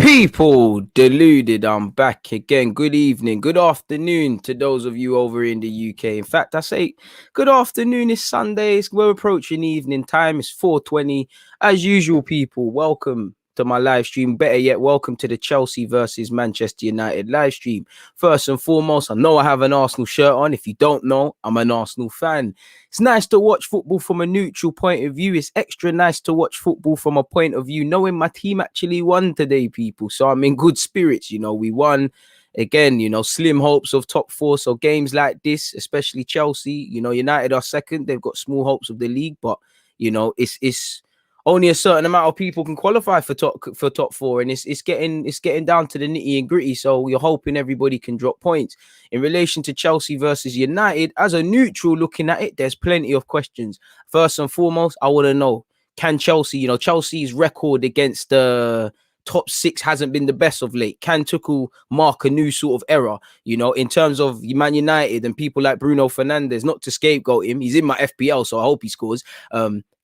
People deluded, I'm back again. Good evening, good afternoon to those of you over in the UK. In fact, I say good afternoon. It's Sunday. We're approaching evening time. It's 4:20. As usual, people, welcome to my live stream. Better yet, welcome to the Chelsea versus Manchester United live stream. First and foremost, I know I have an Arsenal shirt on. If you don't know, I'm an Arsenal fan. It's nice to watch football from a neutral point of view. It's extra nice to watch football from a point of view knowing my team actually won today, people. So I'm in good spirits. We won again, slim hopes of top four. So games like this, especially Chelsea, United are second. They've got small hopes of the league, but it's only a certain amount of people can qualify for top four, and it's getting down to the nitty and gritty. So we're hoping everybody can drop points. In relation to Chelsea versus United, as a neutral looking at it, there's plenty of questions. First and foremost, I want to know, can Chelsea, Chelsea's record against the top six hasn't been the best of late. Can Tuchel mark a new sort of era, in terms of Man United and people like Bruno Fernandes? Not to scapegoat him, he's in my FPL, so I hope he scores.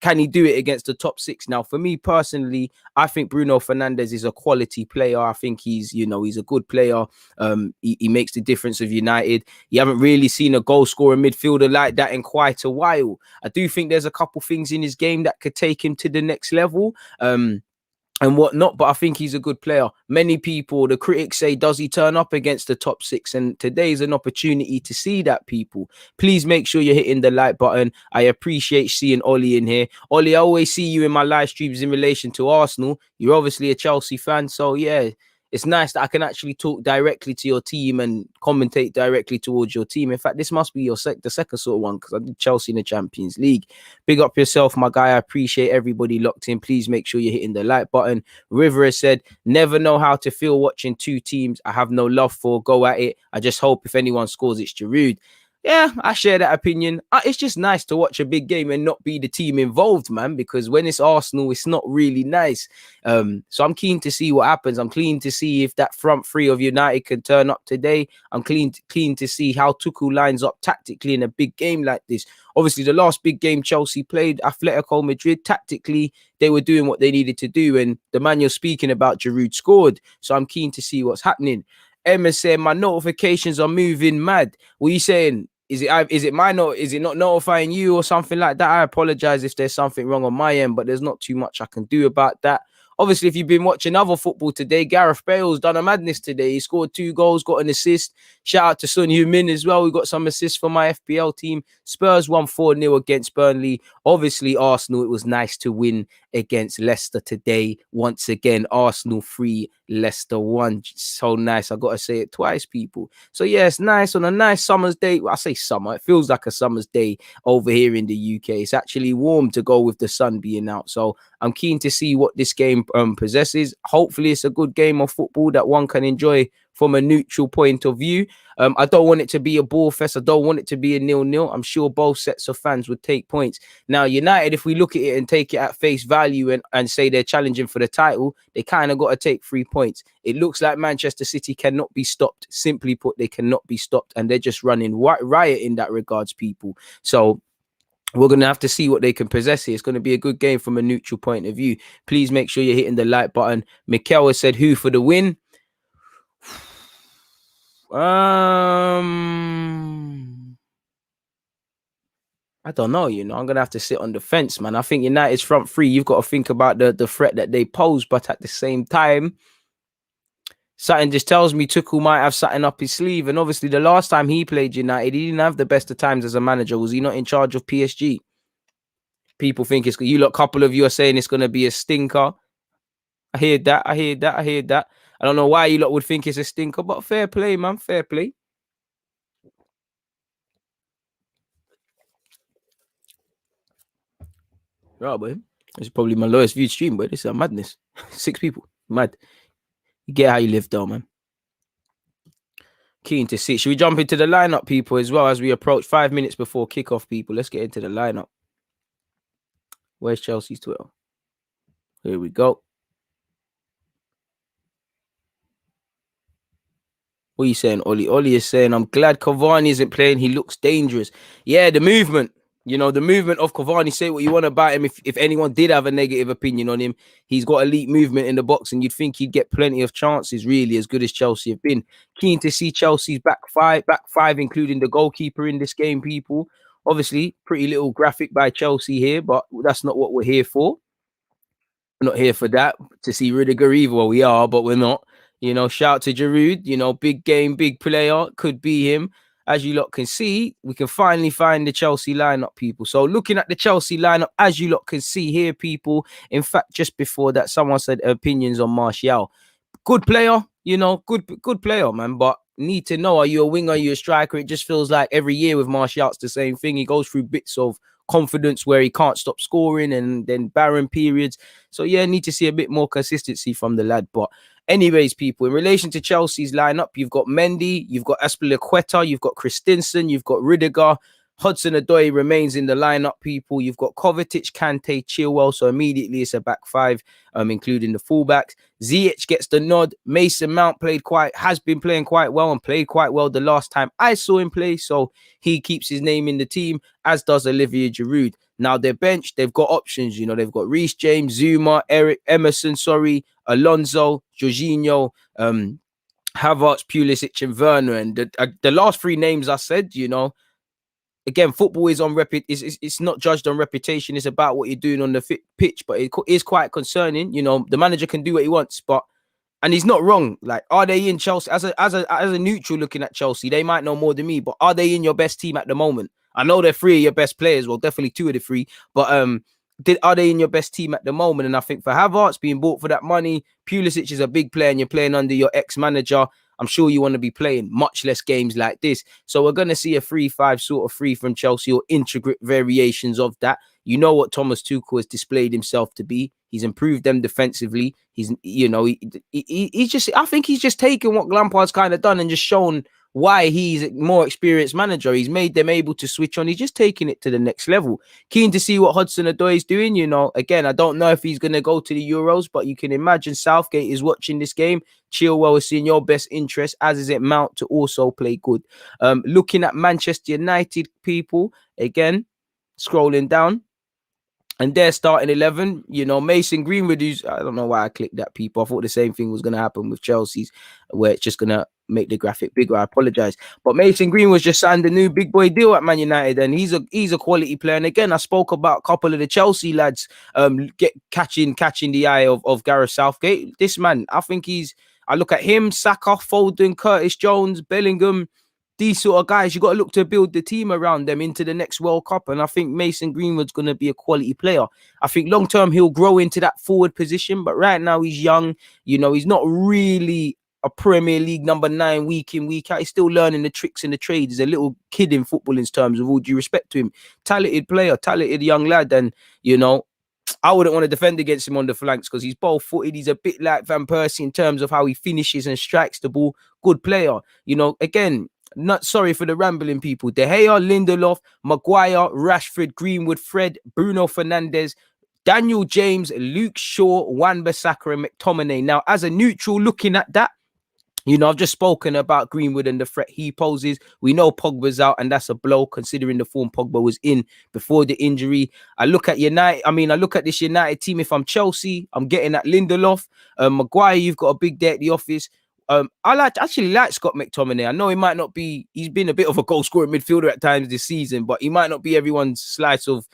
Can he do it against the top six? Now, for me personally, I think Bruno Fernandes is a quality player. I think he's a good player. He makes the difference of United. You haven't really seen a goal scorer midfielder like that in quite a while. I do think there's a couple things in his game that could take him to the next level. And whatnot, but I think he's a good player. Many people, the critics say, does he turn up against the top six? And today is an opportunity to see that, people. Please make sure you're hitting the like button. I appreciate seeing Ollie in here. Ollie, I always see you in my live streams in relation to Arsenal. You're obviously a Chelsea fan, so yeah, it's nice that I can actually talk directly to your team and commentate directly towards your team. In fact, this must be the second sort of one, because I did Chelsea in the Champions League. Big up yourself, my guy. I appreciate everybody locked in. Please make sure you're hitting the like button. River has said, never know how to feel watching two teams I have no love for. Go at it. I just hope if anyone scores, it's Giroud. Yeah, I share that opinion. It's just nice to watch a big game and not be the team involved, man, because when it's Arsenal, it's not really nice. So I'm keen to see what happens. I'm keen to see if that front three of United can turn up today. I'm keen to see how Tuchel lines up tactically in a big game like this. Obviously, the last big game Chelsea played, Atletico Madrid, tactically, they were doing what they needed to do. And the man you're speaking about, Giroud, scored. So I'm keen to see what's happening. Emma said, my notifications are moving mad. What are you saying? Is it my note? Is it not notifying you or something like that? I apologize if there's something wrong on my end, but there's not too much I can do about that. Obviously, if you've been watching other football today, Gareth Bale's done a madness today. He scored 2 goals, got an assist. Shout out to Son Heung-min as well. We got some assists for my FPL team. Spurs won 4-0 against Burnley. Obviously, Arsenal, it was nice to win against Leicester today. Once again, Arsenal 3, Leicester 1. So nice. I got to say it twice, people. So yeah, it's nice on a nice summer's day. Well, I say summer. It feels like a summer's day over here in the UK. It's actually warm to go with the sun being out. So I'm keen to see what this game possesses. Hopefully, it's a good game of football that one can enjoy from a neutral point of view. I don't want it to be a ball fest. I don't want it to be a 0-0. I'm sure both sets of fans would take points. Now, United, if we look at it and take it at face value and say they're challenging for the title, they kind of got to take 3 points. It looks like Manchester City cannot be stopped. Simply put, they cannot be stopped. And they're just running riot in that regards, people. So we're going to have to see what they can possess here. It's going to be a good game from a neutral point of view. Please make sure you're hitting the like button. Mikel has said, who for the win? I don't know, I'm going to have to sit on the fence, man. I think United's front three, you've got to think about the threat that they pose, but at the same time, something just tells me Tuchel might have something up his sleeve. And obviously, the last time he played United, he didn't have the best of times as a manager. Was he not in charge of PSG? People think it's you. A couple of you are saying it's going to be a stinker. I hear that. I don't know why you lot would think it's a stinker, but fair play, man. Fair play. Right, boy. It's probably my lowest viewed stream, but it's a madness. 6 people. Mad. You get how you live, though, man. Keen to see. Should we jump into the lineup, people, as well as we approach 5 minutes before kickoff, people? Let's get into the lineup. Where's Chelsea's Twitter? Here we go. What are you saying, Ollie? Ollie is saying, I'm glad Cavani isn't playing. He looks dangerous. Yeah, the movement. You know, the movement of Cavani, say what you want about him. If anyone did have a negative opinion on him, he's got elite movement in the box, and you'd think he'd get plenty of chances, really, as good as Chelsea have been. Keen to see Chelsea's back five, including the goalkeeper in this game, people. Obviously, pretty little graphic by Chelsea here, but that's not what we're here for. We're not here for that, to see Rudiger either. Well, we are, but we're not. You know, shout to Giroud, you know, big game, big player, could be him. As you lot can see, we can finally find the Chelsea lineup, people. So looking at the Chelsea lineup, as you lot can see here, people, in fact, just before that, someone said opinions on Martial. Good player, you know, good player, man. But need to know, are you a winger, are you a striker? It just feels like every year with Martial, it's the same thing. He goes through bits of confidence where he can't stop scoring, and then barren periods. So yeah, need to see a bit more consistency from the lad. But anyways, people, in relation to Chelsea's lineup, you've got Mendy, you've got Azpilicueta, you've got Christensen, you've got Rudiger. Hudson-Odoi remains in the lineup, people. You've got Kovacic, Kante, Chilwell. So immediately it's a back five, including the fullbacks. Ziyech gets the nod. Mason Mount has been playing quite well, and played quite well the last time I saw him play. So he keeps his name in the team, as does Olivier Giroud. Now their bench, they've got options. You know, they've got Reece James, Zuma, Emerson, Alonso, Jorginho, Havertz, Pulisic, and Werner. And the last three names I said, you know, again, football is on it's not judged on reputation. It's about what you're doing on the pitch. But it is quite concerning. You know, the manager can do what he wants, and he's not wrong. Like, are they in Chelsea as a neutral looking at Chelsea? They might know more than me, but are they in your best team at the moment? I know they're three of your best players. Well, definitely two of the three. But are they in your best team at the moment? And I think for Havertz being bought for that money, Pulisic is a big player, and you're playing under your ex-manager. I'm sure you want to be playing much less games like this. So we're going to see a 3-5 sort of free from Chelsea, or intricate variations of that. You know what Thomas Tuchel has displayed himself to be. He's improved them defensively. He's, you know, he's just, I think he's just taken what Lampard's kind of done and just shown why he's a more experienced manager. He's made them able to switch on. He's just taking it to the next level. Keen to see what Hudson-Odoi is doing. You know, again, I don't know if he's going to go to the Euros, but you can imagine Southgate is watching this game. Chilwell is seeing your best interest, as is it Mount, to also play good. Looking at Manchester United, people, again, scrolling down. And their starting 11, you know, Mason Greenwood, I don't know why I clicked that, people. I thought the same thing was going to happen with Chelsea's, where it's just going to make the graphic bigger. I apologize. But Mason Greenwood just signed a new big boy deal at Man United, and he's a quality player. And again, I spoke about a couple of the Chelsea lads catching the eye of Gareth Southgate. This man, I think I look at him, Saka, Foden, Curtis Jones, Bellingham, these sort of guys, you got to look to build the team around them into the next World Cup. And I think Mason Greenwood's going to be a quality player. I think long term he'll grow into that forward position, but right now he's young. You know, he's not really a Premier League number 9 week in, week out. He's still learning the tricks and the trades. He's a little kid in football in terms of all due respect to him. Talented player, talented young lad. And, you know, I wouldn't want to defend against him on the flanks because he's ball-footed. He's a bit like Van Persie in terms of how he finishes and strikes the ball. Good player. You know, again, not sorry for the rambling, people. De Gea, Lindelof, Maguire, Rashford, Greenwood, Fred, Bruno Fernandes, Daniel James, Luke Shaw, Wan-Bissaka, and McTominay. Now, as a neutral looking at that, you know, I've just spoken about Greenwood and the threat he poses. We know Pogba's out, and that's a blow considering the form Pogba was in before the injury. I look at this United team. If I'm Chelsea, I'm getting at Lindelof. Maguire, you've got a big day at the office. I actually like Scott McTominay. I know he might not be, he's been a bit of a goal scoring midfielder at times this season, but he might not be everyone's slice of,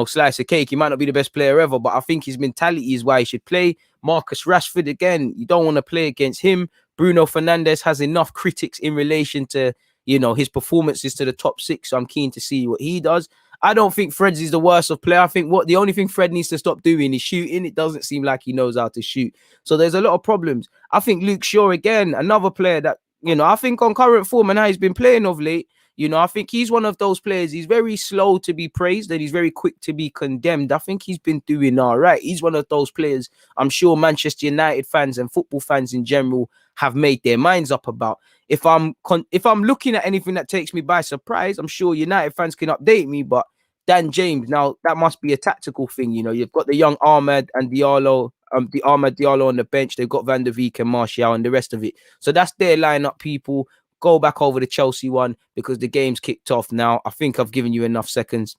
slice of cake. He might not be the best player ever, but I think his mentality is why he should play. Marcus Rashford, again, you don't want to play against him. Bruno Fernandes has enough critics in relation to, his performances to the top 6. So I'm keen to see what he does. I don't think Fred is the worst of player. I think the only thing Fred needs to stop doing is shooting. It doesn't seem like he knows how to shoot. So there's a lot of problems. I think Luke Shaw, again, another player that, I think on current form and how he's been playing of late, I think he's one of those players. He's very slow to be praised and he's very quick to be condemned. I think he's been doing all right. He's one of those players I'm sure Manchester United fans and football fans in general have made their minds up about. If I'm looking at anything that takes me by surprise, I'm sure United fans can update me, but Dan James, now that must be a tactical thing. You've got the young Ahmed and Diallo, Diallo on the bench. They've got Van der Beek and Martial and the rest of it. So that's their lineup, people. go back over the Chelsea one because the game's kicked off now. I think I've given you enough seconds.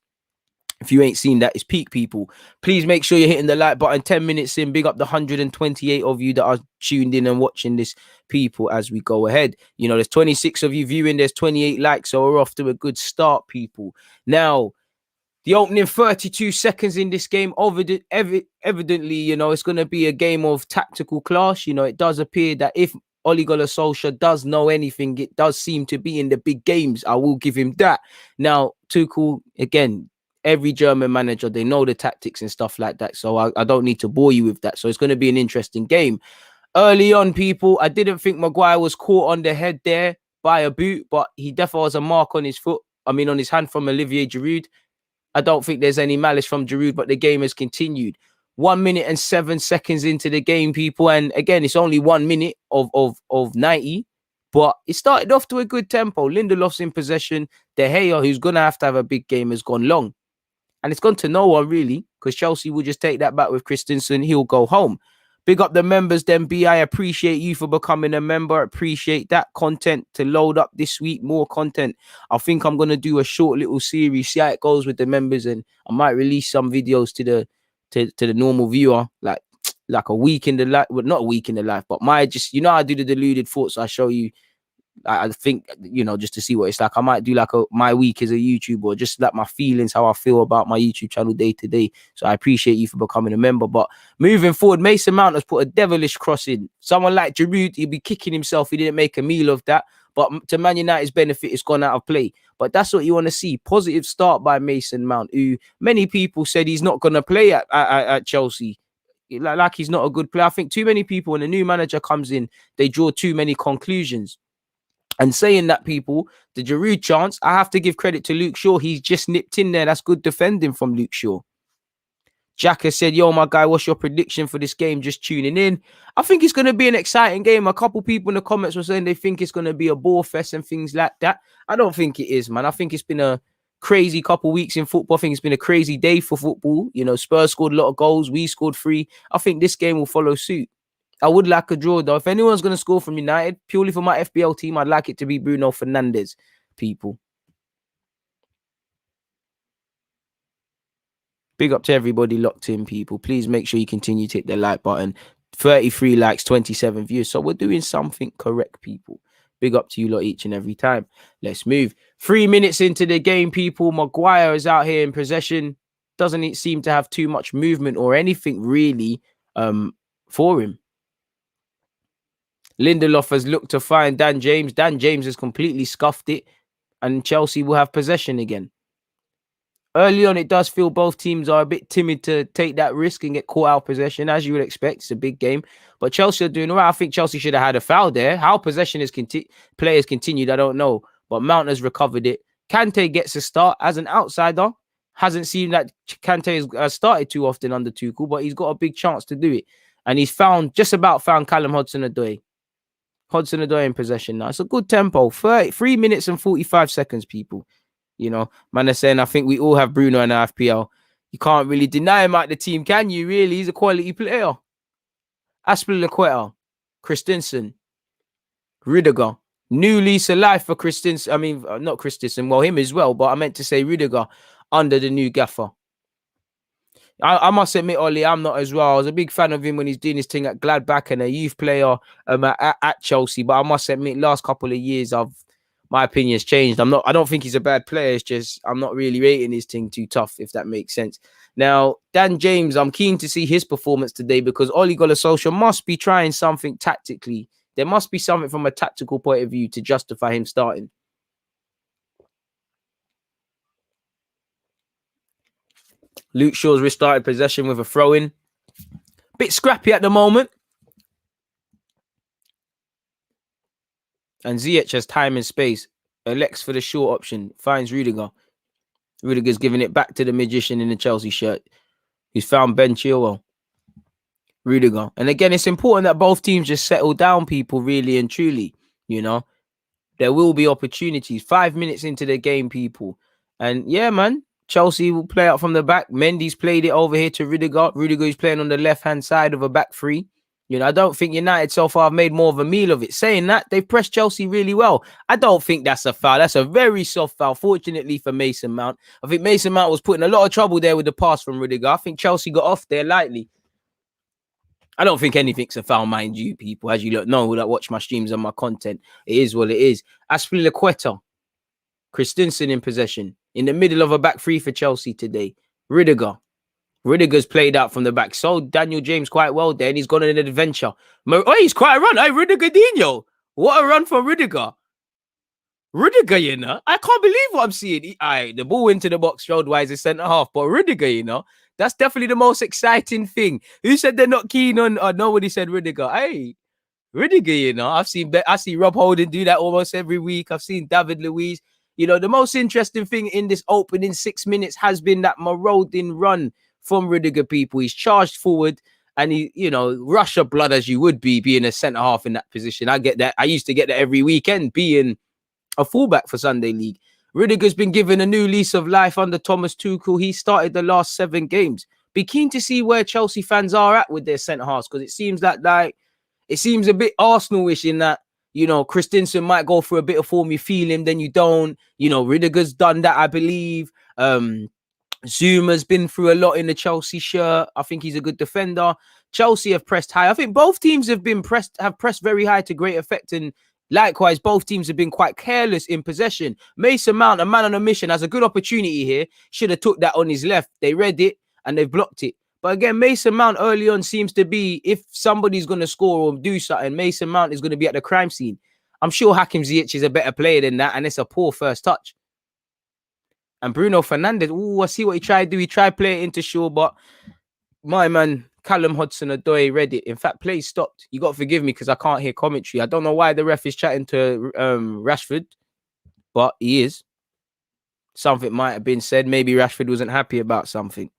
If you ain't seen that, it's peak, people. Please make sure you're hitting the like button. 10 minutes in, big up the 128 of you that are tuned in and watching this, people, as we go ahead. You know, there's 26 of you viewing, there's 28 likes, so we're off to a good start, people. Now, the opening 32 seconds in this game, evidently, you know, it's going to be a game of tactical clash. You know, it does appear that if Ole Gunnar Solskjaer does know anything, it does seem to be in the big games. I will give him that. Now, Tuchel, again, every German manager, they know the tactics and stuff like that. So I don't need to bore you with that. So it's going to be an interesting game. Early on, people, I didn't think Maguire was caught on the head there by a boot, but he definitely has a mark on his foot. I mean, on his hand from Olivier Giroud. I don't think there's any malice from Giroud, but the game has continued. 1 minute and 7 seconds into the game, people. And again, it's only 1 minute of 90. But it started off to a good tempo. Lindelof's in possession. De Gea, who's going to have a big game, has gone long. And it's gone to no one, really, because Chelsea will just take that back with Christensen. He'll go home. Big up the members, then, B. I appreciate you for becoming a member. Appreciate that content to load up this week. More content. I think I'm going to do a short little series, see how it goes with the members, and I might release some videos to the normal viewer, like a week in the life. Well, not a week in the life, but I do the deluded thoughts. I show you. I think, you know, just to see what it's like. I might do like my week as a YouTuber, just like my feelings, how I feel about my YouTube channel day to day. So I appreciate you for becoming a member. But moving forward, Mason Mount has put a devilish cross in. Someone like Giroud, he'd be kicking himself. He didn't make a meal of that. But to Man United's benefit, it's gone out of play. But that's what you want to see. Positive start by Mason Mount, who many people said he's not going to play at Chelsea. Like he's not a good player. I think too many people, when a new manager comes in, they draw too many conclusions. And saying that, people, the Giroud chance, I have to give credit to Luke Shaw. He's just nipped in there. That's good defending from Luke Shaw. Jack has said, yo, my guy, what's your prediction for this game? Just tuning in. I think it's going to be an exciting game. A couple people in the comments were saying they think it's going to be a ball fest and things like that. I don't think it is, man. I think it's been a crazy couple weeks in football. I think it's been a crazy day for football. You know, Spurs scored a lot of goals. We scored 3. I think this game will follow suit. I would like a draw, though. If anyone's going to score from United, purely for my FBL team, I'd like it to be Bruno Fernandes, people. Big up to everybody locked in, people. Please make sure you continue to hit the like button. 33 likes, 27 views. So we're doing something correct, people. Big up to you lot each and every time. Let's move. 3 minutes into the game, people. Maguire is out here in possession. Doesn't seem to have too much movement or anything really for him. Lindelof has looked to find Dan James. Dan James has completely scuffed it, and Chelsea will have possession again. Early on, it does feel both teams are a bit timid to take that risk and get caught out of possession, as you would expect. It's a big game, but Chelsea are doing all right. I think Chelsea should have had a foul there. How possession is players continued, I don't know, but Mount has recovered it. Kante gets a start as an outsider. Hasn't seen that Kante has started too often under Tuchel, but he's got a big chance to do it, and he's just about found Callum Hudson-Odoi. Hudson-Odoi in possession now. It's a good tempo. 3 minutes and 45 seconds, people. You know, man, are saying I think we all have Bruno in our FPL. You can't really deny him out the team, can you? Really, he's a quality player. Aspilicueta, Christensen, Rudiger. New lease of life for Christensen. I mean, not Christensen. Well, him as well. But I meant to say Rudiger under the new gaffer. I must admit, Ollie, I'm not as well. I was a big fan of him when he's doing his thing at Gladbach and a youth player at Chelsea. But I must admit, last couple of years, my opinion's changed. I don't think he's a bad player. It's just I'm not really rating his thing too tough, if that makes sense. Now, Dan James, I'm keen to see his performance today because Ole Gunnar Solskjaer must be trying something tactically. There must be something from a tactical point of view to justify him starting. Luke Shaw's restarted possession with a throw-in. Bit scrappy at the moment. And Ziyech has time and space. Elects for the short option. Finds Rudiger. Rudiger's giving it back to the magician in the Chelsea shirt. He's found Ben Chilwell. Rudiger. And again, it's important that both teams just settle down, people, really and truly. You know, there will be opportunities. 5 minutes into the game, people. And yeah, man, Chelsea will play out from the back. Mendy's played it over here to Rudiger. Rudiger is playing on the left-hand side of a back three. I don't think United so far have made more of a meal of it. Saying that, they've pressed Chelsea really well. I don't think that's a foul. That's a very soft foul, fortunately for Mason Mount. I think Mason Mount was put in a lot of trouble there with the pass from Rudiger. I think Chelsea got off there lightly. I don't think anything's a foul, mind you, people. As you know that watch my streams and my content, it is what it is. Aspilicueta, Christensen in possession. In the middle of a back three for Chelsea today. Rudiger's played out from the back. So Daniel James quite well there, and he's gone on an adventure. He's quite a run. Hey, Rudiger Dino. What a run from Rudiger. I can't believe what I'm seeing. The ball into the box showed why he's a centre-half, but Rudiger, that's definitely the most exciting thing. Who said they're not keen on... nobody said Rudiger. Hey, Rudiger, I see Rob Holding do that almost every week. I've seen David Luiz. The most interesting thing in this opening 6 minutes has been that marauding run from Rudiger, people. He's charged forward and he, Russia blood as you would be being a centre half in that position. I get that. I used to get that every weekend being a fullback for Sunday League. Rudiger's been given a new lease of life under Thomas Tuchel. He started the last 7 games. Be keen to see where Chelsea fans are at with their centre halves, because it seems it seems a bit Arsenal-ish in that, Christensen might go for a bit of form, you feel him, then you don't. Rudiger's done that, I believe. Zuma's been through a lot in the Chelsea shirt. I think he's a good defender. Chelsea have pressed high. I think both teams have pressed very high to great effect, and likewise, both teams have been quite careless in possession. Mason Mount, a man on a mission, has a good opportunity here. Should have took that on his left. They read it and they've blocked it. But again, Mason Mount early on seems to be, if somebody's going to score or do something, Mason Mount is going to be at the crime scene. I'm sure Hakim Ziyech is a better player than that, and it's a poor first touch. And Bruno Fernandes, I see what he tried to do. He tried to play it into Shaw, but my man, Callum Hudson-Odoi read it. In fact, play stopped. You got to forgive me because I can't hear commentary. I don't know why the ref is chatting to Rashford, but he is. Something might have been said. Maybe Rashford wasn't happy about something.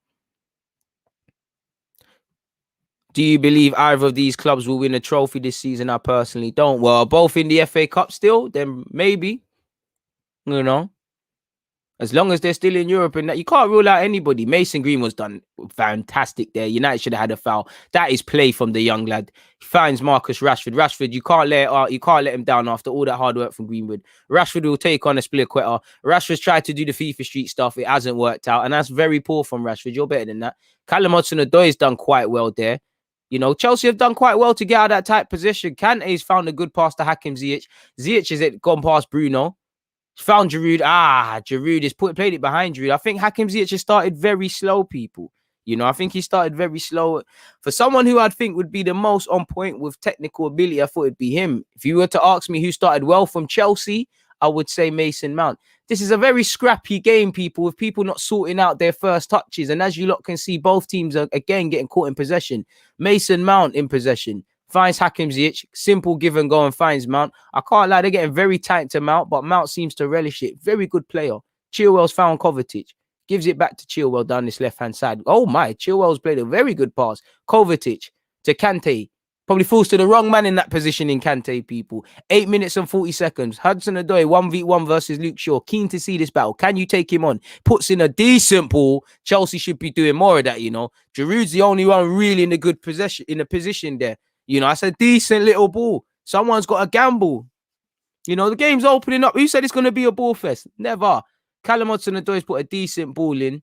Do you believe either of these clubs will win a trophy this season? I personally don't. Well, both in the FA Cup still, then maybe. As long as they're still in Europe, and that, you can't rule out anybody. Mason Green was done fantastic there. United should have had a foul. That is play from the young lad. He finds Marcus Rashford. Rashford, you can't let him down after all that hard work from Greenwood. Rashford will take on Aspilicueta. Rashford's tried to do the FIFA Street stuff. It hasn't worked out, and that's very poor from Rashford. You're better than that. Callum Hudson-Odoi has done quite well there. Chelsea have done quite well to get out of that tight position. Kante's found a good pass to Hakim Ziyech. Ziyech has gone past Bruno. Found Giroud. Giroud has played it behind Giroud. I think Hakim Ziyech has started very slow, people. I think he started very slow. For someone who I'd think would be the most on point with technical ability, I thought it'd be him. If you were to ask me who started well from Chelsea, I would say Mason Mount. This is a very scrappy game, people, with people not sorting out their first touches. And as you lot can see, both teams are, again, getting caught in possession. Mason Mount in possession. Finds Hakim Ziyech. Simple give and go and finds Mount. I can't lie, they're getting very tight to Mount, but Mount seems to relish it. Very good player. Chilwell's found Kovacic. Gives it back to Chilwell down this left-hand side. Oh my, Chilwell's played a very good pass. Kovacic to Kante. Probably falls to the wrong man in that position in Kante, people. 8 minutes and 40 seconds. Hudson-Odoi, 1v1 versus Luke Shaw. Keen to see this battle. Can you take him on? Puts in a decent ball. Chelsea should be doing more of that, Giroud's the only one really in a good position there. It's a decent little ball. Someone's got a gamble. The game's opening up. Who said it's going to be a ball fest? Never. Callum Hudson-Odoi's put a decent ball in.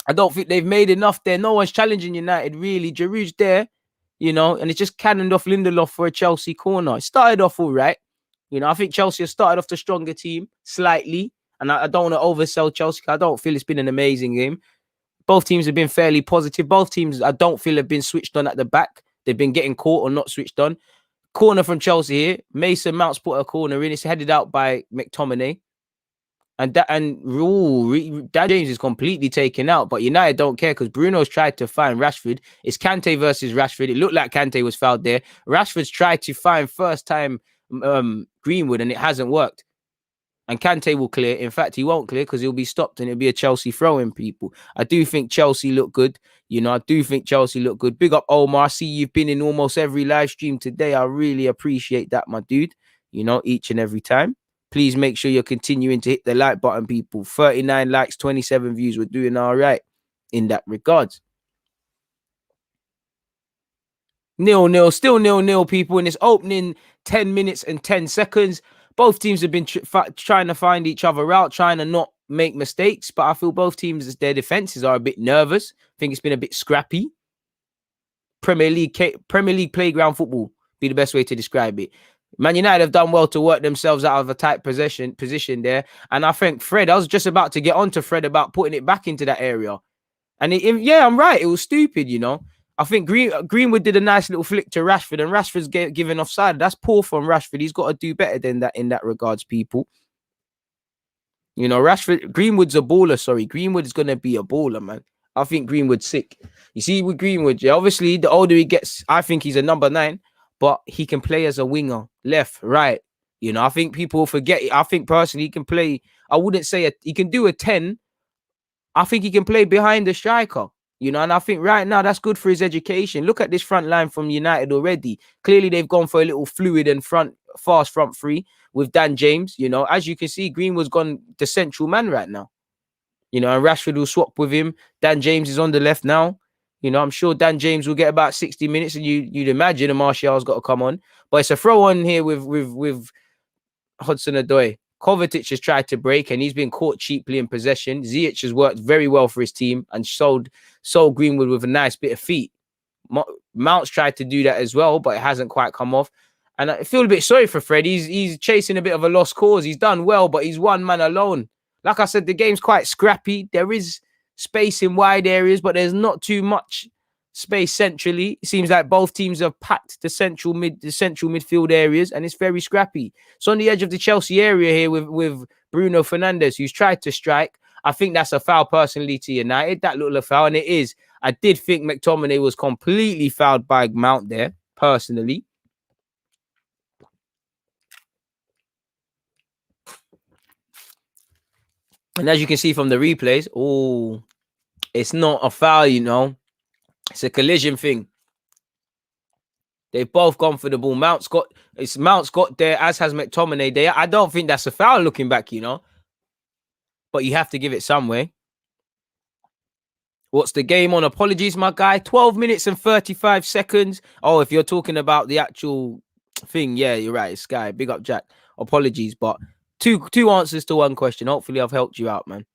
I don't think they've made enough there. No one's challenging United, really. Giroud's there, and it's just cannoned off Lindelof for a Chelsea corner. It started off all right. I think Chelsea has started off the stronger team slightly. And I don't want to oversell Chelsea. I don't feel it's been an amazing game. Both teams have been fairly positive. Both teams, I don't feel, have been switched on at the back. They've been getting caught or not switched on. Corner from Chelsea here. Mason Mount's put a corner in. It's headed out by McTominay. And Dan James is completely taken out. But United don't care because Bruno's tried to find Rashford. It's Kante versus Rashford. It looked like Kante was fouled there. Rashford's tried to find first time Greenwood and it hasn't worked. And Kante will clear. In fact, he won't clear because he'll be stopped and it'll be a Chelsea throw-in, people. I do think Chelsea look good. I do think Chelsea look good. Big up, Omar. I see you've been in almost every live stream today. I really appreciate that, my dude. Each and every time. Please make sure you're continuing to hit the like button, people. 39 likes, 27 views. We're doing all right in that regards. 0-0, still 0-0, people, in this opening 10 minutes and 10 seconds. Both teams have been trying to find each other out, trying to not make mistakes, but I feel both teams, their defenses are a bit nervous. I think it's been a bit scrappy. Premier League playground football be the best way to describe it. Man United have done well to work themselves out of a tight position there. And I think Fred, I was just about to get on to Fred about putting it back into that area. And yeah, I'm right. It was stupid, you know. I think Greenwood did a nice little flick to Rashford, and Rashford's given offside. That's poor from Rashford. He's got to do better than that in that regards, people. You know, Greenwood's a baller. Sorry, Greenwood's going to be a baller, man. I think Greenwood's sick. You see, with Greenwood, yeah, obviously, the older he gets, I think he's a number 9, but he can play as a winger, left, right. You know, I think people forget it. I think personally, he can play. I wouldn't say he can do a 10. I think he can play behind the striker, you know, and I think right now that's good for his education. Look at this front line from United already. Clearly, they've gone for a little fluid and fast front three with Dan James. You know, as you can see, Greenwood's gone the central man right now. You know, and Rashford will swap with him. Dan James is on the left now. You know, I'm sure Dan James will get about 60 minutes, and you'd imagine Martial's got to come on. But it's a throw on here with Hudson-Odoi. Kovacic has tried to break, and he's been caught cheaply in possession. Ziyech has worked very well for his team and sold Greenwood with a nice bit of feet. Mount's tried to do that as well, but it hasn't quite come off. And I feel a bit sorry for Fred. He's chasing a bit of a lost cause. He's done well, but he's one man alone. Like I said, the game's quite scrappy. There is space in wide areas, but there's not too much space centrally. It seems like both teams have packed the central midfield areas, and it's very scrappy. So on the edge of the Chelsea area here with Bruno Fernandes, who's tried to strike. I think that's a foul personally to United. That looked like a foul, and it is. I did think McTominay was completely fouled by Mount there, personally. And as you can see from the replays, it's not a foul, you know. It's a collision thing. They've both gone for the ball. Mount's got there, as has McTominay there. I don't think that's a foul looking back, you know. But you have to give it some way. What's the game on? Apologies, my guy. 12 minutes and 35 seconds. Oh, if you're talking about the actual thing, yeah, you're right. It's Sky. Big up, Jack. Apologies, but two answers to one question. Hopefully, I've helped you out, man.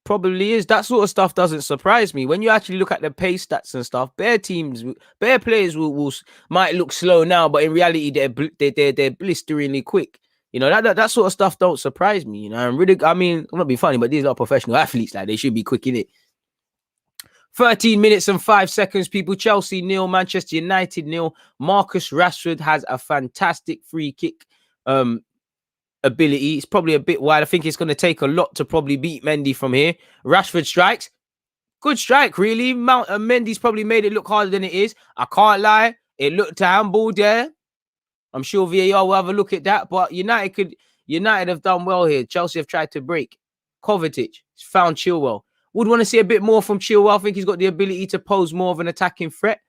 Probably is. That sort of stuff doesn't surprise me. When you actually look at the pace stats and stuff, bare players might look slow now, but in reality, they're blisteringly quick. You know, that sort of stuff don't surprise me. You know, I'm not being funny, but these are professional athletes. Like, they should be quick in it. 13 minutes and 5 seconds, people. Chelsea 0, Manchester United 0. Marcus Rashford has a fantastic free kick ability. It's probably a bit wide. I think it's going to take a lot to probably beat Mendy from here. Rashford strikes. Good strike, really. Mendy's probably made it look harder than it is. I can't lie. It looked a handball there. I'm sure VAR will have a look at that. But United have done well here. Chelsea have tried to break. Kovacic found Chilwell. Would want to see a bit more from Chilwell. I think he's got the ability to pose more of an attacking threat.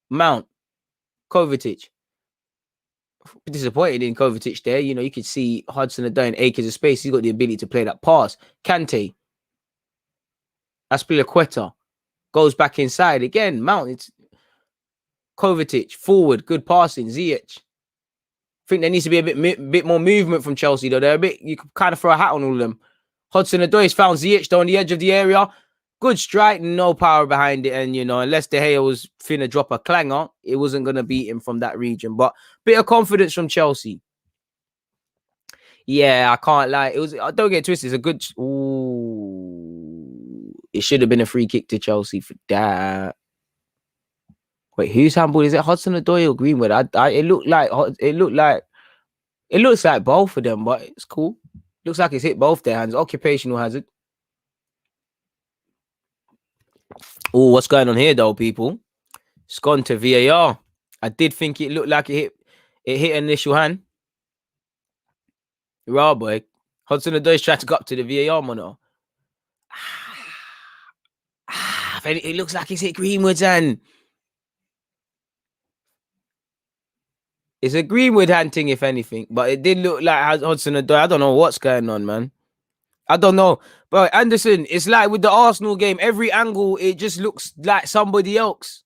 Mount. Kovacic. Disappointed in Kovacic there. You know, you could see Hudson-Odoi in acres of space. He's got the ability to play that pass. Kante. Aspilicueta goes back inside again. Mount. It's Kovacic forward. Good passing. Ziyech. I think there needs to be a bit more movement from Chelsea though. They're a bit. You can kind of throw a hat on all of them. Hudson-Odoi found Ziyech though on the edge of the area. Good strike, no power behind it. And, you know, unless De Gea was finna drop a clanger, it wasn't going to beat him from that region. But bit of confidence from Chelsea. Yeah, I can't lie. Don't get twisted. It's a good... Ooh. It should have been a free kick to Chelsea for that. Wait, whose handball is it? Hudson-Odoi or Greenwood? It looks like both of them, but it's cool. Looks like it's hit both their hands. Occupational hazard. Oh, what's going on here, though, people? It's gone to VAR. I did think it looked like it hit initial hand. Raw boy. Hudson-Odoi's tried to go up to the VAR monitor. It looks like it's hit Greenwood's hand. It's a Greenwood hand thing, if anything. But it did look like Hudson-Odoi. I don't know what's going on, man. I don't know. But Anderson, it's like with the Arsenal game, every angle, it just looks like somebody else.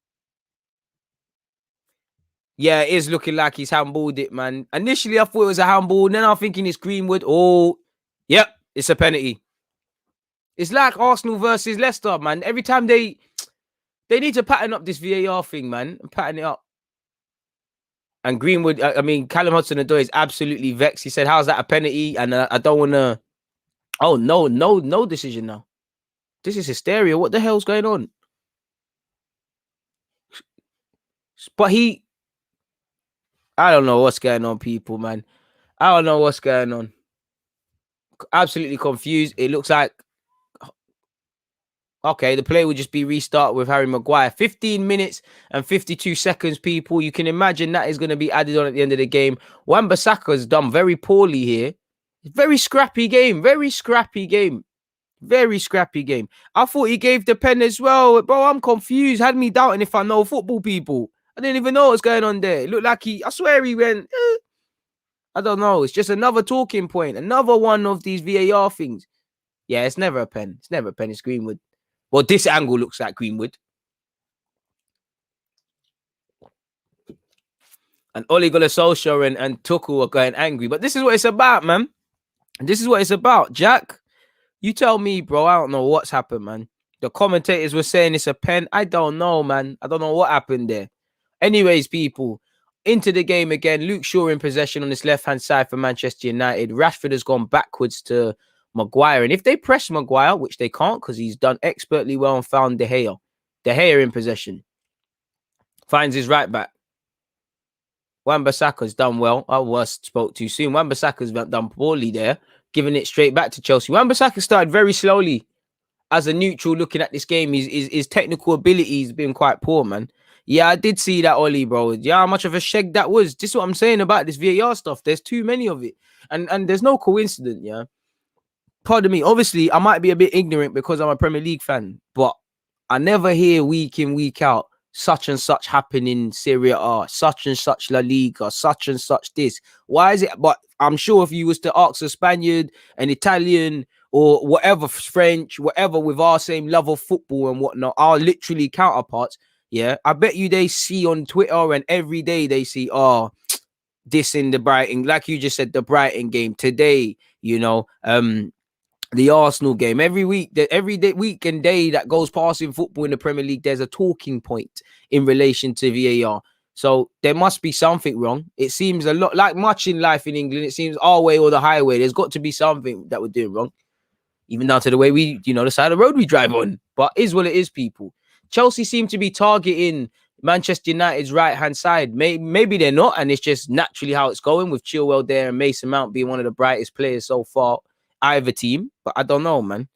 Yeah, it is looking like he's handballed it, man. Initially, I thought it was a handball. Then I'm thinking it's Greenwood. Oh, yep, it's a penalty. It's like Arsenal versus Leicester, man. Every time they need to pattern up this VAR thing, man, and pattern it up. And Greenwood, I mean, Callum Hudson-Odoi is absolutely vexed. He said, "How's that a penalty?" And I don't want to. Oh no decision now. This is hysteria. What the hell's going on? But I don't know what's going on, people, man. I don't know what's going on. Absolutely confused. It looks like, okay, the play will just be restart with Harry Maguire. 15 minutes and 52 seconds, people. You can imagine that is going to be added on at the end of the game. Wan-Bissaka's done very poorly here. Very scrappy game. Very scrappy game. Very scrappy game. I thought he gave the pen as well. Bro, I'm confused. Had me doubting if I know football, people. I didn't even know what's going on there. It looked like I swear he went, I don't know. It's just another talking point. Another one of these VAR things. Yeah, it's never a pen. It's never a pen. It's Greenwood. Well, this angle looks like Greenwood. And Ole Gunnar Solskjaer and Tuchel are going angry. But this is what it's about, man. This is what it's about. Jack, you tell me, bro. I don't know what's happened, man. The commentators were saying it's a pen. I don't know, man. I don't know what happened there. Anyways, people, into the game again. Luke Shaw in possession on this left-hand side for Manchester United. Rashford has gone backwards to Maguire. And if they press Maguire, which they can't because he's done expertly well and found De Gea. De Gea in possession. Finds his right back. Wan-Bissaka's done well. I spoke too soon. Wan-Bissaka's done poorly there, giving it straight back to Chelsea. Wan-Bissaka started very slowly as a neutral looking at this game. His technical ability has been quite poor, man. Yeah, I did see that, Ollie, bro. Yeah, how much of a sheg that was. This is what I'm saying about this VAR stuff. There's too many of it. And there's no coincidence, yeah. Pardon me. Obviously, I might be a bit ignorant because I'm a Premier League fan, but I never hear week in, week out, such and such happen in Serie A, such and such La Liga, such and such this. Why is it? But I'm sure if you was to ask a Spaniard, an Italian, or whatever, French, whatever, with our same love of football and whatnot, our literally counterparts, yeah, I bet you they see on Twitter and every day they see, oh, this in the Brighton, like you just said, the Brighton game today, you know, the Arsenal game. Every week, every day, week and day that goes past in football in the Premier League, there's a talking point in relation to VAR. So there must be something wrong. It seems a lot like much in life in England. It seems our way or the highway. There's got to be something that we're doing wrong, even down to the way we, the side of the road we drive on. But is what it is, people. Chelsea seem to be targeting Manchester United's right-hand side. Maybe they're not, and it's just naturally how it's going with Chilwell there and Mason Mount being one of the brightest players so far. Either team, but I don't know, man.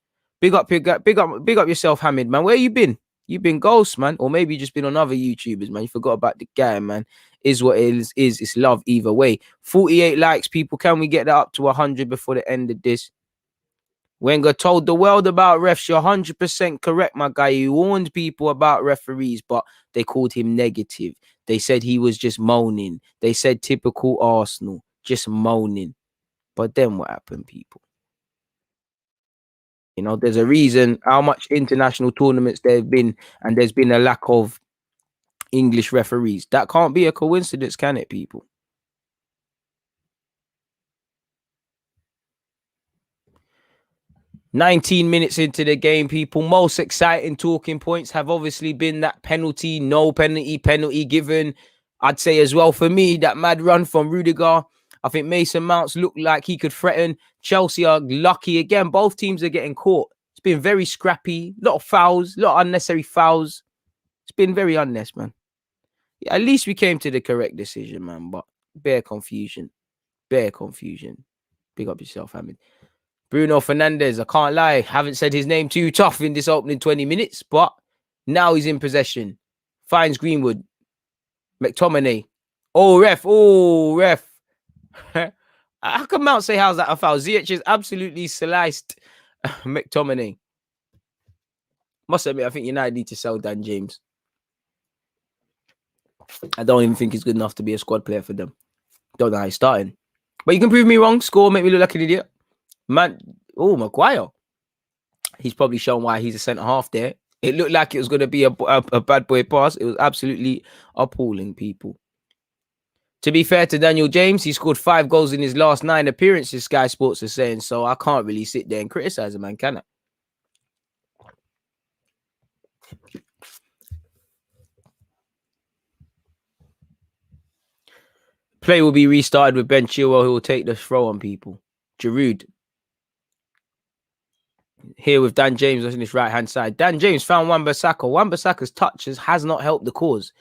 Big up yourself, Hamid, man. Where you been? You been ghost, man, or maybe you just been on other YouTubers, man. You forgot about the guy, man. Is what it is. It's love either way. 48 likes, people. Can we get that up to 100 before the end of this? Wenger told the world about refs. You're 100% correct, my guy. He warned people about referees, but they called him negative. They said he was just moaning. They said typical Arsenal, just moaning. But then what happened, people? There's a reason how much international tournaments there have been, and there's been a lack of English referees. That can't be a coincidence, can it, people? "19 minutes into the game, people. Most exciting talking points have obviously been that penalty, no penalty given. I'd say as well for me, that mad run from Rudiger. I think Mason Mounts looked like he could threaten. Chelsea are lucky again. Both teams are getting caught. It's been very scrappy. A lot of fouls, a lot of unnecessary fouls. It's been very unnecessary, man. Yeah, at least we came to the correct decision, man. But bare confusion. Bare confusion. Big up yourself, Hamid. Bruno Fernandes, I can't lie. Haven't said his name too tough in this opening 20 minutes, but now he's in possession. Finds Greenwood. McTominay. Oh, ref. Oh, ref. How can Mount say how's that a foul? Ziyech is absolutely sliced McTominay. Must admit, I think United need to sell Dan James. I don't even think he's good enough to be a squad player for them. Don't know how he's starting. But you can prove me wrong. Score, make me look like an idiot. Man, oh, Maguire. He's probably shown why he's a centre-half there. It looked like it was going to be a bad boy pass. It was absolutely appalling, people. To be fair to Daniel James, he scored 5 goals in his last 9 appearances, Sky Sports are saying, so I can't really sit there and criticise him, man, can I? Play will be restarted with Ben Chilwell, who will take the throw on people. Giroud. Here with Dan James on his right-hand side. Dan James found Wan-Bissaka. Wan-Bissaka's touches has not helped the cause.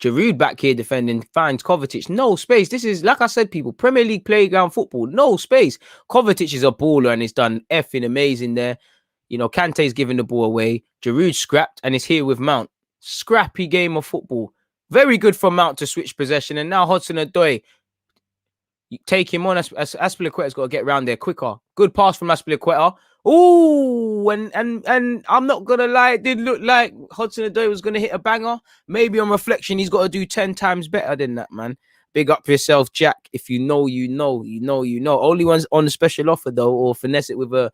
Giroud back here defending, finds Kovacic. No space. This is, like I said, people, Premier League playground football. No space. Kovacic is a baller and he's done effing amazing there. You know, Kante's giving the ball away. Giroud scrapped and is here with Mount. Scrappy game of football. Very good for Mount to switch possession. And now Hudson-Odoi, take him on. Aspilicueta's got to get around there quicker. Good pass from Aspilicueta. Ooh, and I'm not gonna lie, it did look like Hudson-Odoi was gonna hit a banger. Maybe on reflection, he's got to do 10 times better than that, man. Big up yourself, Jack. If you know, you know, you know, you know. Only one's on a special offer though, or finesse it with the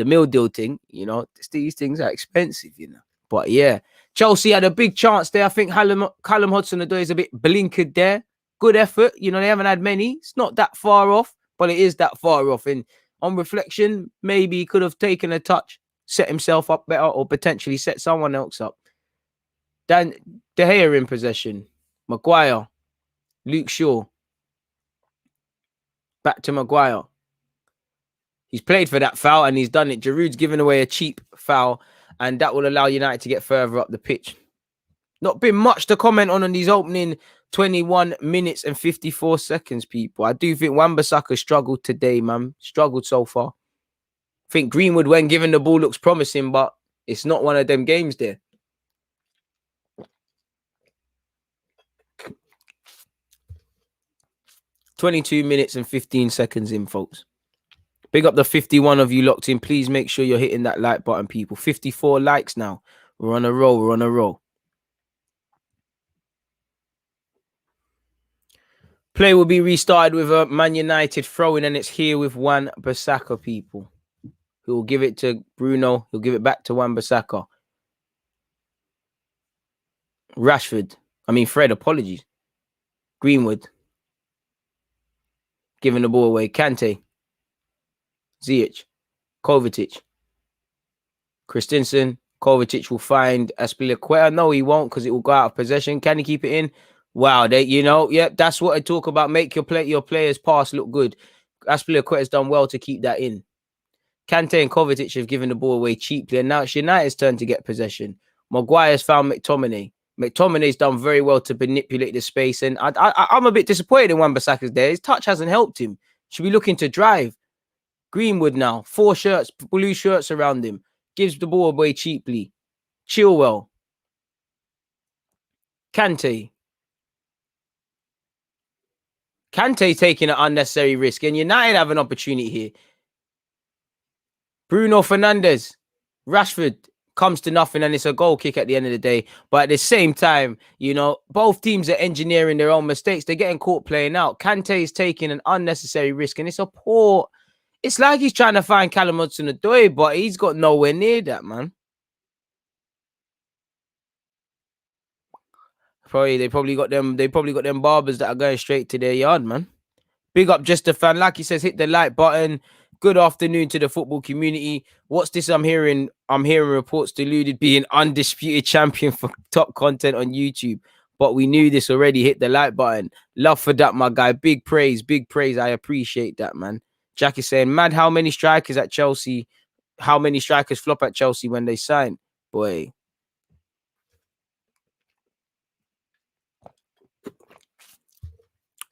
meal deal thing. You know, these things are expensive, you know. But yeah, Chelsea had a big chance there. I think Callum Hudson-Odoi is a bit blinkered there. Good effort. You know, they haven't had many. It's not that far off, but it is that far off. And on reflection, maybe he could have taken a touch, set himself up better, or potentially set someone else up. Dan De Gea in possession. Maguire. Luke Shaw. Back to Maguire. He's played for that foul and he's done it. Giroud's given away a cheap foul, and that will allow United to get further up the pitch. Not been much to comment on these opening 21 minutes and 54 seconds, people. I do think Wan-Bissaka struggled today, man. Struggled so far. I think Greenwood, when given the ball, looks promising, but it's not one of them games there. "22 minutes and 15 seconds in, folks. Big up the 51 of you locked in. Please make sure you're hitting that like button, people. 54 likes now. We're on a roll. We're on a roll. Play will be restarted with a Man United throw-in, and it's here with Wan-Bissaka, people. Who will give it to Bruno. He'll give it back to Wan-Bissaka. Fred, apologies. Greenwood. Giving the ball away. Kante. Ziyech. Kovacic. Christensen. Kovacic will find Aspilicueta. No, he won't, because it will go out of possession. Can he keep it in? Wow, that's what I talk about. Make your players pass look good. Aspilicueta's done well to keep that in. Kante and Kovacic have given the ball away cheaply, and now it's United's turn to get possession. Maguire's found McTominay. McTominay's done very well to manipulate the space, and I'm a bit disappointed in Wan-Bissaka's there. His touch hasn't helped him. Should be looking to drive. Greenwood now, 4 shirts, blue shirts around him. Gives the ball away cheaply. Chilwell. Kante taking an unnecessary risk, and United have an opportunity here. Bruno Fernandes. Rashford comes to nothing, and it's a goal kick at the end of the day. But at the same time, you know, both teams are engineering their own mistakes. They're getting caught playing out. Kante is taking an unnecessary risk, and it's like he's trying to find Callum Hudson-Odoi, but he's got nowhere near that, man. They probably got them barbers that are going straight to their yard, man. Big up Just a Fan. Like he says, hit the like button. Good afternoon to the football community. What's this I'm hearing? I'm hearing reports Deluded being undisputed champion for top content on YouTube. But we knew this already. Hit the like button. Love for that, my guy. Big praise. I appreciate that, man. Jack is saying, mad how many strikers at Chelsea, how many strikers flop at Chelsea when they sign. Boy.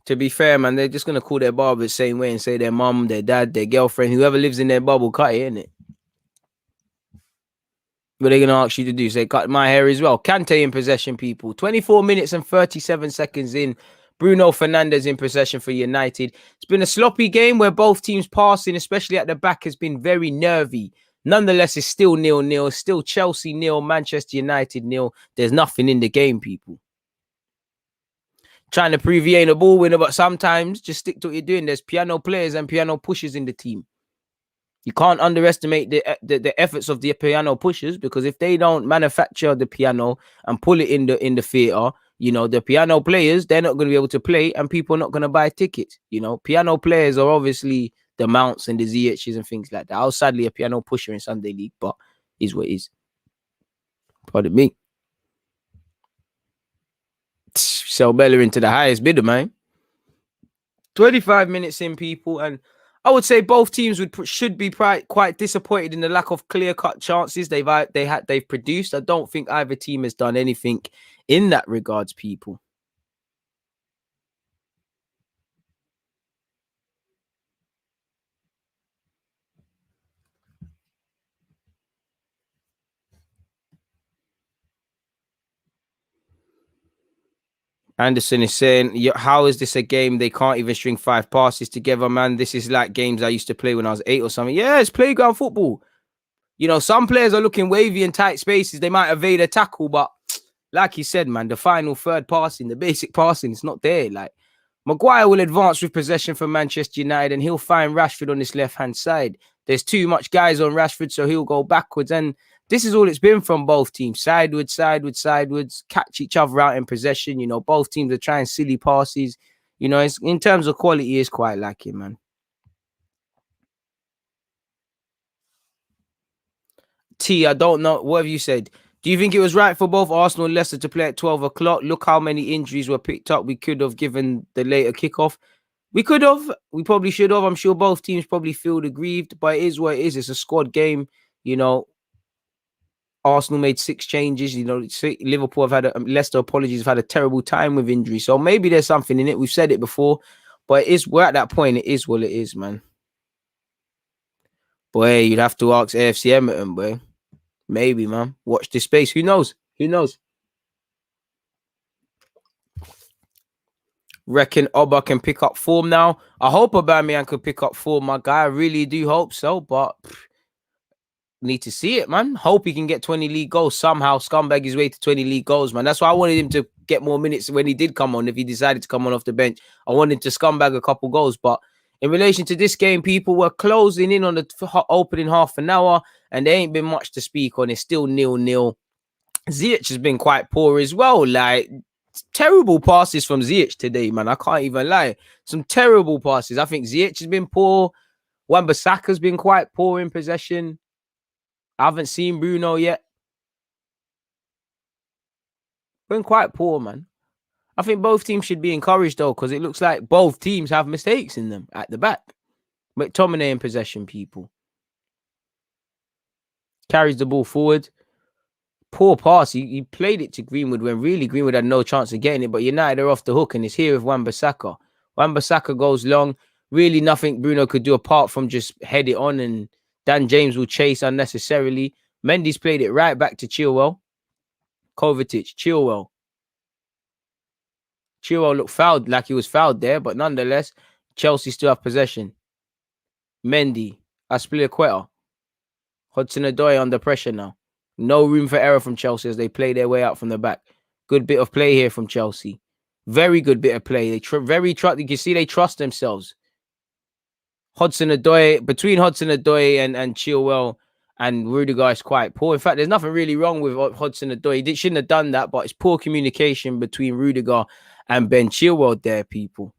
To be fair, man, they're just going to call their barber the same way and say their mum, their dad, their girlfriend, whoever lives in their bubble, cut it, innit? What are they going to ask you to do? Say, cut my hair as well. Kante in possession, people. 24 minutes and 37 seconds in. Bruno Fernandes in possession for United. It's been a sloppy game where both teams passing, especially at the back, has been very nervy. Nonetheless, it's still 0-0. Still Chelsea 0, Manchester United 0. There's nothing in the game, people. Trying to prove you ain't a ball winner, but sometimes just stick to what you're doing. There's piano players and piano pushers in the team. You can't underestimate the efforts of the piano pushers, because if they don't manufacture the piano and pull it in the theater, You know, the piano players, they're not going to be able to play, and people are not going to buy tickets. You know, piano players are obviously the Mounts and the ZHs and things like that. I was sadly a piano pusher in Sunday League, but is what it is. Pardon me. Sell Bella into the highest bidder, man. 25 minutes in, people, and I would say both teams should be quite disappointed in the lack of clear-cut chances they've produced. I don't think either team has done anything in that regards, people. Anderson is saying, how is this a game? They can't even string 5 passes together, man. This is like games I used to play when I was 8 or something. Yeah, it's playground football. You know, some players are looking wavy in tight spaces. They might evade a tackle, but like he said, man, the final third passing, the basic passing, it's not there. Like, Maguire will advance with possession for Manchester United, and he'll find Rashford on this left-hand side. There's too much guys on Rashford, so he'll go backwards. And this is all it's been from both teams. Sideways, catch each other out in possession. You know, both teams are trying silly passes. You know, it's, in terms of quality, it's quite lacking, man. I don't know. What have you said? Do you think it was right for both Arsenal and Leicester to play at 12 o'clock? Look how many injuries were picked up. We could have given the later kickoff. We could have. We probably should have. I'm sure both teams probably feel aggrieved, but it is what it is. It's a squad game. You know, Arsenal made 6 changes. You know, Liverpool have had Leicester, apologies, have had a terrible time with injury. So maybe there's something in it. We've said it before, but we're at that point. It is what it is, man. Boy, you'd have to ask AFC Everton, boy. Maybe, man. Watch this space. Who knows? Who knows? Reckon Oba can pick up form now. I hope Aubameyang can pick up form, my guy. I really do hope so, but need to see it, man. Hope he can get 20 league goals somehow. Scumbag his way to 20 league goals, man. That's why I wanted him to get more minutes when he did come on. If he decided to come on off the bench, I wanted to scumbag a couple goals. But in relation to this game, people were closing in on the opening half an hour, and there ain't been much to speak on. It's still 0-0. Ziyech has been quite poor as well. Like, terrible passes from Ziyech today, man. I can't even lie. Some terrible passes. I think Ziyech has been poor. Wan-Bissaka's been quite poor in possession. I haven't seen Bruno yet. Been quite poor, man. I think both teams should be encouraged, though, because it looks like both teams have mistakes in them at the back. McTominay in possession, people. Carries the ball forward. Poor pass. He played it to Greenwood when really Greenwood had no chance of getting it, but United are off the hook, and it's here with Wan-Bissaka. Wan-Bissaka goes long. Really nothing Bruno could do apart from just head it on, and Dan James will chase unnecessarily. Mendy's played it right back to Chilwell. Kovacic, Chilwell. Chilwell looked fouled, like he was fouled there, but nonetheless, Chelsea still have possession. Mendy, Azpilicueta. Hudson-Odoi under pressure now. No room for error from Chelsea as they play their way out from the back. Good bit of play here from Chelsea. Very good bit of play. You can see they trust themselves. Hudson-Odoi, between Hudson-Odoi and Chilwell and Rudiger is quite poor. In fact, there's nothing really wrong with Hudson-Odoi. He shouldn't have done that, but it's poor communication between Rudiger and Ben Chilwell there, people.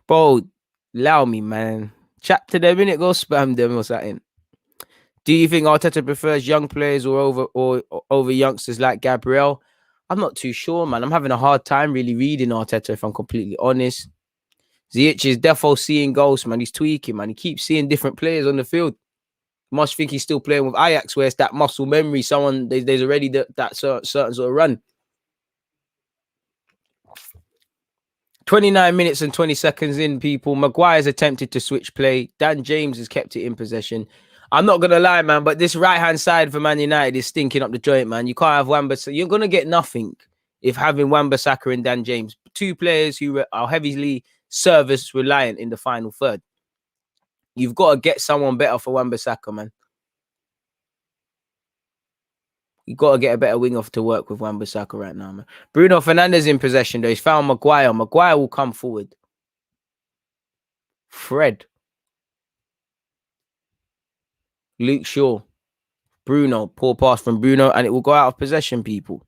Bro, allow me, man. Chat to them, innit? Go spam them or something. Do you think Arteta prefers young players or over youngsters like Gabriel? I'm not too sure, man. I'm having a hard time really reading Arteta, if I'm completely honest. Ziyech is defo seeing goals, man. He's tweaking, man. He keeps seeing different players on the field. Must think he's still playing with Ajax, where it's that muscle memory. There's already that certain sort of run. 29 minutes and 20 seconds in, people. Maguire's attempted to switch play. Dan James has kept it in possession. I'm not going to lie, man, but this right-hand side for Man United is stinking up the joint, man. You can't have Wan-Bissaka. You're going to get nothing if having Wan-Bissaka and Dan James, 2 players who are heavily service-reliant in the final third. You've got to get someone better for Wan-Bissaka, man. You got to get a better wing off to work with Wan-Bissaka right now, man. Bruno Fernandes in possession, though. He's found Maguire. Maguire will come forward. Fred. Luke Shaw. Bruno, poor pass from Bruno, and it will go out of possession, people.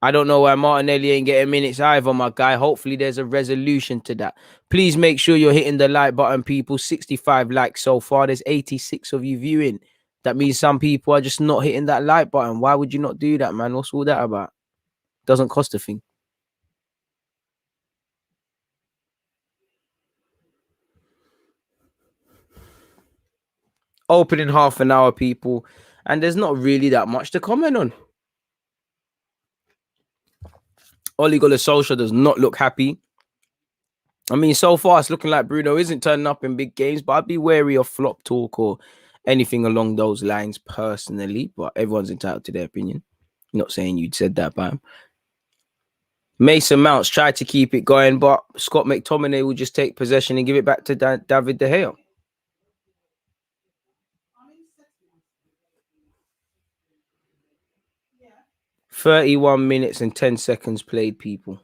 I don't know why Martinelli ain't getting minutes either, my guy. Hopefully there's a resolution to that. Please make sure you're hitting the like button, people. 65 likes so far. There's 86 of you viewing. That means some people are just not hitting that like button. Why would you not do that, man? What's all that about? Doesn't cost a thing. Opening half an hour, people. And there's not really that much to comment on. Ole Gunnar Solskjaer does not look happy. I mean, so far it's looking like Bruno isn't turning up in big games, but I'd be wary of flop talk or anything along those lines personally. But everyone's entitled to their opinion. I'm not saying you'd said that by him. Mason Mounts tried to keep it going, but Scott McTominay will just take possession and give it back to David De Gea. Yeah. 31 minutes and 10 seconds played, people.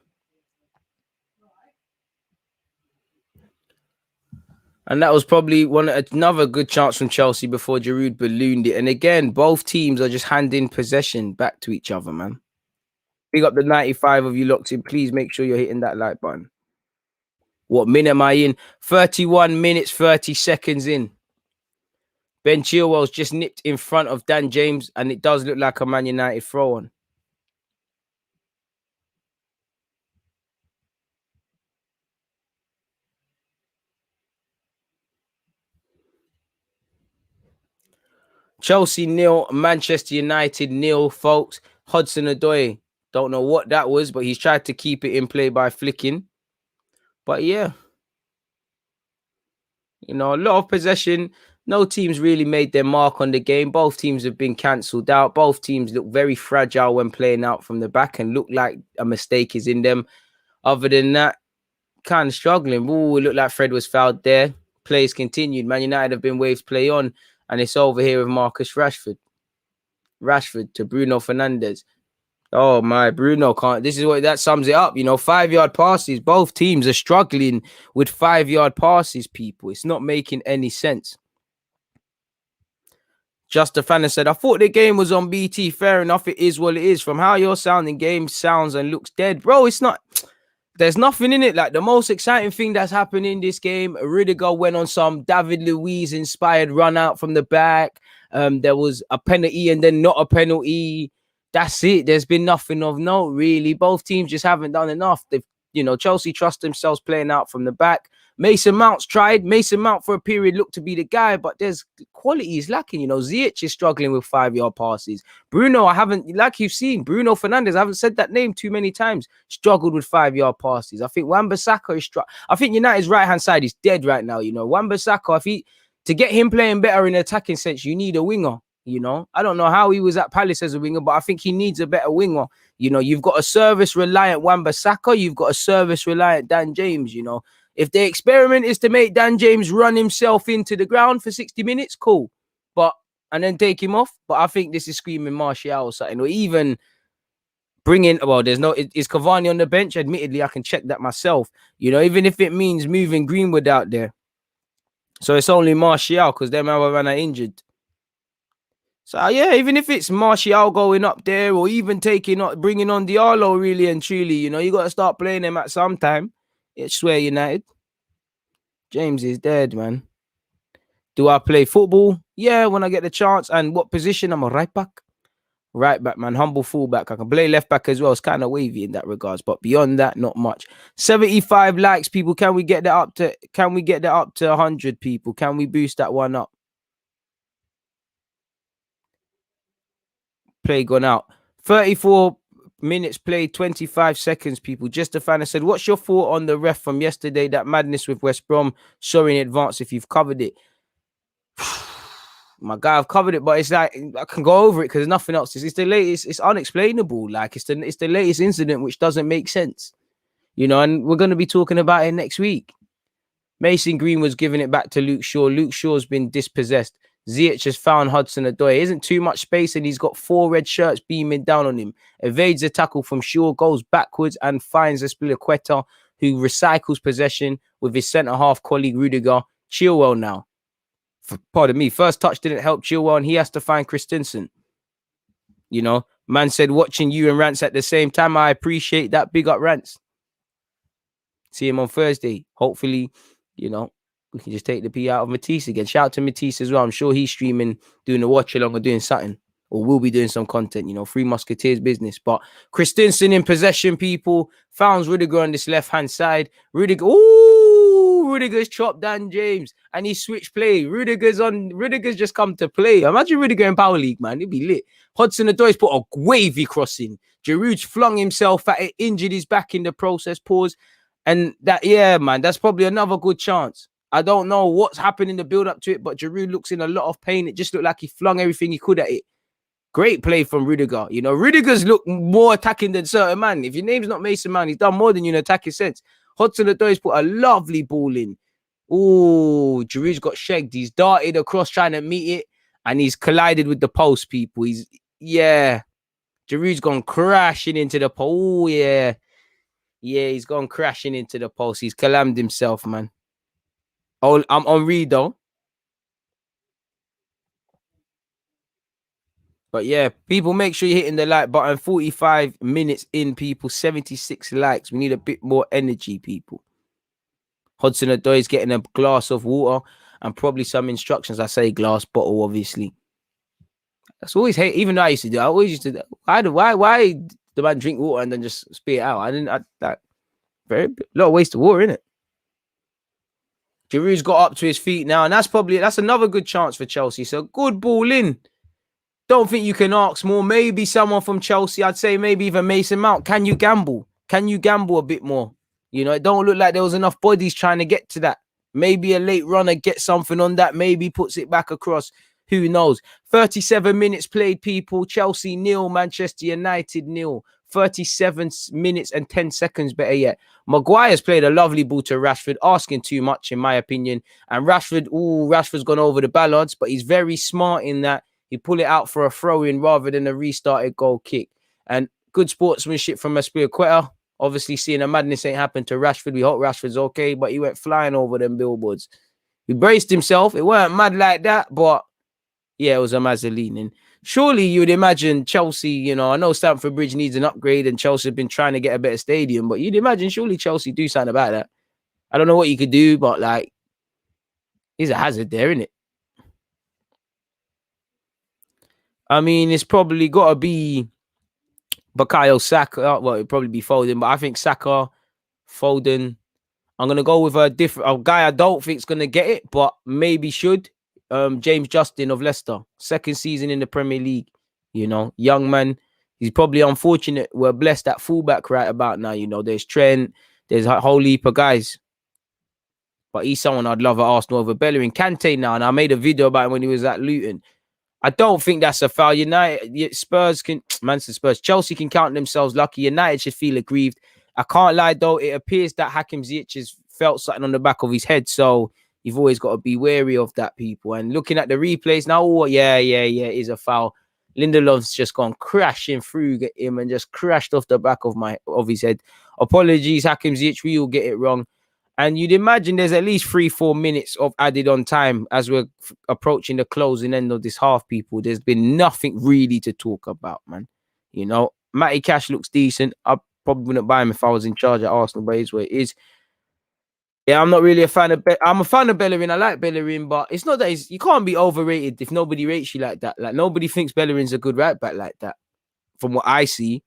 And that was probably another good chance from Chelsea before Giroud ballooned it. And again, both teams are just handing possession back to each other, man. Big up the 95 of you locked in. Please make sure you're hitting that like button. What minute am I in? 31 minutes, 30 seconds in. Ben Chilwell's just nipped in front of Dan James, and it does look like a Man United throw-on. Chelsea 0, Manchester United 0, folks. Hudson-Odoi, don't know what that was, but he's tried to keep it in play by flicking. But yeah, you know, a lot of possession. No teams really made their mark on the game. Both teams have been cancelled out. Both teams look very fragile when playing out from the back and look like a mistake is in them. Other than that, kind of struggling. Ooh, it looked like Fred was fouled there. Plays continued. Man United have been waved play on, and it's over here with Marcus Rashford. Rashford to Bruno Fernandes. Oh my, Bruno can't. This is what that sums it up. You know, 5-yard passes. Both teams are struggling with 5-yard passes, people. It's not making any sense. Just a fan said, I thought the game was on BT. Fair enough, it is what it is. From how you're sounding, game sounds and looks dead. Bro, it's not. There's nothing in it. Like, the most exciting thing that's happened in this game, Rudiger went on some David Luiz inspired run out from the back. There was a penalty and then not a penalty. That's it. There's been nothing of note, really. Both teams just haven't done enough. They've, you know, Chelsea trust themselves playing out from the back. Mason Mount's tried. Mason Mount for a period looked to be the guy, but there's quality is lacking. You know, Ziyech is struggling with 5-yard passes. Bruno, I haven't, like you've seen, Bruno Fernandes, I haven't said that name too many times, struggled with 5-yard passes. I think Wan-Bissaka is I think United's right-hand side is dead right now. You know, Wan-Bissaka, to get him playing better in an attacking sense, you need a winger. You know, I don't know how he was at Palace as a winger, but I think he needs a better winger. You know, you've got a service-reliant Wan-Bissaka, you've got a service-reliant Dan James, you know. If the experiment is to make Dan James run himself into the ground for 60 minutes, cool. And then take him off. But I think this is screaming Martial or something. Or even is Cavani on the bench? Admittedly, I can check that myself. You know, even if it means moving Greenwood out there. So it's only Martial because them are injured. So yeah, even if it's Martial going up there or even bringing on Diallo really and truly, you know, you got to start playing them at some time. It's swear United. James is dead, man. Do I play football? Yeah, when I get the chance. And what position? I'm a right back. Right back, man. Humble fullback. I can play left back as well. It's kind of wavy in that regards. But beyond that, not much. 75 likes, people. Can we get that up to 100 people? Can we boost that one up? Play gone out. 34 minutes played, 25 seconds, people. Just a fan said, what's your thought on the ref from yesterday? That madness with West Brom. Sorry in advance if you've covered it. My guy, I've covered it, but it's like I can go over it because there's nothing else. It's the latest. It's unexplainable. Like it's the latest incident which doesn't make sense, you know. And we're going to be talking about it next week. Mason Greenwood's giving it back to Luke Shaw. Luke Shaw's been dispossessed. Ziyech has found Hudson-Odoi. Isn't too much space, and he's got 4 red shirts beaming down on him. Evades a tackle from Shaw, goes backwards and finds Azpilicueta, who recycles possession with his centre half colleague Rudiger. Chilwell now. pardon me, first touch didn't help Chilwell, and he has to find Christensen. You know, man said watching you and Rants at the same time. I appreciate that. Big up Rants. See him on Thursday. Hopefully, you know, we can just take the P out of Matisse again. Shout out to Matisse as well. I'm sure he's streaming, doing a watch along or doing something. Or will be doing some content, you know, Three Musketeers business. But Christensen in possession, people. Founds Rudiger on this left-hand side. Rudiger's chopped down James. And he switched play. Rudiger's just come to play. Imagine Rudiger in Power League, man. It'd be lit. Hudson-Odoi's put a wavy crossing. Giroud flung himself at it, injured his back in the process, pause. And that, yeah, man, that's probably another good chance. I don't know what's happened in the build-up to it, but Giroud looks in a lot of pain. It just looked like he flung everything he could at it. Great play from Rudiger. You know, Rudiger's look more attacking than certain man. If your name's not Mason Mount, he's done more than you in attacking sense. Hudson-Odoi's put a lovely ball in. Oh, Giroud's got shagged. He's darted across trying to meet it, and he's collided with the post, people. Giroud's gone crashing into the post. Oh, yeah. Yeah, he's gone crashing into the post. He's calammed himself, man. Oh, I'm on read, though. But yeah, people, make sure you're hitting the like button. 45 minutes in, people. 76 likes. We need a bit more energy, people. Hudson-Odoi is getting a glass of water and probably some instructions. I say glass bottle, obviously. That's always hate. Even though I used to do, I always used to. Why the man drink water and then just spit it out? Very lot of waste of water, innit? Giroud's got up to his feet now, and that's another good chance for Chelsea. So good ball in. Don't think you can ask more. Maybe someone from Chelsea, I'd say maybe even Mason Mount. Can you gamble? Can you gamble a bit more? You know, it don't look like there was enough bodies trying to get to that. Maybe a late runner gets something on that. Maybe puts it back across. Who knows? 37 minutes played, people. Chelsea 0, Manchester United 0. 37 minutes and 10 seconds, better yet. Maguire's played a lovely ball to Rashford, asking too much, in my opinion. And Rashford's gone over the Ballards, but he's very smart in that. He pull it out for a throw-in rather than a restarted goal kick. And good sportsmanship from Aspilicueta. Obviously, seeing a madness ain't happened to Rashford. We hope Rashford's okay, but he went flying over them billboards. He braced himself. It weren't mad like that, but yeah, it was a Mazzoline. And surely you would imagine Chelsea, you know, I know Stamford Bridge needs an upgrade and Chelsea have been trying to get a better stadium, but you'd imagine surely Chelsea do something about that. I don't know what you could do, but like, there's a hazard there, isn't it? I mean, it's probably got to be Bukayo Saka. Well, it'd probably be Foden, but I think Saka, Foden. I'm going to go with a guy I don't think is going to get it, but maybe should. James Justin of Leicester. Second season in the Premier League. You know, young man. He's probably unfortunate. We're blessed at fullback right about now. You know, there's Trent. There's a whole heap of guys. But he's someone I'd love at Arsenal over Bellerin. Kante now, and I made a video about him when he was at Luton. I don't think that's a foul. Chelsea can count themselves lucky. United should feel aggrieved. I can't lie, though. It appears that Hakim Ziyech has felt something on the back of his head. So you've always got to be wary of that, people. And looking at the replays now, it is a foul. Lindelof's just gone crashing through him and just crashed off the back of his head. Apologies, Hakim Ziyech. We all get it wrong. And you'd imagine there's at least 3-4 minutes of added on time as we're approaching the closing end of this half, people. There's been nothing really to talk about, man. You know, Matty Cash looks decent. I probably wouldn't buy him if I was in charge at Arsenal, but it's what it is. Yeah, I'm not really a fan of I'm a fan of Bellerin. I like Bellerin, but it's not that you can't be overrated if nobody rates you like that. Like, nobody thinks Bellerin's a good right back like that, from what I see.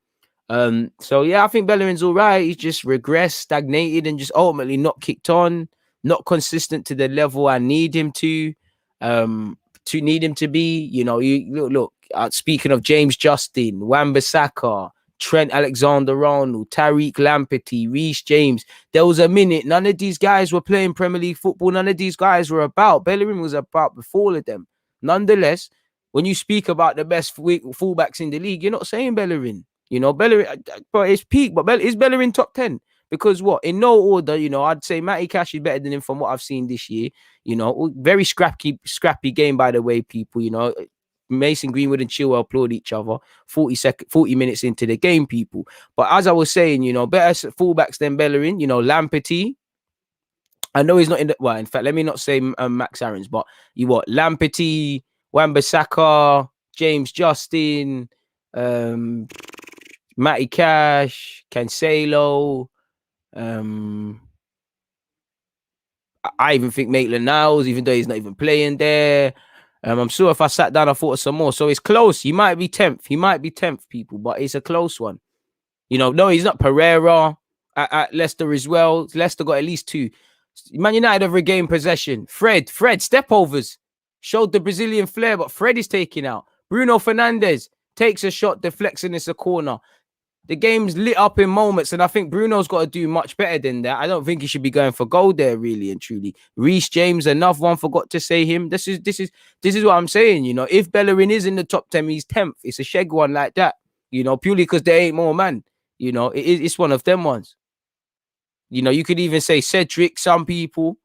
So yeah, I think Bellerin's all right. He's just regressed, stagnated, and just ultimately not kicked on, not consistent to the level I need him to be. You know, look. Speaking of James Justin, Wan-Bissaka, Trent Alexander-Arnold, Tariq Lamptey, Reece James. There was a minute none of these guys were playing Premier League football. None of these guys were about. Bellerin was about before all of them. Nonetheless, when you speak about the best fullbacks in the league, you're not saying Bellerin. You know, Bellerin, but it's peak. But is Bellerin top 10? Because what? In no order, you know, I'd say Matty Cash is better than him from what I've seen this year. You know, very scrappy game, by the way, people. You know, Mason Greenwood and Chilwell applaud each other 40 minutes into the game, people. But as I was saying, you know, better fullbacks than Bellerin. You know, Lamptey, I know he's not in the, well, in fact, let me not say Max Aarons, but you what? Lamptey, Wan-Bissaka, James Justin, um, Matty Cash, Cancelo. I even think Maitland-Niles, even though he's not even playing there. I'm sure if I sat down, I thought of some more. So it's close. He might be 10th. He might be 10th, people, but it's a close one. You know, no, he's not. Pereira at Leicester as well. Leicester got at least 2. Man United have regained possession. Fred, step overs. Showed the Brazilian flair, but Fred is taken out. Bruno Fernandes takes a shot, deflects and it's a corner. The game's lit up in moments, and I think Bruno's got to do much better than that. I don't think he should be going for goal there, really and truly. Reece James, another one, forgot to say him. This is what I'm saying. You know, if Bellerin is in the top 10, he's 10th. It's a shag one like that. You know, purely because there ain't more man. You know, it's one of them ones. You know, you could even say Cedric, some people.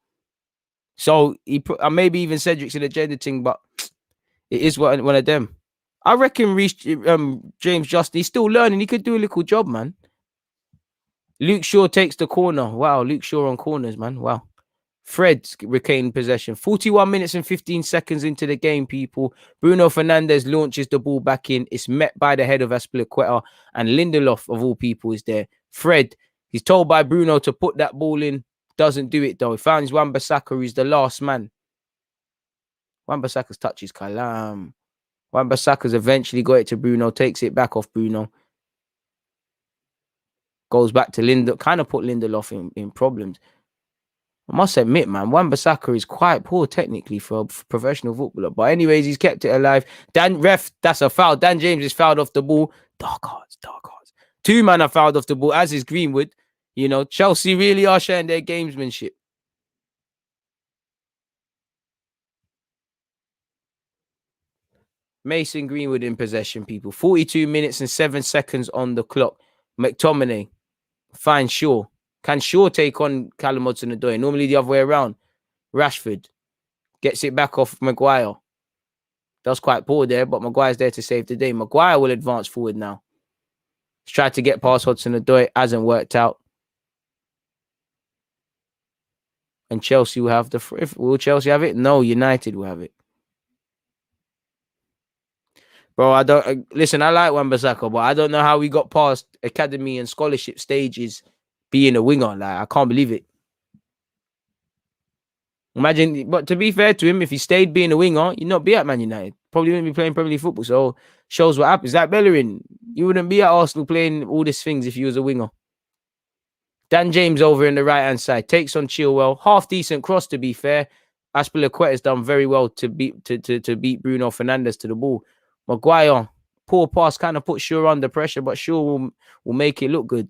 So maybe even Cedric's an agenda thing, but it is one of them. I reckon James Justin, he's still learning. He could do a little job, man. Luke Shaw takes the corner. Wow, Luke Shaw on corners, man. Wow. Fred retained possession. 41 minutes and 15 seconds into the game, people. Bruno Fernandes launches the ball back in. It's met by the head of Aspilicueta, and Lindelof, of all people, is there. Fred, he's told by Bruno to put that ball in. Doesn't do it, though. He finds Wan-Bissaka, who's the last man. Wan-Bissaka's touch is Kalam. Wan-Bissaka's eventually got it to Bruno, takes it back off Bruno. Goes back to Lindelof, kind of put Lindelof in problems. I must admit, man, Wan-Bissaka is quite poor technically for a professional footballer. But anyways, he's kept it alive. That's a foul. Dan James is fouled off the ball. Dark hearts. 2 men are fouled off the ball, as is Greenwood. You know, Chelsea really are showing their gamesmanship. Mason Greenwood in possession, people. 42 minutes and 7 seconds on the clock. McTominay finds Shaw. Can Shaw take on Callum Hudson-Odoi? Normally the other way around. Rashford gets it back off Maguire. That's quite poor there, but Maguire's there to save the day. Maguire will advance forward now. He's tried to get past Hudson-Odoi. Hasn't worked out. And Chelsea will have the... Will Chelsea have it? No, United will have it. Bro, I don't... Listen, I like Wan-Bissaka, but I don't know how we got past academy and scholarship stages being a winger. Like, I can't believe it. Imagine, but to be fair to him, if he stayed being a winger, he'd not be at Man United. Probably wouldn't be playing Premier League football. So shows what happens. Like Bellerin, you wouldn't be at Arsenal playing all these things if he was a winger. Dan James over in the right-hand side takes on Chilwell. Half decent cross, to be fair. Aspilicueta has done very well to beat Bruno Fernandes to the ball. Maguire, poor pass, kind of put Shaw under pressure, but Shaw will make it look good.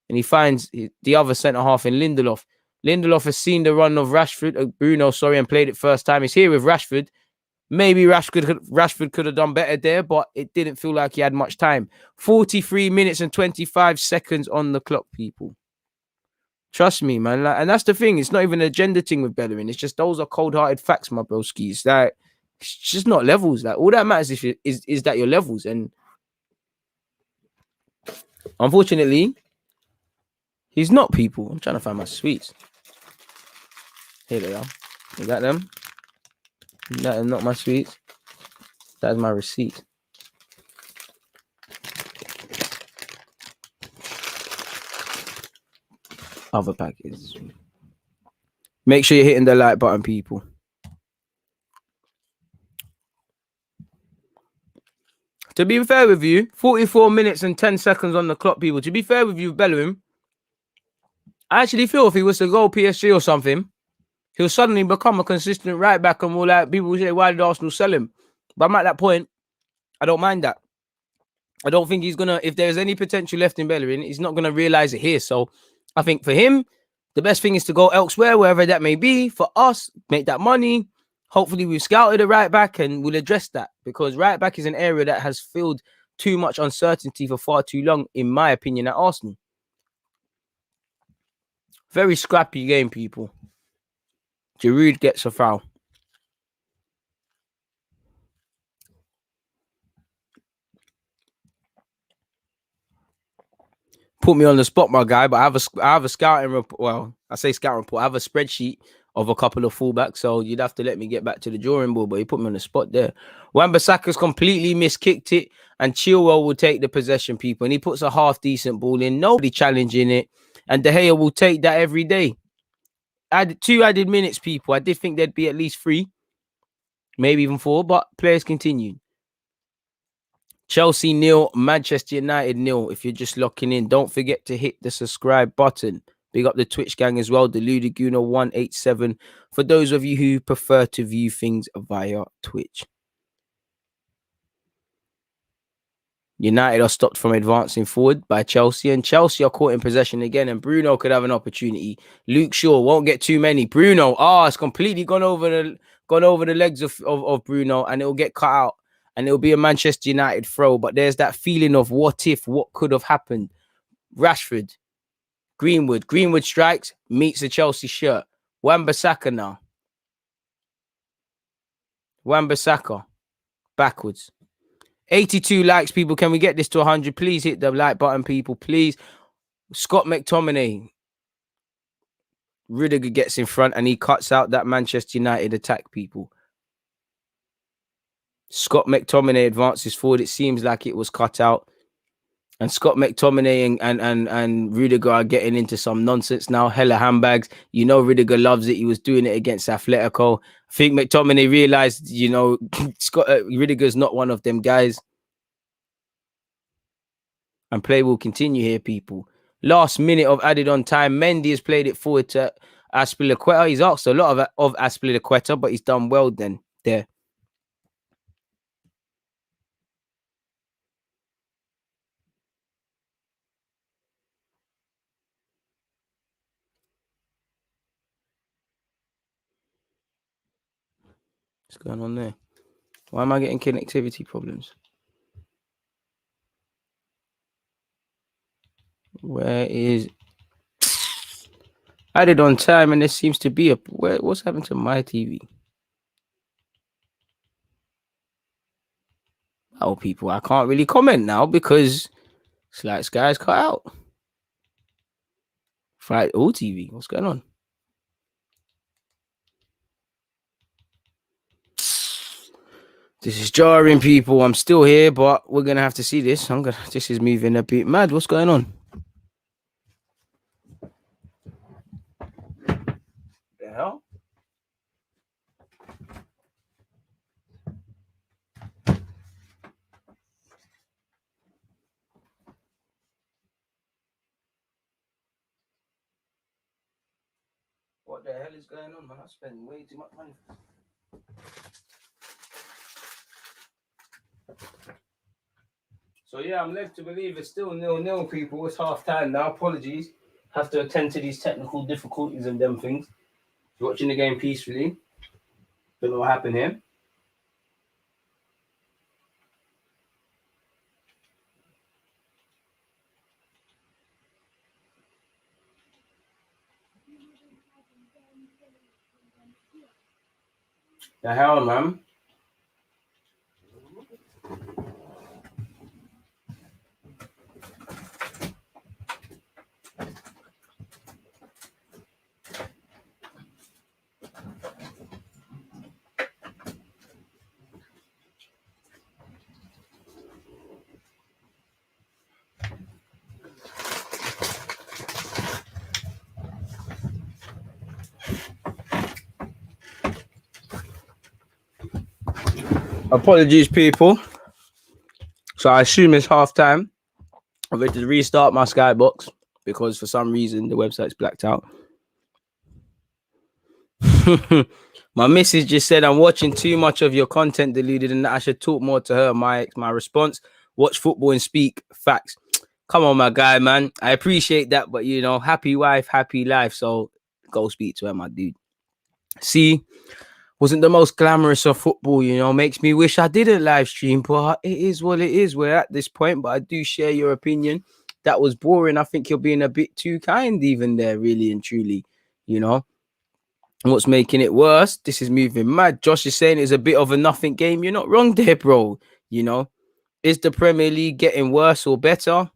And he finds the other centre half in Lindelof. Lindelof has seen the run of Bruno, and played it first time. He's here with Rashford. Maybe Rashford could have done better there, but it didn't feel like he had much time. 43 minutes and 25 seconds on the clock, people. Trust me, man. Like, and that's the thing. It's not even an agenda thing with Bellerin. It's just those are cold-hearted facts, my broskies. Like, it's just not levels. Like, all that matters is that your levels. And unfortunately, he's not, people. I'm trying to find my sweets. Here they are. You got them? That is not my sweets. That is my receipt. Other packages. Make sure you're hitting the like button, people. To be fair with you, 44 minutes and 10 seconds on the clock, people. To be fair with you, Bellerin, I actually feel if he was to go PSG or something, he'll suddenly become a consistent right back, and people will say, why did Arsenal sell him? But I'm at that point, I don't mind that. I don't think he's gonna, if there's any potential left in Bellerin, he's not gonna realize it here. So I think for him, the best thing is to go elsewhere, wherever that may be. For us, make that money. Hopefully we've scouted a right back and we'll address that, because right back is an area that has filled too much uncertainty for far too long, in my opinion, at Arsenal. Very scrappy game, people. Giroud gets a foul. put me on the spot, my guy, but I have a scouting report. Well, I say scouting report. I have a spreadsheet of a couple of fullbacks, so you'd have to let me get back to the drawing board. But he put me on the spot there. Wan-Bissaka's completely miskicked it, and Chilwell will take the possession, people, and he puts a half decent ball in. Nobody challenging it, and De Gea will take that every day. Two added minutes, people. I did think there'd be at least 3, maybe even 4, but players continued. Chelsea 0, Manchester United 0. If you're just locking in, don't forget to hit the subscribe button. Big up the Twitch gang as well, the Ludaguna 187. For those of you who prefer to view things via Twitch. United are stopped from advancing forward by Chelsea, and Chelsea are caught in possession again, and Bruno could have an opportunity. Luke Shaw won't get too many. Bruno, it's completely gone over the legs of Bruno, and it'll get cut out, and it'll be a Manchester United throw. But there's that feeling of what if, what could have happened. Rashford, Greenwood strikes, meets the Chelsea shirt. Wan-Bissaka now. Wan-Bissaka, backwards. 82 likes, people. Can we get this to 100? Please hit the like button, people. Please. Scott McTominay. Rudiger gets in front and he cuts out that Manchester United attack, people. Scott McTominay advances forward. It seems like it was cut out. And Scott McTominay and Rudiger are getting into some nonsense now. Hella handbags. You know Rudiger loves it. He was doing it against Atletico. I think McTominay realized, Rudiger's not one of them guys. And play will continue here, people. Last minute of added on time. Mendy has played it forward to Azpilicueta. He's asked a lot of Azpilicueta, but he's done well then. There. What's going on there? Why am I getting connectivity problems? Where is added on time? And there seems to be what's happened to my TV? Oh, people, I can't really comment now because it's like Sky's cut out. Right, all TV. What's going on? This is jarring, people. I'm still here, but we're gonna have to see this. This is moving a bit mad. What's going on? The hell? What the hell is going on, man? I spend way too much money. So yeah, I'm led to believe it's still 0-0, people. It's half time now. Apologies. Have to attend to these technical difficulties and them things. Watching the game peacefully. Don't know what happened here. The hell, man. Apologies, people. So I assume it's half time. I've had to restart my Skybox because for some reason the website's blacked out. My missus just said I'm watching too much of your content, Deluded, and that I should talk more to her. My response: watch football and speak facts. Come on, my guy, man. I appreciate that, but happy wife, happy life. So go speak to her, my dude. See, wasn't the most glamorous of football, makes me wish I didn't live stream, but it is what it is. We're at this point, but I do share your opinion. That was boring. I think you're being a bit too kind even there, really and truly, What's making it worse? This is moving mad. Josh is saying it's a bit of a nothing game. You're not wrong there, bro. Is the Premier League getting worse or better?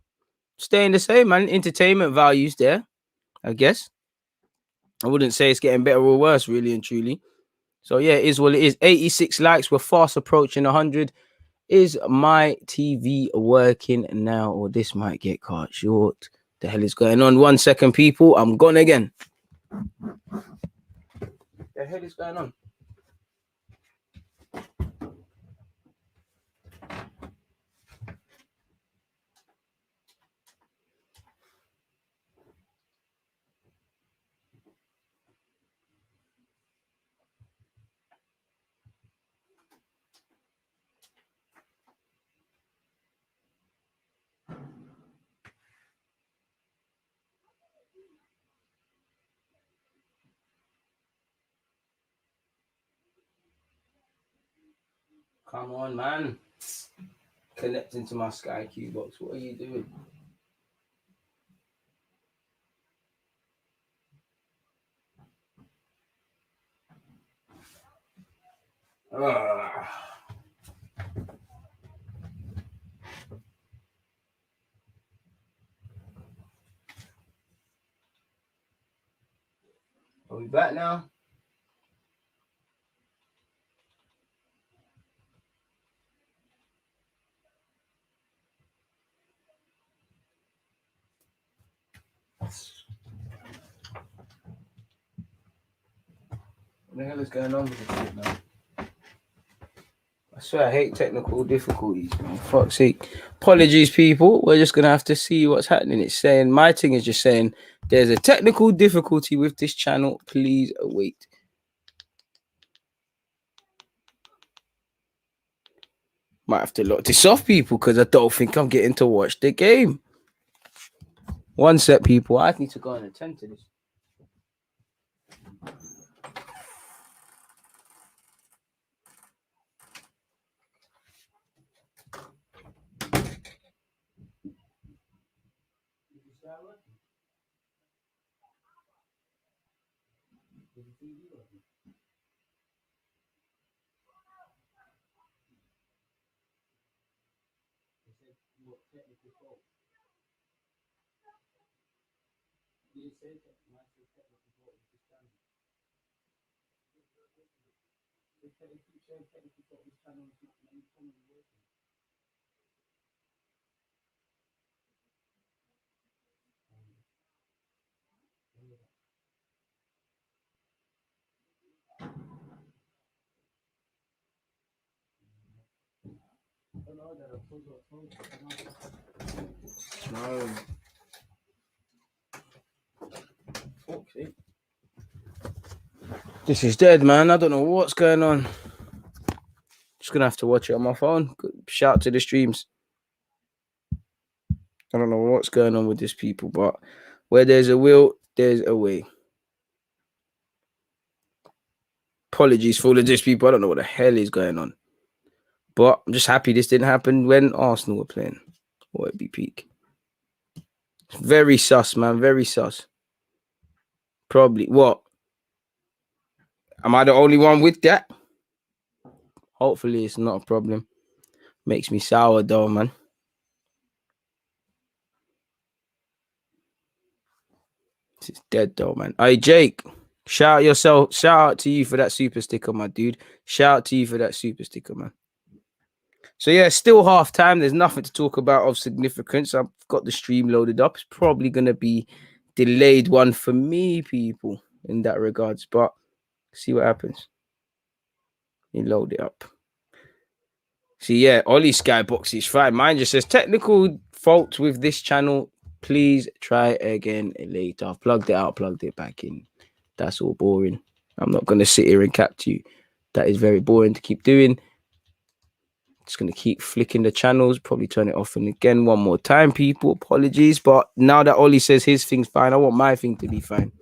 Staying the same, man. Entertainment values there, I guess. I wouldn't say it's getting better or worse, really and truly. So yeah, it is what it is. 86 likes. We're fast approaching 100. Is my TV working now, or this might get cut short? The hell is going on? 1 second, people. I'm gone again. The hell is going on? Come on, man. Connecting to my Sky Q box. What are you doing? Ah. Are we back now? What the hell is going on with this shit, man? I swear I hate technical difficulties, man. Fuck's sake. Apologies, people. We're just gonna have to see what's happening. It's saying my thing is just saying there's a technical difficulty with this channel. Please wait. Might have to lock this off, people, because I don't think I'm getting to watch the game. One sec, people. I need to go and attend to this. No. Okay. This is dead, man. I don't know what's going on. Just gonna have to watch it on my phone. Shout to the streams. I don't know what's going on with these people, but where there's a will, there's a way. Apologies for all of these people. I don't know what the hell is going on. But I'm just happy this didn't happen when Arsenal were playing. Or it'd be peak. Very sus, man. Very sus. Probably. What? Am I the only one with that? Hopefully it's not a problem. Makes me sour though, man. It's dead though, man. Hey, Jake. Shout out yourself. Shout out to you for that super sticker, my dude. Shout out to you for that super sticker, man. So yeah, still half time. There's nothing to talk about of significance. I've got the stream loaded up. It's probably gonna be delayed one for me, people, in that regards. But see what happens. You load it up. See, yeah, Ollie Skybox is fine. Mine just says technical fault with this channel. Please try again later. I've plugged it out, plugged it back in. That's all boring. I'm not gonna sit here and cap to you. That is very boring to keep doing. Just going to keep flicking the channels, probably turn it off and again one more time, people. Apologies. But now that Ollie says his thing's fine, I want my thing to be fine.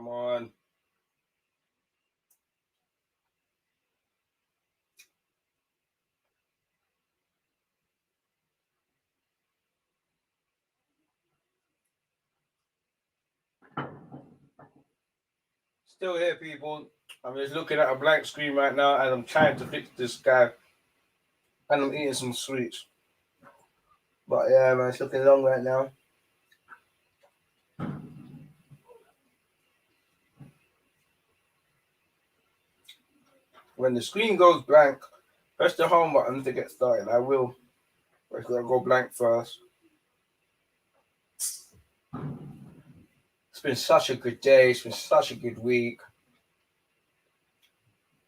Come on. Still here, people. I'm just looking at a blank screen right now and I'm trying to fix this guy. And I'm eating some sweets. But yeah, man, it's looking long right now. When the screen goes blank, press the home button to get started. I will. But it's gonna go blank first. It's been such a good day. It's been such a good week.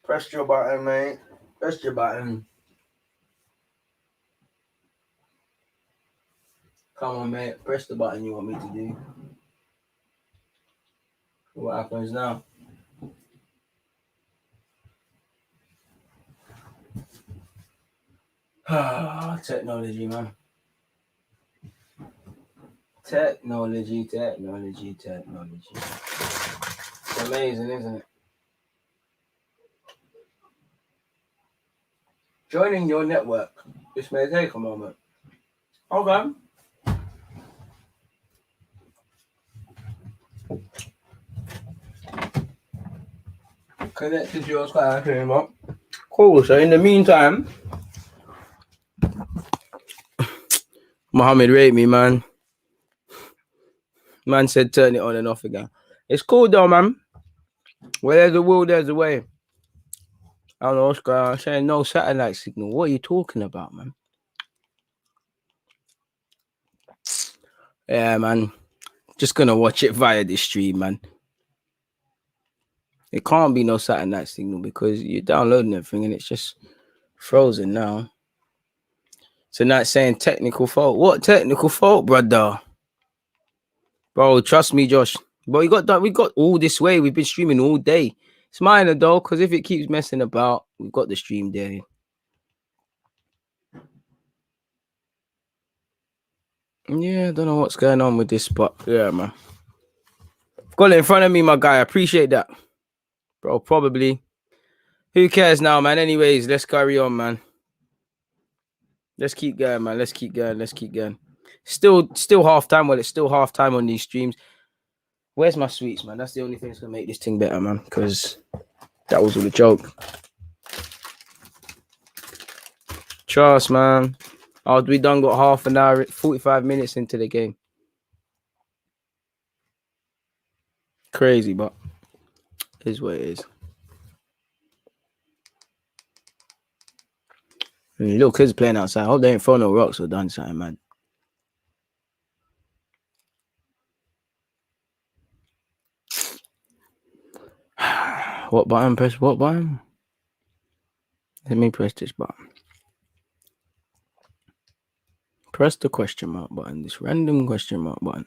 Press your button, mate. Press your button. Come on, mate. Press the button you want me to do. What happens now? Technology, man. Technology. It's amazing, isn't it? Joining your network. This may take a moment. Hold on. Connected to your Sky remote. Cool. So in the meantime, Mohammed rate me, man. Man said turn it on and off again. It's cool though, man. Where there's a will, there's a way. I don't know what's going on. I'm saying no satellite signal. What are you talking about, man? Yeah, man. Just gonna watch it via this stream, man. It can't be no satellite signal because you're downloading everything and it's just frozen now. So now it's saying technical fault. What technical fault, brother? Bro, trust me, Josh. But we got all this way. We've been streaming all day. It's minor though, because if it keeps messing about, we've got the stream there. Yeah, I don't know what's going on with this, but yeah, man. Got it in front of me, my guy. I appreciate that. Bro, probably. Who cares now, man? Anyways, let's carry on, man. Let's keep going, man. Let's keep going. Still half time. Well, it's still half time on these streams. Where's my sweets, man? That's the only thing that's gonna make this thing better, man. Because that was all a joke. Trust, man. We done got half an hour, 45 minutes into the game. Crazy, but it is what it is. And little kids playing outside. I hope they ain't throw no rocks or done something, man. What button? Press what button? Let me press this button. Press the question mark button. This random question mark button.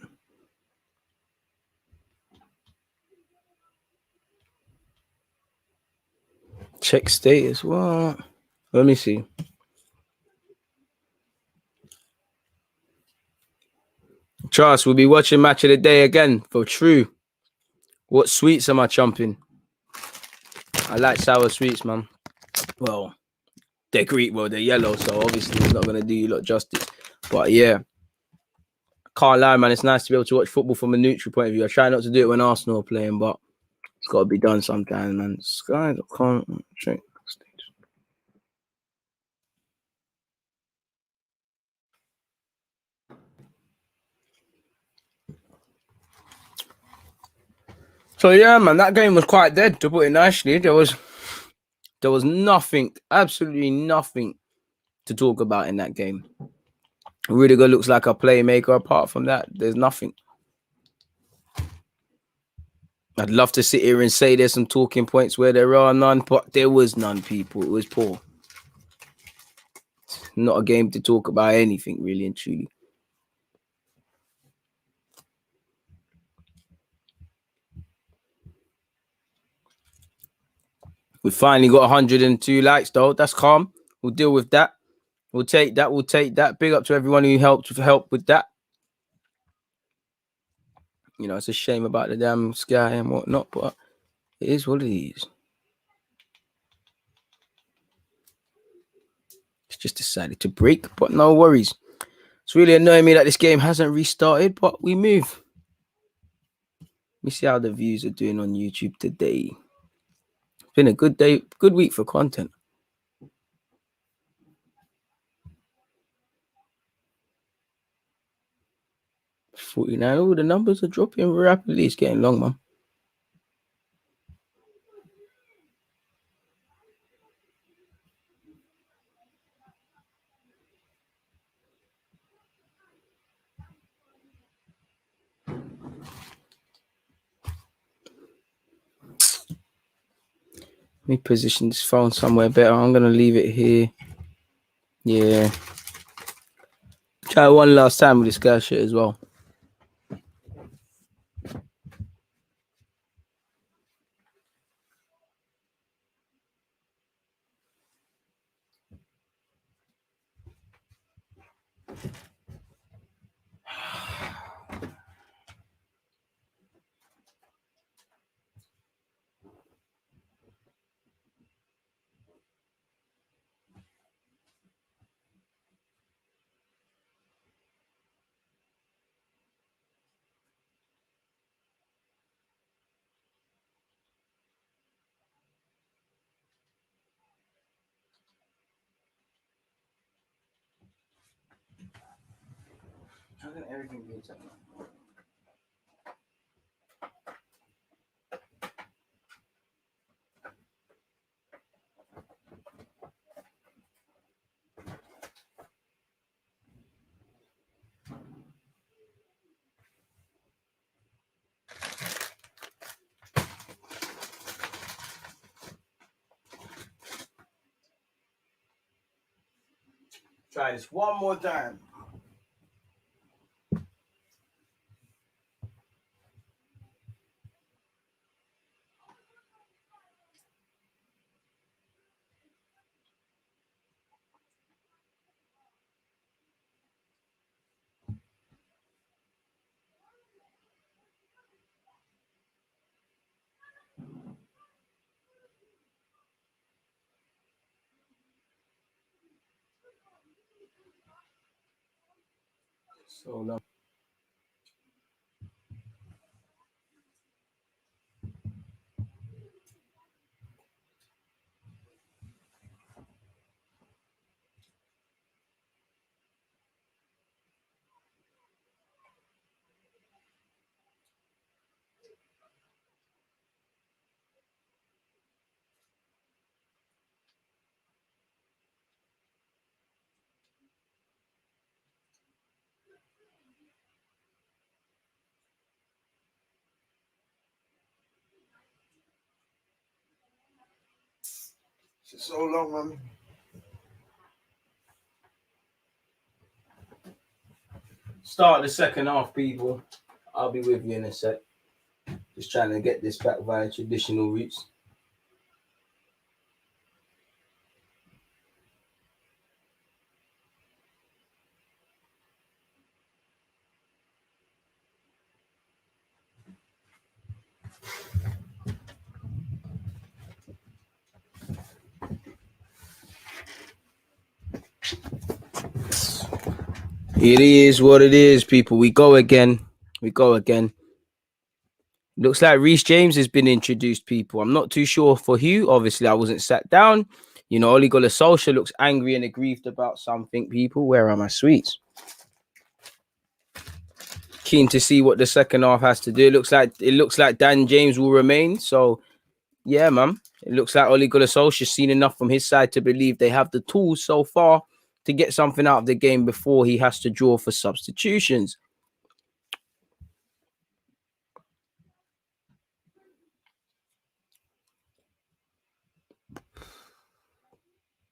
Check status. What? Let me see. Trust, we'll be watching match of the day again for true. What sweets am I chomping? I like sour sweets, man. Well, they're Greek, they're yellow, so obviously it's not gonna do you lot justice. But yeah, can't lie, man. It's nice to be able to watch football from a neutral point of view. I try not to do it when Arsenal are playing, but it's got to be done sometimes, man. Sky.com. Check. So yeah, man, that game was quite dead, to put it nicely. There was nothing, absolutely nothing to talk about in that game. Rudiger looks like a playmaker. Apart from that, there's nothing. I'd love to sit here and say there's some talking points where there are none, but there was none, people. It was poor. Not a game to talk about anything, really and truly. We finally got 102 likes, though. That's calm. We'll deal with that. We'll take that. Big up to everyone who helped with that. You know, it's a shame about the damn sky and whatnot, but it is what it is. It's just decided to break, but no worries. It's really annoying me that this game hasn't restarted, but we move. Let me see how the views are doing on YouTube today. It's been a good day, good week for content. 49. Oh, the numbers are dropping rapidly. It's getting long, man. Let me position this phone somewhere better. I'm going to leave it here. Yeah. Try one last time with this guy shit as well. How can everything be exactly? Try this one more time. So long. It's so long, man. Start the second half, people. I'll be with you in a sec. Just trying to get this back via traditional routes. It is what it is, people. We go again. Looks like Reece James has been introduced, people. I'm not too sure for who. Obviously, I wasn't sat down. You know, Ole Gunnar Solskjaer looks angry and aggrieved about something, people. Where are my sweets? Keen to see what the second half has to do. It looks like Dan James will remain. So, yeah, man. It looks like Ole Gunnar Solskjaer's seen enough from his side to believe they have the tools so far to get something out of the game before he has to draw for substitutions.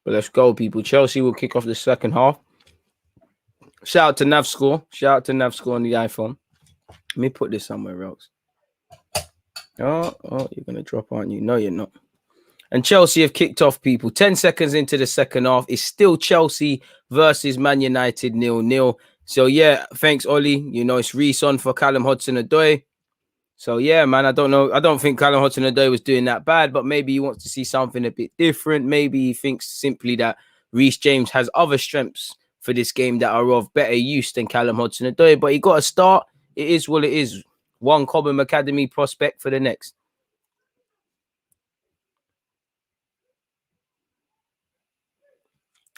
But let's go, people. Chelsea will kick off the second half. Shout out to NavScore. Shout out to NavScore on the iPhone. Let me put this somewhere else. Oh, you're going to drop, aren't you? No, you're not. And Chelsea have kicked off, people. 10 seconds into the second half. It's still Chelsea versus Man United 0-0. So, yeah, thanks, Ollie. You know, it's Reece on for Callum Hudson-Odoi. So yeah, man, I don't know. I don't think Callum Hudson-Odoi was doing that bad, but maybe he wants to see something a bit different. Maybe he thinks simply that Reece James has other strengths for this game that are of better use than Callum Hudson-Odoi. But he got a start. It is what it is. One Cobham Academy prospect for the next.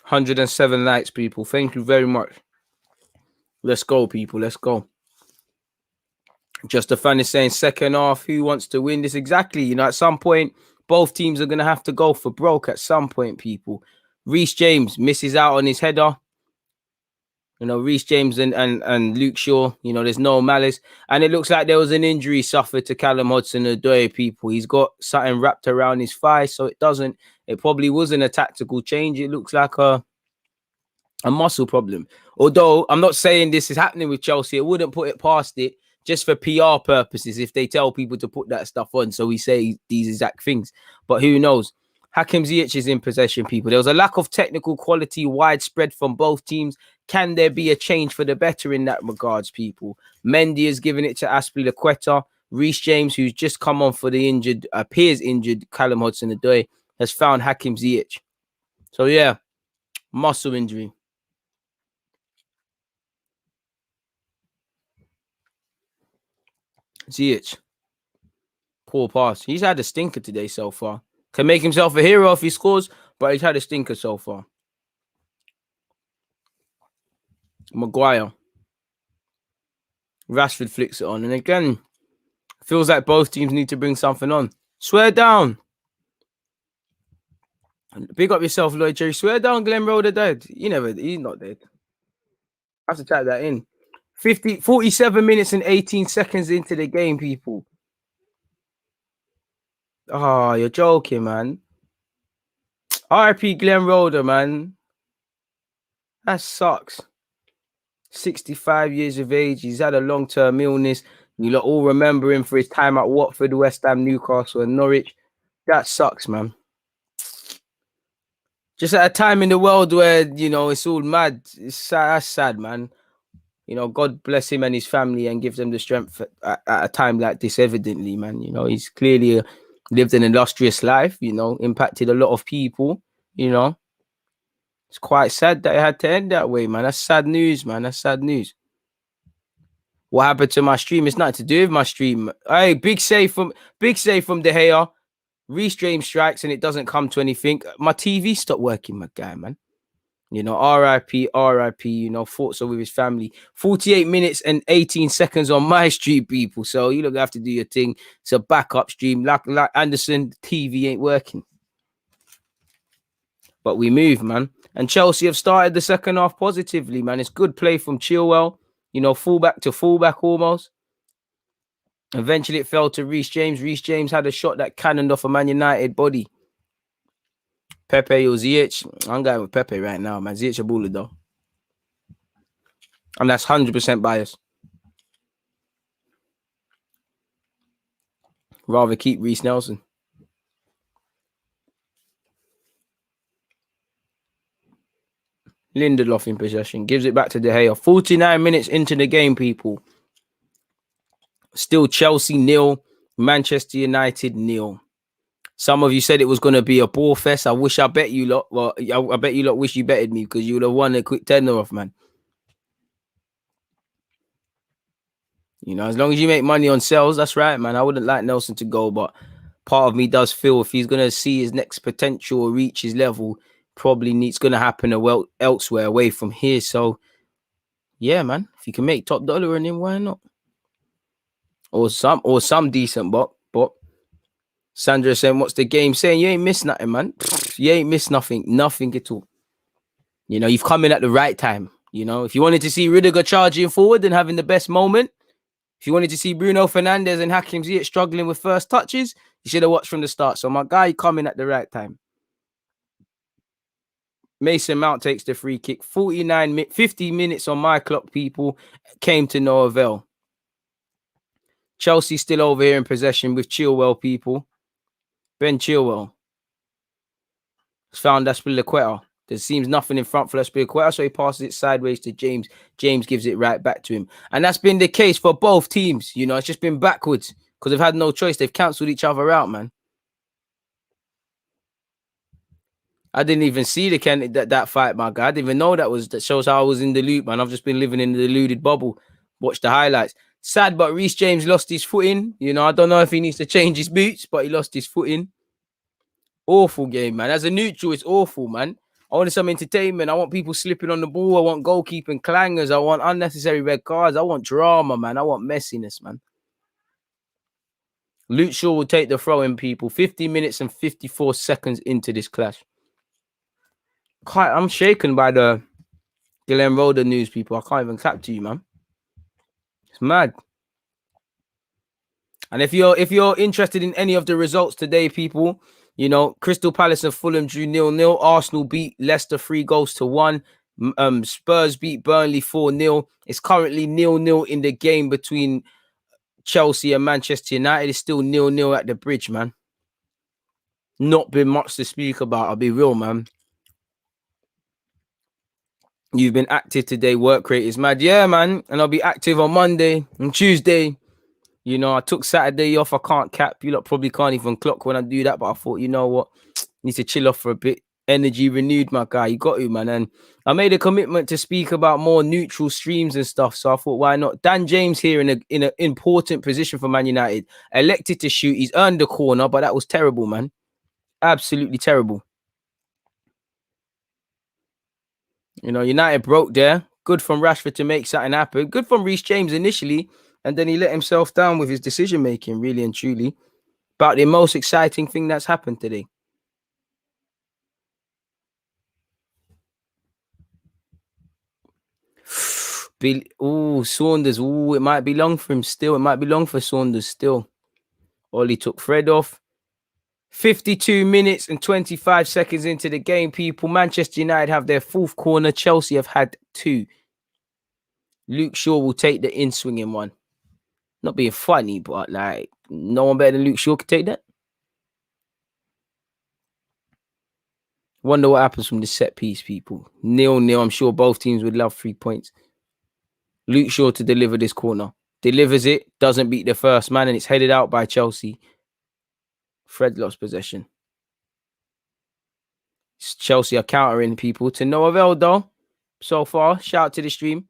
107 likes, people. Thank you very much. Let's go, people. Let's go. Just a fan is saying second half, who wants to win this? Exactly. You know, at some point, both teams are going to have to go for broke at some point, people. Reece James misses out on his header. You know, Reece James and Luke Shaw, you know, there's no malice. And it looks like there was an injury suffered to Callum Hudson-Odoi, people. He's got something wrapped around his thigh, so it probably wasn't a tactical change. It looks like a muscle problem. Although I'm not saying this is happening with Chelsea, I wouldn't put it past it just for PR purposes if they tell people to put that stuff on. So we say these exact things. But who knows? Hakim Ziyech is in possession, people. There was a lack of technical quality widespread from both teams. Can there be a change for the better in that regards, people? Mendy has given it to Azpilicueta. Reece James, who's just come on for the appears injured Callum Hudson-Odoi, has found Hakim Ziyech. So yeah, muscle injury. Ziyech. Poor pass. He's had a stinker today so far. Can make himself a hero if he scores, but he's had a stinker so far. Maguire. Rashford flicks it on. And again, feels like both teams need to bring something on. Swear down. Big up yourself, Lloyd Jerry. Swear down, Glenn Roder dead. He's not dead. I have to type that in. 47 minutes and 18 seconds into the game, people. Oh, you're joking, man. RIP Glenn Roder, man. That sucks. 65 years of age. He's had a long-term illness. You lot all remember him for his time at Watford, West Ham, Newcastle, and Norwich. That sucks, man. Just at a time in the world where, you know, it's all mad. It's sad, that's sad, man. You know, God bless him and his family and give them the strength at a time like this, evidently, man. You know, he's clearly lived an illustrious life, you know, impacted a lot of people, you know. It's quite sad that it had to end that way, man. That's sad news, man. That's sad news. What happened to my stream? It's nothing to do with my stream. Hey, big save from De Gea. Reece James strikes and it doesn't come to anything. My TV stopped working, my guy, man. You know, RIP, you know, thoughts are with his family. 48 minutes and 18 seconds on my stream, people. So you don't have to do your thing. It's a backup stream. Like Anderson, TV ain't working. But we move, man. And Chelsea have started the second half positively, man. It's good play from Chilwell. You know, fullback to fullback almost. Eventually it fell to Reece James. Reece James had a shot that cannoned off a Man United body. Pepe or Ziyech. I'm going with Pepe right now, man. Ziyech a baller, though. And that's 100% biased. Rather keep Reece Nelson. Lindelof in possession. Gives it back to De Gea. 49 minutes into the game, people. Still Chelsea 0. Manchester United 0. Some of you said it was going to be a ball fest. I bet you lot. Well, I bet you lot wish you betted me because you would have won a quick tenner off, man. You know, as long as you make money on sales, that's right, man. I wouldn't like Nelson to go, but part of me does feel if he's going to see his next potential or reach his level, probably needs going to happen elsewhere away from here. So, yeah, man, if you can make top dollar on him, why not? Or some decent, but Sandra saying, what's the game saying? You ain't missed nothing, man. You ain't missed nothing at all. You know, you've come in at the right time. You know, if you wanted to see Rudiger charging forward and having the best moment, if you wanted to see Bruno Fernandes and Hakim Ziyech struggling with first touches, you should have watched from the start. So my guy coming at the right time. Mason Mount takes the free kick. 50 minutes on my clock, people. Came to no avail. Chelsea still over here in possession with Chilwell, people. Ben Chilwell has found Azpilicueta. There seems nothing in front for Azpilicueta, so he passes it sideways to James. James gives it right back to him. And that's been the case for both teams. You know, it's just been backwards. because they've had no choice. They've cancelled each other out, man. I didn't even see that fight, my guy. I didn't even know that shows how I was in the loop, man. I've just been living in the deluded bubble. Watch the highlights. Sad, but Reece James lost his footing. You know, I don't know if he needs to change his boots, but he lost his footing. Awful game, man. As a neutral, it's awful, man. I wanted some entertainment. I want people slipping on the ball. I want goalkeeping clangers. I want unnecessary red cards. I want drama, man. I want messiness, man. Luke Shaw will take the throw in, people. 50 minutes and 54 seconds into this clash. I'm shaken by the Glenn Roder news, people. I can't even clap to you, man. It's mad. And if you're interested in any of the results today, people, you know, Crystal Palace and Fulham drew 0-0. Arsenal beat Leicester 3-1. Spurs beat Burnley 4-0. It's currently 0-0 in the game between Chelsea and Manchester United. It's still 0-0 at the bridge, man. Not been much to speak about. I'll be real, man. You've been active today, work rate is mad. Yeah, man. And I'll be active on Monday and Tuesday. You know, I took Saturday off. I can't cap. You lot probably can't even clock when I do that. But I thought, you know what? Need to chill off for a bit. Energy renewed, my guy. You got to, man. And I made a commitment to speak about more neutral streams and stuff. So I thought, why not? Dan James here in an important position for Man United. Elected to shoot. He's earned the corner, but that was terrible, man. Absolutely terrible. You know, United broke there. Good from Rashford to make something happen. Good from Reece James initially. And then he let himself down with his decision making, really and truly. About the most exciting thing that's happened today. Saunders. It might be long for him still. It might be long for Saunders still. Ollie took Fred off. 52 minutes and 25 seconds into the game, people. Manchester United have their fourth corner. Chelsea have had 2. Luke Shaw will take the in-swinging one. Not being funny, but like, no one better than Luke Shaw could take that. Wonder what happens from the set piece, people. 0-0. I'm sure both teams would love 3 points. Luke Shaw to deliver this corner. Delivers it, doesn't beat the first man, and it's headed out by Chelsea. Fred lost possession. Chelsea are countering, people, to no avail, though. So far, shout out to the stream.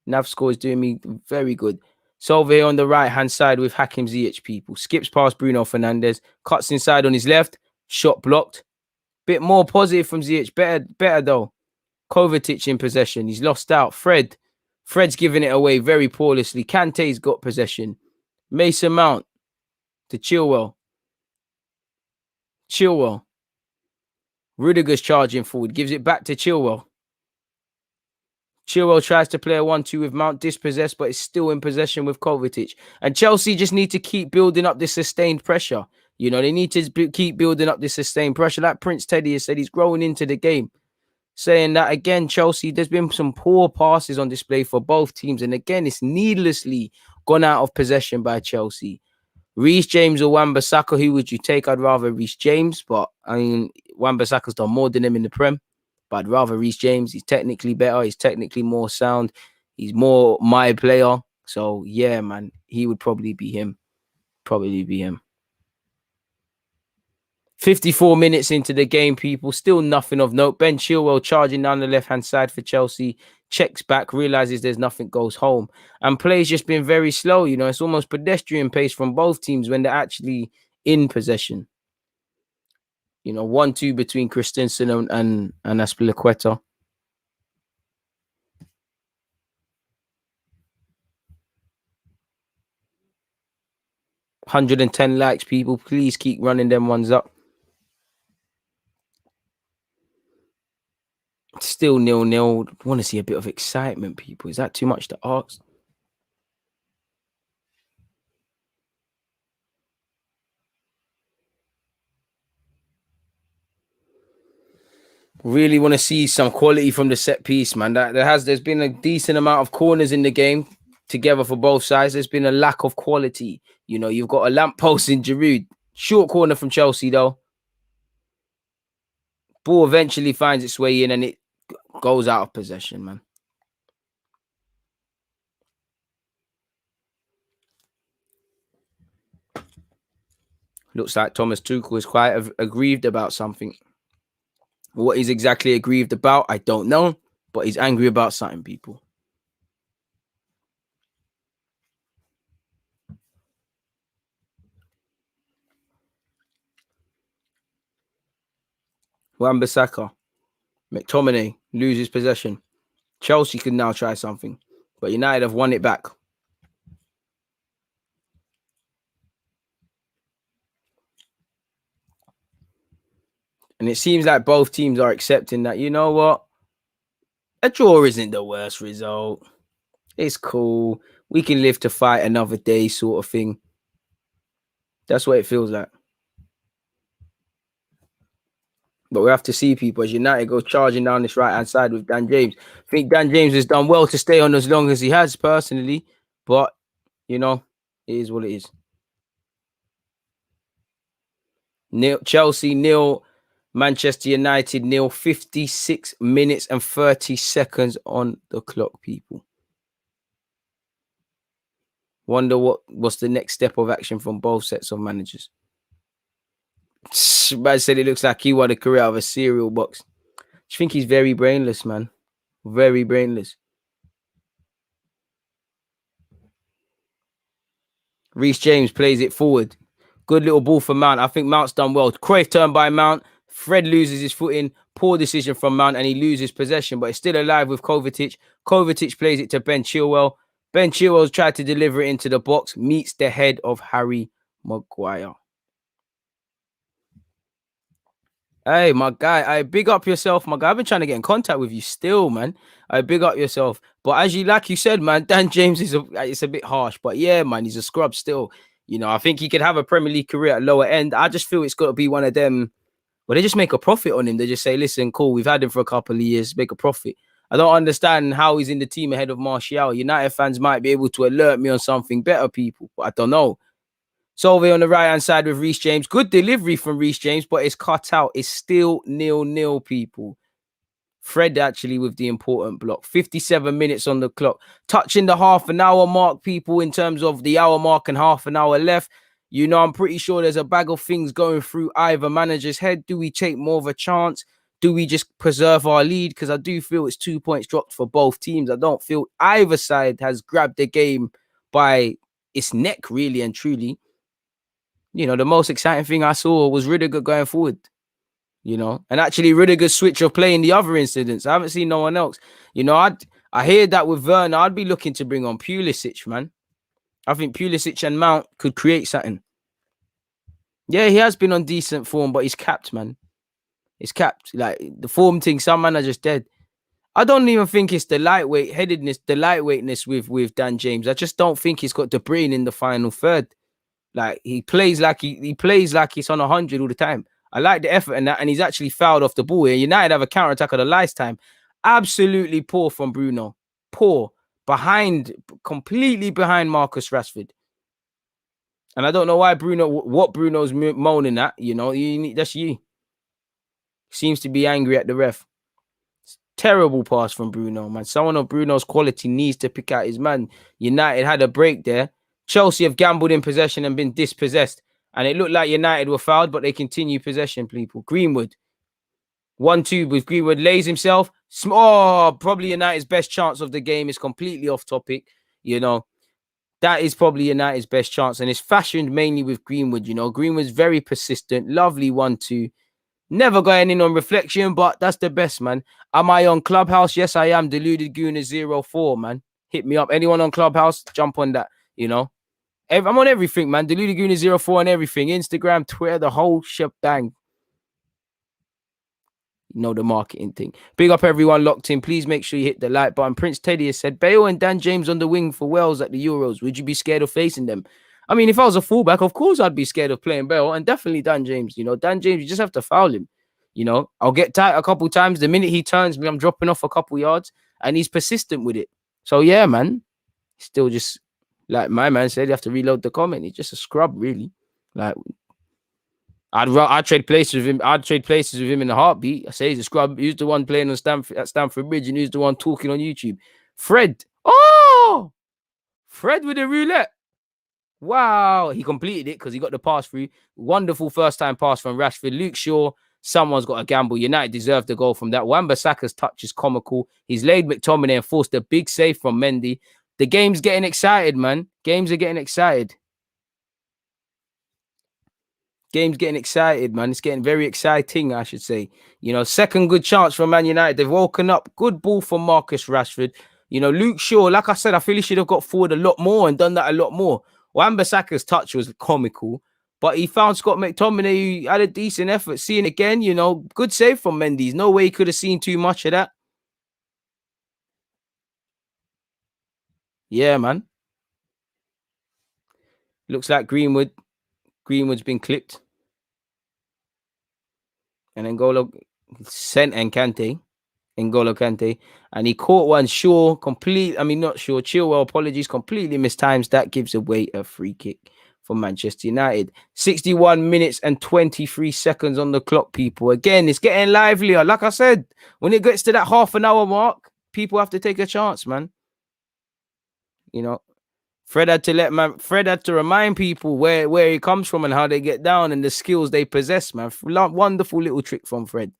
Nav score is doing me very good. So over here on the right-hand side with Hakim Ziyech, people. Skips past Bruno Fernandes. Cuts inside on his left. Shot blocked. Bit more positive from Ziyech. Better though. Kovacic in possession. He's lost out. Fred's giving it away very poorly. Kante's got possession. Mason Mount to Chilwell. Rudiger's charging forward. Gives it back to Chilwell. Chilwell tries to play a 1-2 with Mount, dispossessed, but is still in possession with Kovacic. And Chelsea just need to keep building up this sustained pressure. You know, they need to keep building up this sustained pressure. Like Prince Teddy has said, he's growing into the game. Saying that, again, Chelsea, there's been some poor passes on display for both teams. And again, it's needlessly gone out of possession by Chelsea. Reece James or Wan-Bissaka, who would you take? I'd rather Reece James, but I mean, Wan-Bissaka's done more than him in the Prem. But I'd rather Reece James. He's technically better. He's technically more sound. He's more my player. So, yeah, man, he would probably be him. 54 minutes into the game, people. Still nothing of note. Ben Chilwell charging down the left-hand side for Chelsea. Checks back, realizes there's nothing, goes home. And play's just been very slow. You know, it's almost pedestrian pace from both teams when they're actually in possession. You know, 1-2 between Christensen and Azpilicueta. 110 likes, people. Please keep running them ones up. Still 0-0. Want to see a bit of excitement, people. Is that too much to ask? Really want to see some quality from the set piece, man. There's been a decent amount of corners in the game together for both sides. There's been a lack of quality. You know, you've got a lamppost in Giroud. Short corner from Chelsea, though. Ball eventually finds its way in and it goes out of possession, man. Looks like Thomas Tuchel is quite aggrieved about something. What he's exactly aggrieved about, I don't know, but he's angry about something, people. Wan-Bissaka, McTominay loses possession. Chelsea can now try something, but United have won it back. And it seems like both teams are accepting that, you know what? A draw isn't the worst result. It's cool. We can live to fight another day, sort of thing. That's what it feels like. But we have to see, people, as United go charging down this right-hand side with Dan James. I think Dan James has done well to stay on as long as he has, personally. But, you know, it is what it is. Chelsea nil, Manchester United nil. 56 minutes and 30 seconds on the clock, people. Wonder what's the next step of action from both sets of managers. Man said it looks like he won a career out of a cereal box. I think he's very brainless, man. Very brainless. Reece James plays it forward. Good little ball for Mount. I think Mount's done well. Cruyff turned by Mount. Fred loses his footing. Poor decision from Mount, and he loses possession, but it's still alive with Kovacic. Kovacic plays it to Ben Chilwell. Ben Chilwell's tried to deliver it into the box. Meets the head of Harry Maguire. Hey, my guy, I big up yourself, my guy. I've been trying to get in contact with you still, man. I big up yourself. But as like you said, man, Dan James it's a bit harsh. But yeah, man, he's a scrub still. You know, I think he could have a Premier League career at lower end. I just feel it's got to be one of them. Well, they just make a profit on him. They just say, listen, cool, we've had him for a couple of years, make a profit. I don't understand how he's in the team ahead of Martial. United fans might be able to alert me on something better, people. But I don't know. Solvay on the right-hand side with Reece James. Good delivery from Reece James, but it's cut out. It's still 0-0, people. Fred actually with the important block. 57 minutes on the clock. Touching the half an hour mark, people, in terms of the hour mark and half an hour left. You know, I'm pretty sure there's a bag of things going through either manager's head. Do we take more of a chance? Do we just preserve our lead? Because I do feel it's 2 points dropped for both teams. I don't feel either side has grabbed the game by its neck, really and truly. You know, the most exciting thing I saw was Rudiger going forward, you know, and actually Rudiger's switch of play in the other incidents. I haven't seen no one else. You know, I hear that with Werner, I'd be looking to bring on Pulisic, man. I think Pulisic and Mount could create something. Yeah, he has been on decent form, but he's capped, man. It's capped. Like, the form thing, some man are just dead. I don't even think it's the lightweightness with Dan James. I just don't think he's got the brain in the final third. Like, he plays like he's on 100 all the time. I like the effort and that, and he's actually fouled off the ball here. United have a counter attack of the lifetime. Absolutely poor from Bruno. Poor. Completely behind Marcus Rashford. And I don't know why what Bruno's moaning at. You know, that's you. Seems to be angry at the ref. Terrible pass from Bruno, man. Someone of Bruno's quality needs to pick out his man. United had a break there. Chelsea have gambled in possession and been dispossessed. And it looked like United were fouled, but they continue possession, people. Greenwood. 1-2 with Greenwood. Lays himself. Probably United's best chance of the game. Is completely off topic. You know, that is probably United's best chance. And it's fashioned mainly with Greenwood. You know, Greenwood's very persistent. Lovely 1-2. Never going in on reflection, but that's the best, man. Am I on Clubhouse? Yes, I am. Deluded Gooner 04, man. Hit me up. Anyone on Clubhouse? Jump on that, you know. I'm on everything, man. Deluded Gooner 04 on everything. Instagram, Twitter, the whole shebang. You know the marketing thing. Big up everyone locked in. Please make sure you hit the like button. Prince Teddy has said, Bale and Dan James on the wing for Wales at the Euros. Would you be scared of facing them? I mean, if I was a fullback, of course I'd be scared of playing Bale, and definitely Dan James. You know, Dan James, you just have to foul him. You know, I'll get tight a couple times. The minute he turns me, I'm dropping off a couple yards, and he's persistent with it. So yeah, man, still just like my man said, you have to reload the comment. He's just a scrub, really. Like, I'd trade places with him. I'd trade places with him in a heartbeat. I say he's a scrub. Who's the one playing on Stamford Bridge, and who's the one talking on YouTube? Fred. Oh, Fred with the roulette. Wow, he completed it because he got the pass through. Wonderful first time pass from Rashford. Luke Shaw, someone's got a gamble. United deserved the goal from that. Wan-Bissaka's touch is comical. He's laid McTominay and forced a big save from Mendy. The game's getting excited, man. Games are getting excited. Game's getting excited, man. It's getting very exciting, I should say. You know, second good chance for Man United. They've woken up. Good ball from Marcus Rashford. You know, Luke Shaw, like I said, I feel he should have got forward a lot more and done that a lot more. Wan-Bissaka's touch was comical, but he found Scott McTominay, who had a decent effort. Seeing again, you know, good save from Mendes. No way he could have seen too much of that. Yeah, man. Looks like Greenwood. Greenwood's been clipped. And then Golo sent and Kante. N'Golo Kante, and he caught one. Not sure. Chilwell, apologies, completely mistimes. That gives away a free kick for Manchester United. 61 minutes and 23 seconds on the clock, people. Again, it's getting livelier. Like I said, when it gets to that half an hour mark, people have to take a chance, man. You know, Fred had to remind people where he comes from and how they get down and the skills they possess, man. Wonderful little trick from Fred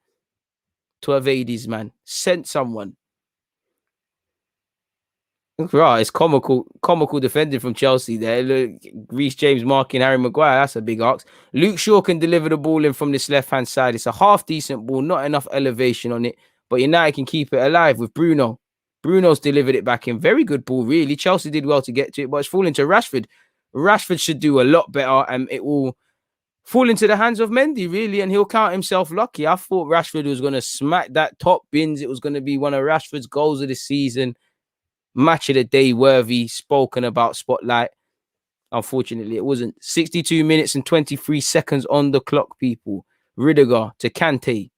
to evade his man. Sent someone. Right, it's comical defending from Chelsea there. Look, Reece James marking Harry Maguire. That's a big ask. Luke Shaw can deliver the ball in from this left-hand side. It's a half decent ball, not enough elevation on it, but United can keep it alive with Bruno. Bruno's delivered it back in. Very good ball, really. Chelsea did well to get to it, but it's falling to Rashford. Rashford should do a lot better, and it will fall into the hands of Mendy, really, and he'll count himself lucky. I thought Rashford was going to smack that top bins. It was going to be one of Rashford's goals of the season. Match of the day worthy, spoken about spotlight. Unfortunately, it wasn't. 62 minutes and 23 seconds on the clock, people. Rudiger to Kante.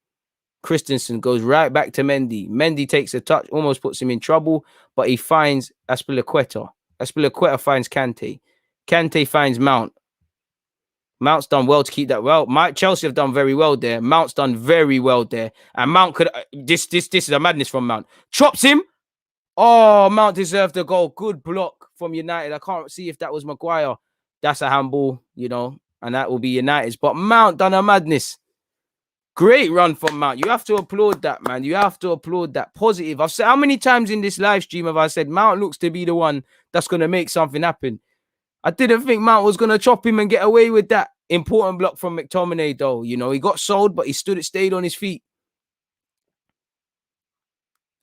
Christensen goes right back to Mendy. Mendy takes a touch, almost puts him in trouble, but he finds Azpilicueta. Azpilicueta finds Kante. Kante finds Mount. Mount's done well to keep that well. Chelsea have done very well there. Mount's done very well there. And Mount could... This is a madness from Mount. Chops him. Oh, Mount deserved the goal. Good block from United. I can't see if that was Maguire. That's a handball, you know, and that will be United's. But Mount done a madness. Great run from Mount. You have to applaud that, man. You have to applaud that. Positive. I've said, how many times in this live stream have I said Mount looks to be the one that's going to make something happen? I didn't think Mount was going to chop him and get away with that. Important block from McTominay, though. You know, he got sold, but he stayed on his feet.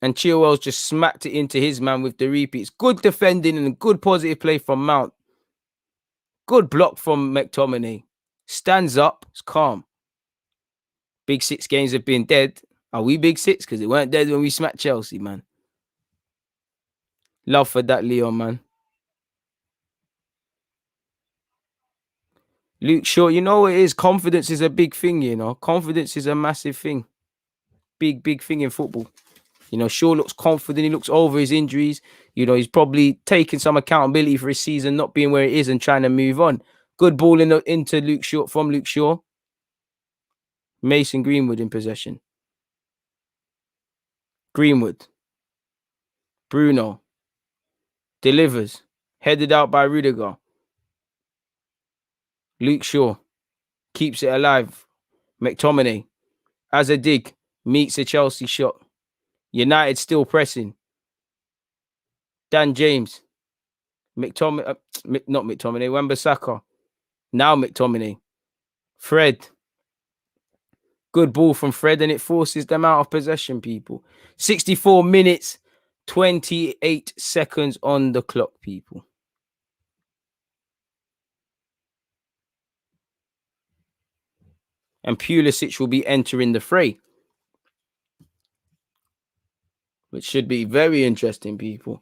And Chilwell's just smacked it into his man with the repeats. Good defending and good positive play from Mount. Good block from McTominay. Stands up. It's calm. Big Six games have been dead. Are we Big Six? Because it weren't dead when we smacked Chelsea, man. Love for that, Leon, man. Luke Shaw, you know what it is? Confidence is a big thing, you know. Confidence is a massive thing. Big thing in football. You know, Shaw looks confident. He looks over his injuries. You know, he's probably taking some accountability for his season not being where it is and trying to move on. Good ball into Luke Shaw from Luke Shaw. Mason Greenwood in possession. Greenwood. Bruno. Delivers. Headed out by Rudiger. Luke Shaw. Keeps it alive. McTominay. As a dig. Meets a Chelsea shot. United still pressing. Dan James. Not McTominay. Wan-Bissaka. Now McTominay. Fred. Good ball from Fred, and it forces them out of possession, people. 64 minutes, 28 seconds on the clock, people. And Pulisic will be entering the fray, which should be very interesting, people.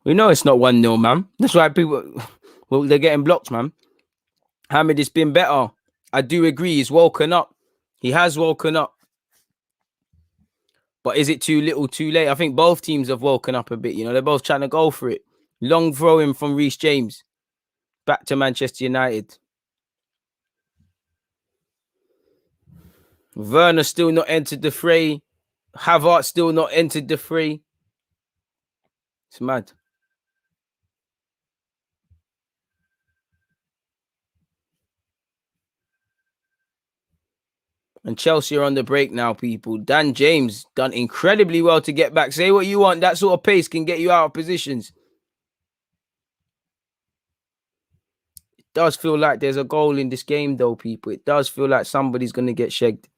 We know it's not 1-0, man. That's why they're getting blocked, man. Hamid has been better. I do agree. He's woken up. He has woken up. But is it too little, too late? I think both teams have woken up a bit. You know, they're both trying to go for it. Long throwing from Reece James. Back to Manchester United. Werner still not entered the fray. Havertz still not entered the fray. It's mad. And Chelsea are on the break now, people. Dan James done incredibly well to get back. Say what you want. That sort of pace can get you out of positions. It does feel like there's a goal in this game, though, people. It does feel like somebody's going to get shagged.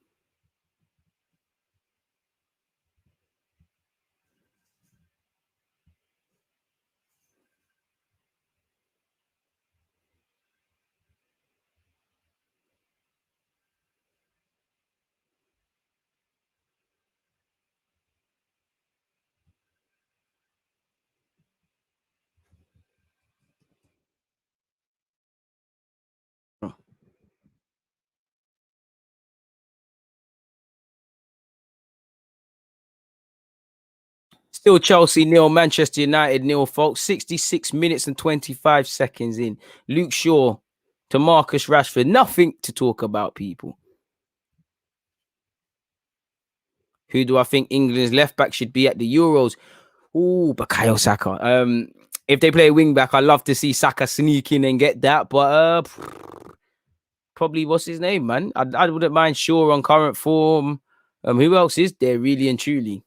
Still Chelsea nil, Manchester United nil, folks. 66 minutes and 25 seconds in. Luke Shaw to Marcus Rashford. Nothing to talk about, people. Who do I think England's left back should be at the Euros? Ooh, Bukayo Saka. If they play wing back, I'd love to see Saka sneak in and get that. But probably what's his name, man? I wouldn't mind Shaw on current form. Who else is there really and truly?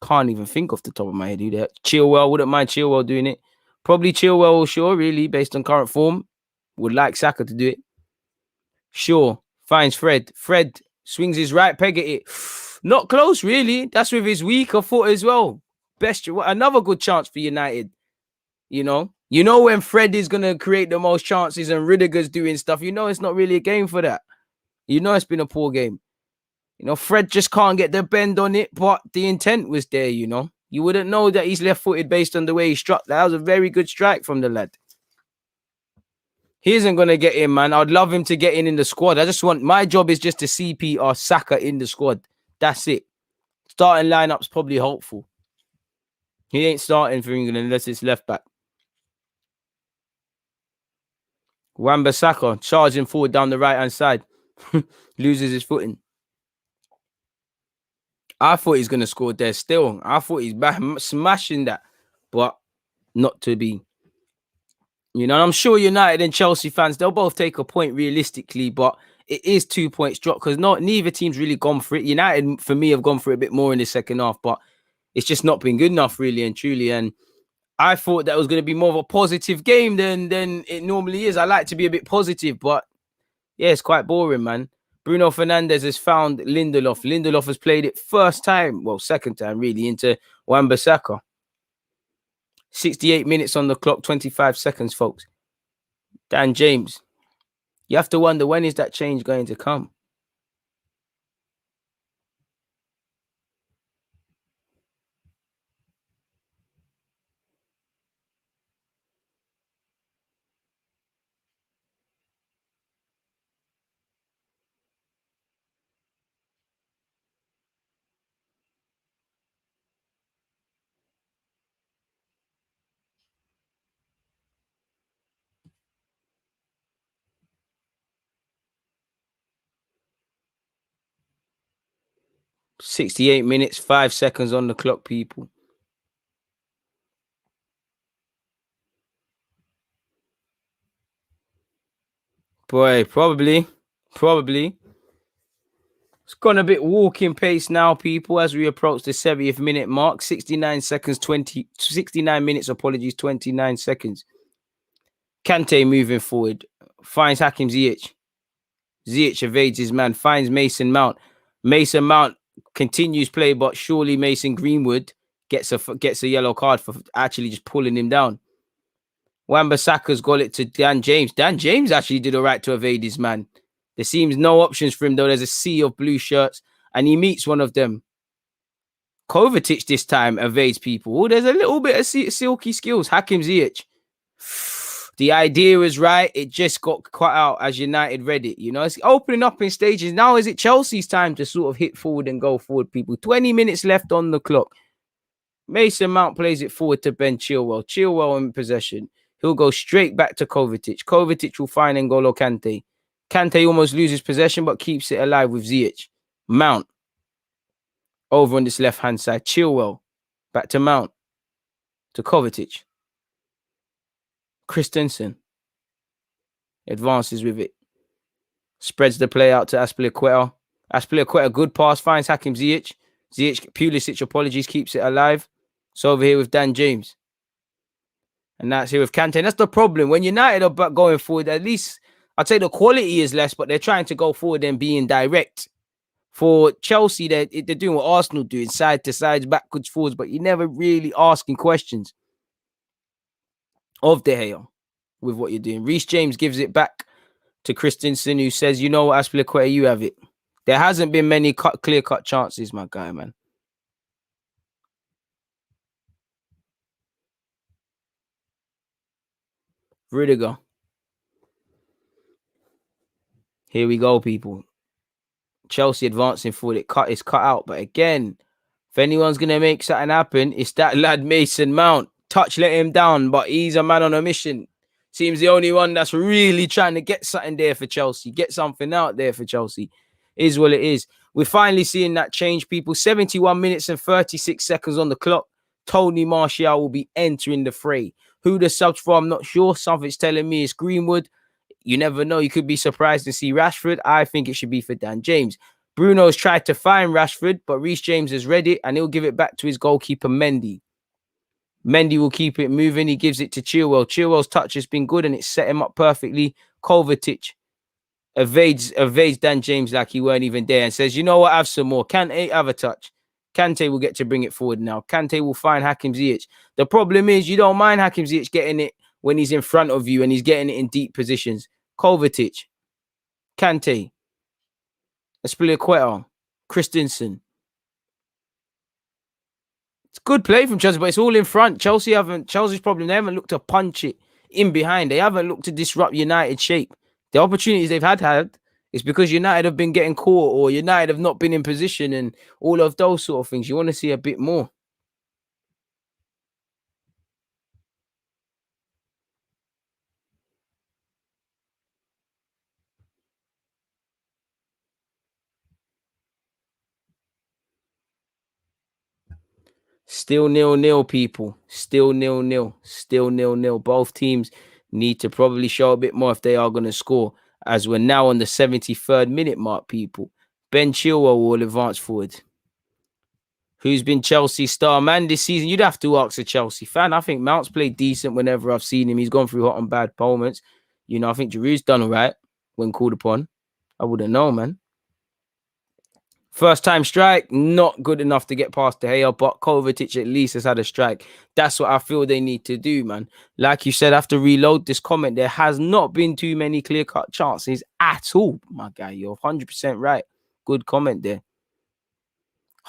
Can't even think off the top of my head who that. Chilwell, wouldn't mind Chilwell doing it. Probably Chilwell or Shaw, really, based on current form. Would like Saka to do it. Shaw finds Fred. Fred swings his right peg at it. Not close, really. That's with his weaker foot as well. Best, another good chance for United. You know when Fred is gonna create the most chances and Rudiger's doing stuff. It's not really a game for that. It's been a poor game. Fred just can't get the bend on it, but the intent was there. You wouldn't know that he's left-footed based on the way he struck. That was a very good strike from the lad. He isn't going to get in, man. I'd love him to get in the squad. My job is just to CPR Saka in the squad. That's it. Starting lineup's probably hopeful. He ain't starting for England unless it's left back. Wan-Bissaka charging forward down the right-hand side. Loses his footing. I thought he's going to score there still. I thought he's smashing that. But not to be. And I'm sure United and Chelsea fans, they'll both take a point realistically, but it is 2 points drop because neither team's really gone for it. United, for me, have gone for it a bit more in the second half, but it's just not been good enough, really and truly. And I thought that was going to be more of a positive game than it normally is. I like to be a bit positive, but yeah, it's quite boring, man. Bruno Fernandes has found Lindelof. Lindelof has played it second time, really, into Wan-Bissaka. 68 minutes on the clock, 25 seconds, folks. Dan James. You have to wonder, when is that change going to come? $68 minutes, 5 seconds on the clock, people. Boy, probably. It's gone a bit walking pace now, people, as we approach the 70th minute mark. 69 minutes, 29 seconds. Kante moving forward. Finds Hakim Ziyech. Ziyech evades his man. Finds Mason Mount. Mason Mount continues play, but surely Mason Greenwood gets a yellow card for actually just pulling him down. Wan-Bissaka's got it to Dan James. Dan James actually did all right to evade his man. There seems no options for him, though. There's a sea of blue shirts, and he meets one of them. Kovacic this time evades people. Oh, there's a little bit of silky skills. Hakim Ziyech. The idea was right. It just got cut out as United read it. It's opening up in stages. Now is it Chelsea's time to sort of hit forward and go forward, people? 20 minutes left on the clock. Mason Mount plays it forward to Ben Chilwell. Chilwell in possession. He'll go straight back to Kovacic. Kovacic will find N'Golo Kante. Kante almost loses possession, but keeps it alive with Ziyech. Mount over on this left-hand side. Chilwell back to Mount. To Kovacic. Christensen advances with it. Spreads the play out to Azpilicueta. Azpilicueta, good pass, finds Hakim Ziyech. Pulisic, apologies, keeps it alive. It's over here with Dan James. And that's here with Kante. That's the problem. When United are going forward, at least I'd say the quality is less, but they're trying to go forward and being direct. For Chelsea, they're doing what Arsenal do, side to sides, backwards, forwards, but you're never really asking questions of De Gea with what you're doing. Reece James gives it back to Christensen, who says, you know what, Azpilicueta, you have it. There hasn't been many clear-cut chances, my guy, man. Rudiger. Here we go, people. Chelsea advancing forward. It's cut out. But again, if anyone's going to make something happen, it's that lad Mason Mount. Touch let him down, but he's a man on a mission. Seems the only one that's really trying to get something there for Chelsea. Get something out there for Chelsea. Is what it is. We're finally seeing that change, people. 71 minutes and 36 seconds on the clock. Tony Martial will be entering the fray. Who the subs for, I'm not sure. Something's telling me it's Greenwood. You never know. You could be surprised to see Rashford. I think it should be for Dan James. Bruno's tried to find Rashford, but Reece James has read it, and he'll give it back to his goalkeeper, Mendy. Mendy will keep it moving. He gives it to Chilwell. Chilwell's touch has been good, and it's set him up perfectly. Kovacic evades Dan James like he weren't even there and says, you know what, have some more. Kante, have a touch. Kante will get to bring it forward now. Kante will find Hakim Ziyech. The problem is you don't mind Hakim Ziyech getting it when he's in front of you and he's getting it in deep positions. Kovacic, Kante, Azpilicueta, Christensen. It's good play from Chelsea, but it's all in front. Chelsea's problem, they haven't looked to punch it in behind. They haven't looked to disrupt United's shape. The opportunities they've had is because United have been getting caught or United have not been in position and all of those sort of things. You want to see a bit more. Still 0-0, people. Still 0-0. Still 0-0. Both teams need to probably show a bit more if they are going to score. As we're now on the 73rd minute mark, people. Ben Chilwell will advance forward. Who's been Chelsea's star man this season? You'd have to ask a Chelsea fan. I think Mount's played decent whenever I've seen him. He's gone through hot and bad moments. You know, I think Giroud's done all right when called upon. I wouldn't know, man. First time strike, not good enough to get past De Gea, but Kovacic at least has had a strike. That's what I feel they need to do, man. Like you said, I have to reload this comment. There has not been too many clear-cut chances at all, my guy. You're 100% right. Good comment there.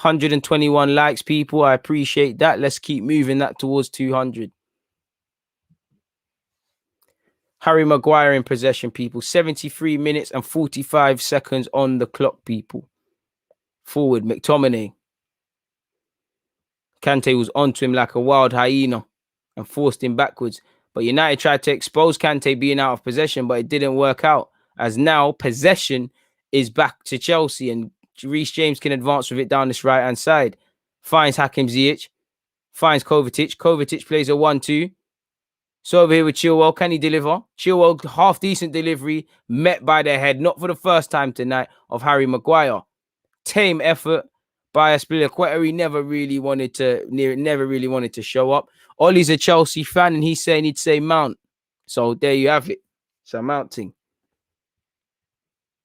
121 likes, people. I appreciate that. Let's keep moving that towards 200. Harry Maguire in possession, people. 73 minutes and 45 seconds on the clock, people. Forward, McTominay. Kante was onto him like a wild hyena and forced him backwards. But United tried to expose Kante being out of possession, but it didn't work out. As now, possession is back to Chelsea and Reece James can advance with it down this right-hand side. Finds Hakim Ziyech. Finds Kovacic. Kovacic plays a 1-2. So over here with Chilwell. Can he deliver? Chilwell, half-decent delivery, met by the head, not for the first time tonight, of Harry Maguire. Tame effort by Azpilicueta. He never really wanted to show up. Ollie's a Chelsea fan and he's saying he'd say Mount. So there you have it. It's a Mount thing.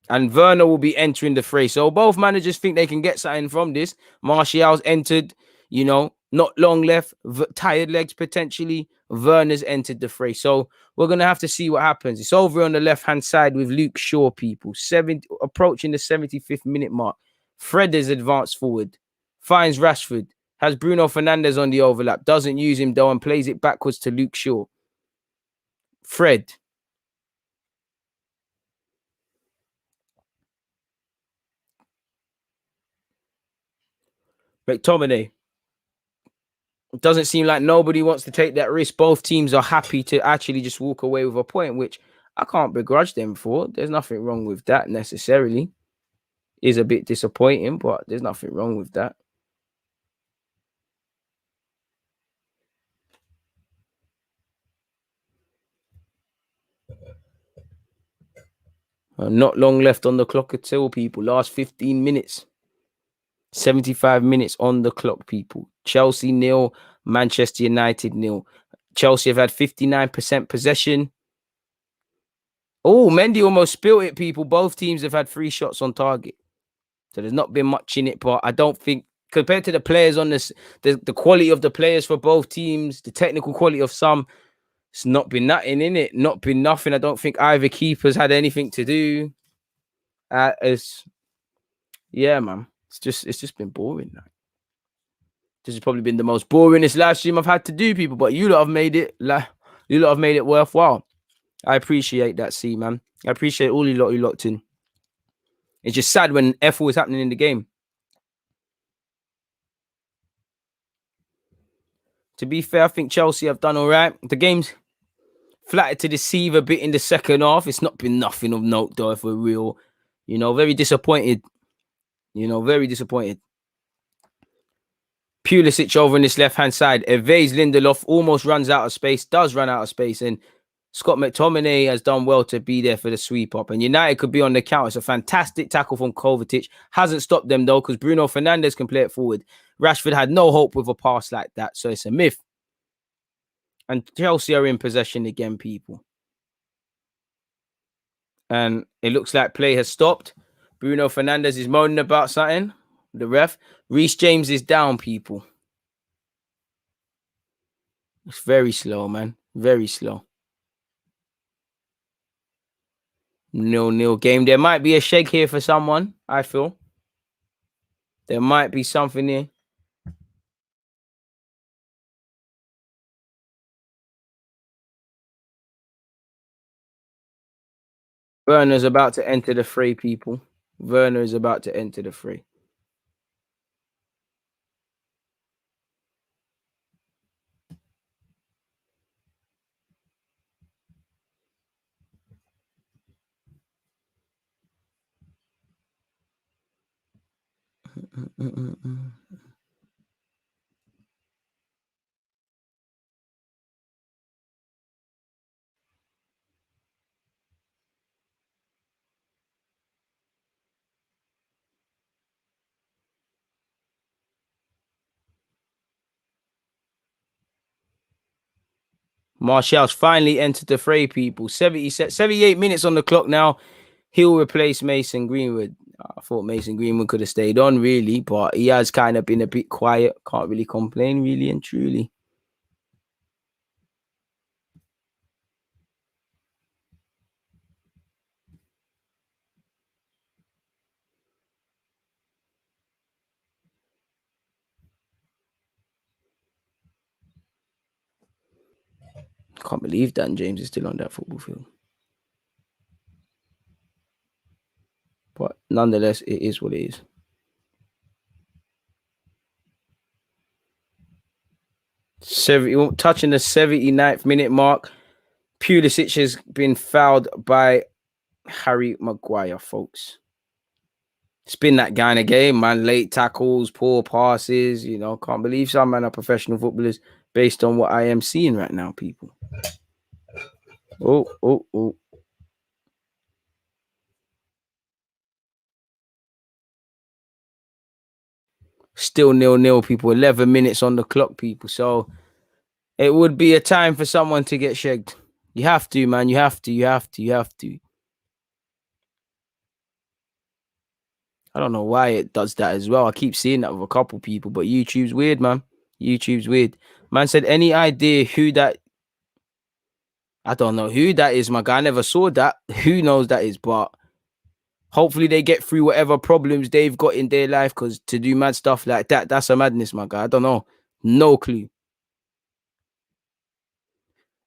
And Werner will be entering the fray. So both managers think they can get something from this. Martial's entered, you know, not long left, tired legs potentially. Werner's entered the fray. So we're going to have to see what happens. It's over on the left-hand side with Luke Shaw, people. Approaching the 75th minute mark. Fred is advanced forward. Finds Rashford. Has Bruno Fernandes on the overlap. Doesn't use him though and plays it backwards to Luke Shaw. Fred. McTominay. It doesn't seem like nobody wants to take that risk. Both teams are happy to actually just walk away with a point, which I can't begrudge them for it. There's nothing wrong with that necessarily. Is a bit disappointing, but there's nothing wrong with that. Not long left on the clock at all, people. Last 15 minutes. 75 minutes on the clock, people. Chelsea 0, Manchester United 0. Chelsea have had 59% possession. Oh, Mendy almost spilled it, people. Both teams have had 3 shots on target. So there's not been much in it, but I don't think, compared to the players on this, the quality of the players for both teams, the technical quality of some, it's not been nothing in it. Not been nothing. I don't think either keepers had anything to do. Yeah, man. It's just been boring. Like. This has probably been the most boringest live stream I've had to do, people. But you lot have made it. You lot have made it worthwhile. I appreciate that, man. I appreciate all you lot who locked in. It's just sad when F was happening in the game. To be fair, I think Chelsea have done all right. The game's flattered to deceive a bit in the second half. It's not been nothing of note, though, if we're real. Very disappointed. Very disappointed. Pulisic over on this left-hand side. Evades Lindelof, almost runs out of space, does run out of space. And Scott McTominay has done well to be there for the sweep up. And United could be on the counter. It's a fantastic tackle from Kovacic. Hasn't stopped them, though, because Bruno Fernandes can play it forward. Rashford had no hope with a pass like that. So it's a myth. And Chelsea are in possession again, people. And it looks like play has stopped. Bruno Fernandes is moaning about something. The ref. Reece James is down, people. It's very slow, man. Very slow. 0-0 game. There might be a shake here for someone, I feel. There might be something here. Werner's about to enter the fray, people. Werner is about to enter the fray. Martial's finally entered the fray, people. 78 minutes on the clock now. He'll replace Mason Greenwood. I thought Mason Greenwood could have stayed on, really, but he has kind of been a bit quiet. Can't really complain, really and truly. Can't believe Dan James is still on that football field. But nonetheless, it is what it is. Touching the 79th minute mark. Pulisic has been fouled by Harry Maguire, folks. It's been that kind of game, man. Late tackles, poor passes. Can't believe some men are professional footballers based on what I am seeing right now, people. Oh. Still 0-0, people. 11 minutes on the clock, people. So it would be a time for someone to get shagged. You have to, man. You have to. I don't know why it does that as well. I keep seeing that with a couple people, but YouTube's weird, man. YouTube's weird. Man said, any idea who that... I don't know who that is, my guy. I never saw that. Who knows that is, but hopefully they get through whatever problems they've got in their life, because to do mad stuff like that, that's a madness, my guy. I don't know. No clue.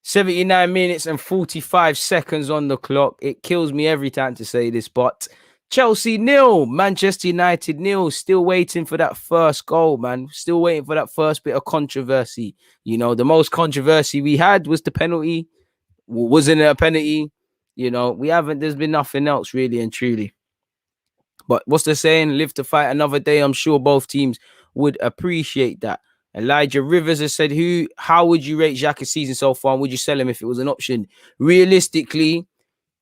79 minutes and 45 seconds on the clock. It kills me every time to say this, but Chelsea 0, Manchester United 0. Still waiting for that first goal, man. Still waiting for that first bit of controversy. The most controversy we had was the penalty. Wasn't it a penalty? We haven't. There's been nothing else really and truly. But what's the saying? Live to fight another day. I'm sure both teams would appreciate that. Elijah Rivers has said, how would you rate Xhaka's season so far? And would you sell him if it was an option? Realistically,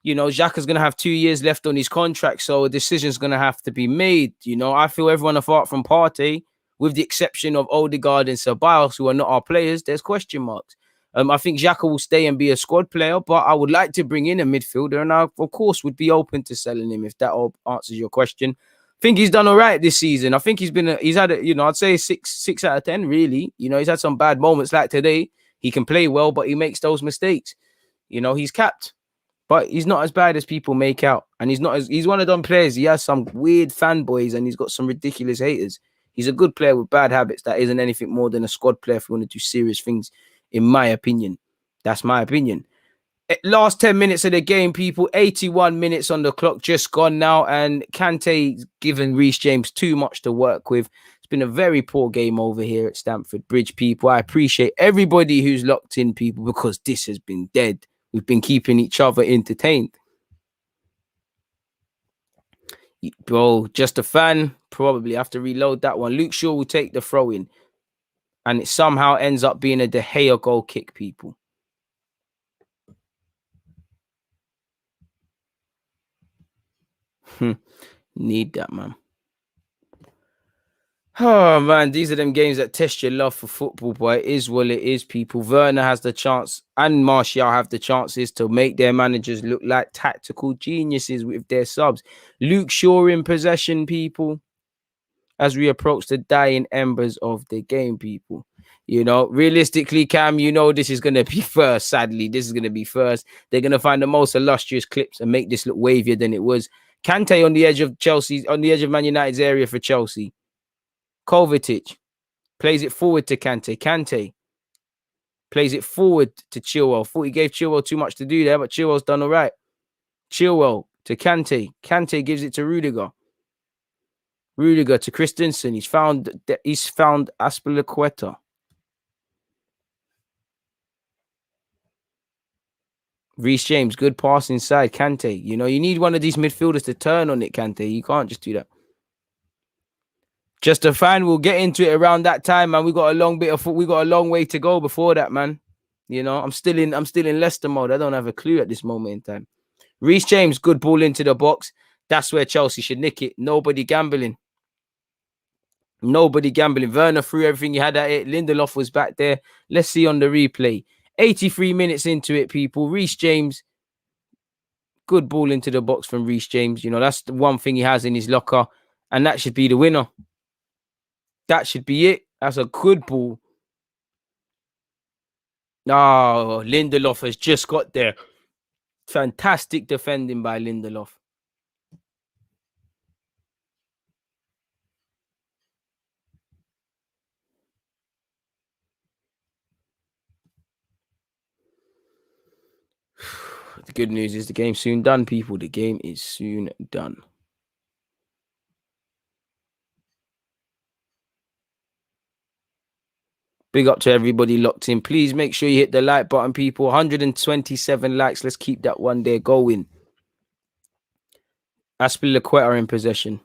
Xhaka's going to have 2 years left on his contract, so a decision's going to have to be made. I feel everyone apart from Partey, with the exception of Odegaard and Ceballos, who are not our players, there's question marks. I think Xhaka will stay and be a squad player, but I would like to bring in a midfielder, and I, of course, would be open to selling him if that answers your question. I think he's done all right this season. I think he's had I'd say six out of 10, really. He's had some bad moments like today. He can play well, but he makes those mistakes. He's capped. But he's not as bad as people make out. And he's one of them players. He has some weird fanboys and he's got some ridiculous haters. He's a good player with bad habits that isn't anything more than a squad player if you want to do serious things, in my opinion. That's my opinion. Last 10 minutes of the game, people. 81 minutes on the clock, just gone now. And Kante's given Reece James too much to work with. It's been a very poor game over here at Stamford Bridge, people. I appreciate everybody who's locked in, people, because this has been dead. We've been keeping each other entertained. Bro, just a fan. Probably have to reload that one. Luke Shaw will take the throw in. And it somehow ends up being a De Gea goal kick, people. Need that, man. Oh, man, these are them games that test your love for football, but it is what it is, people. Werner has the chance and Martial have the chances to make their managers look like tactical geniuses with their subs. Luke Shaw in possession, people, as we approach the dying embers of the game, people. Realistically, Cam, this is going to be first. Sadly, this is going to be first. They're going to find the most illustrious clips and make this look wavier than it was. Kante on the edge of Chelsea, on the edge of Man United's area for Chelsea. Kovacic plays it forward to Kante. Kante plays it forward to Chilwell. Thought he gave Chilwell too much to do there, but Chilwell's done all right. Chilwell to Kante. Kante gives it to Rudiger. Rudiger to Christensen. He's found Azpilicueta. Reece James, good pass inside. Kante. You need one of these midfielders to turn on it, Kante. You can't just do that. Just a fan. We'll get into it around that time, man. We got a long way to go before that, man. I'm still in Leicester mode. I don't have a clue at this moment in time. Reece James, good ball into the box. That's where Chelsea should nick it. Nobody gambling. Werner threw everything he had at it. Lindelof was back there. Let's see on the replay. 83 minutes into it, people. Reece James, good ball into the box from Reece James. That's the one thing he has in his locker. And that should be the winner. That should be it. That's a good ball. Oh, Lindelof has just got there. Fantastic defending by Lindelof. The good news is the game's soon done, people. The game is soon done. Big up to everybody locked in. Please make sure you hit the like button, people. 127 likes. Let's keep that one there going. Azpilicueta in possession.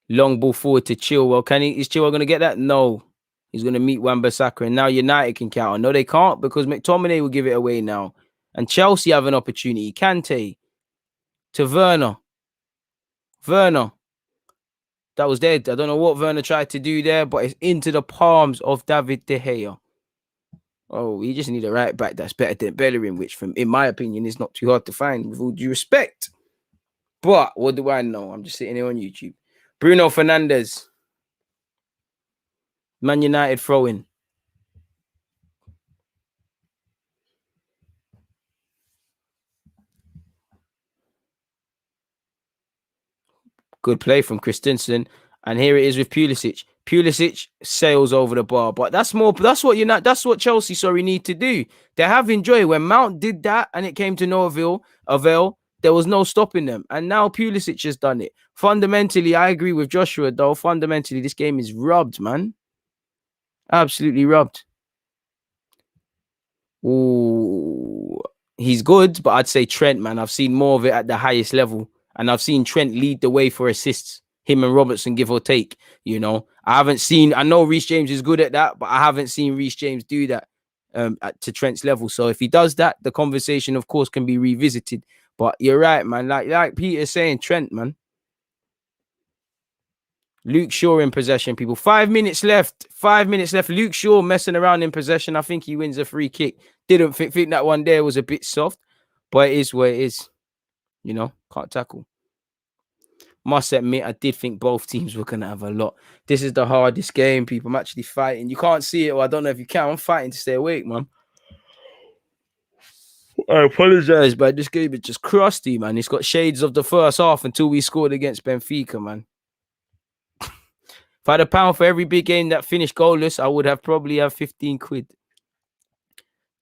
Long ball forward to Chilwell. Is Chilwell going to get that? No. He's going to meet Wan-Bissaka. And now United can counter. No, they can't because McTominay will give it away now. And Chelsea have an opportunity. Kante to Werner. That was dead. I don't know what Werner tried to do there, but it's into the palms of David De Gea. Oh, we just need a right back that's better than Bellerin, which, in my opinion, is not too hard to find, with all due respect. But what do I know? I'm just sitting here on YouTube. Bruno Fernandes. Man United throw-in. Good play from Christensen. And here it is with Pulisic. Pulisic sails over the bar. But that's what Chelsea need to do. They're having joy. When Mount did that and it came to no avail, there was no stopping them. And now Pulisic has done it. Fundamentally, I agree with Joshua, though. Fundamentally, this game is rubbed, man. Absolutely rubbed. Ooh. he's good, but I'd say Trent, man. I've seen more of it at the highest level, and I've seen Trent lead the way for assists. Him and Robertson, give or take. You know, I know Reece James is good at that, but I haven't seen Reece James do that to Trent's level. So if he does that, the conversation, of course, can be revisited. But you're right, man. Like Peter's saying, Trent, man. Luke Shaw in possession, people. 5 minutes left. 5 minutes left. Luke Shaw messing around in possession. I think he wins a free kick. Didn't think that one there was a bit soft, but it is what it is. You know, can't tackle. Must admit, I did think both teams were going to have a lot. This is the hardest game, people. I'm actually fighting. You can't see it, or I don't know if you can. I'm fighting to stay awake, man. I apologize, but this game is just crusty, man. It's got shades of the first half until we scored against Benfica, man. If I had £1 for every big game that finished goalless, I would have probably have 15 quid.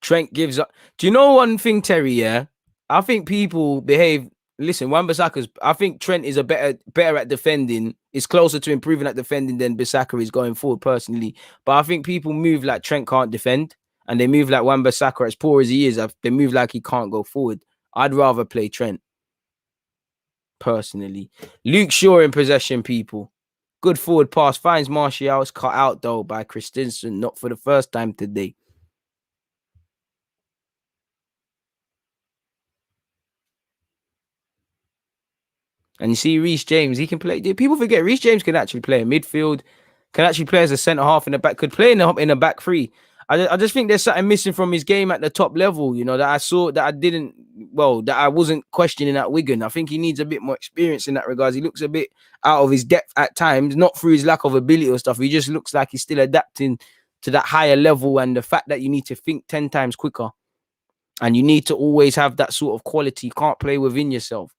Trent gives up. Do you know one thing, Terry? Yeah, I think people behave. Listen, Wan-Bissaka's. I think Trent is better at defending. Is closer to improving at defending than Bissaka is going forward, personally. But I think people move like Trent can't defend, and they move like Wan-Bissaka, as poor as he is. They move like he can't go forward. I'd rather play Trent, personally. Luke Shaw in possession, people. Good forward pass, finds Martial. It's cut out, though, by Christensen. Not for the first time today. And you see Reece James, he can play. People forget Reece James can actually play in midfield, can actually play as a centre-half in the back, could play in a back three. I just think there's something missing from his game at the top level, you know, that I saw that I wasn't questioning at Wigan. I think he needs a bit more experience in that regard. He looks a bit out of his depth at times, not through his lack of ability or stuff. He just looks like he's still adapting to that higher level, and the fact that you need to think 10 times quicker and you need to always have that sort of quality. You can't play within yourself.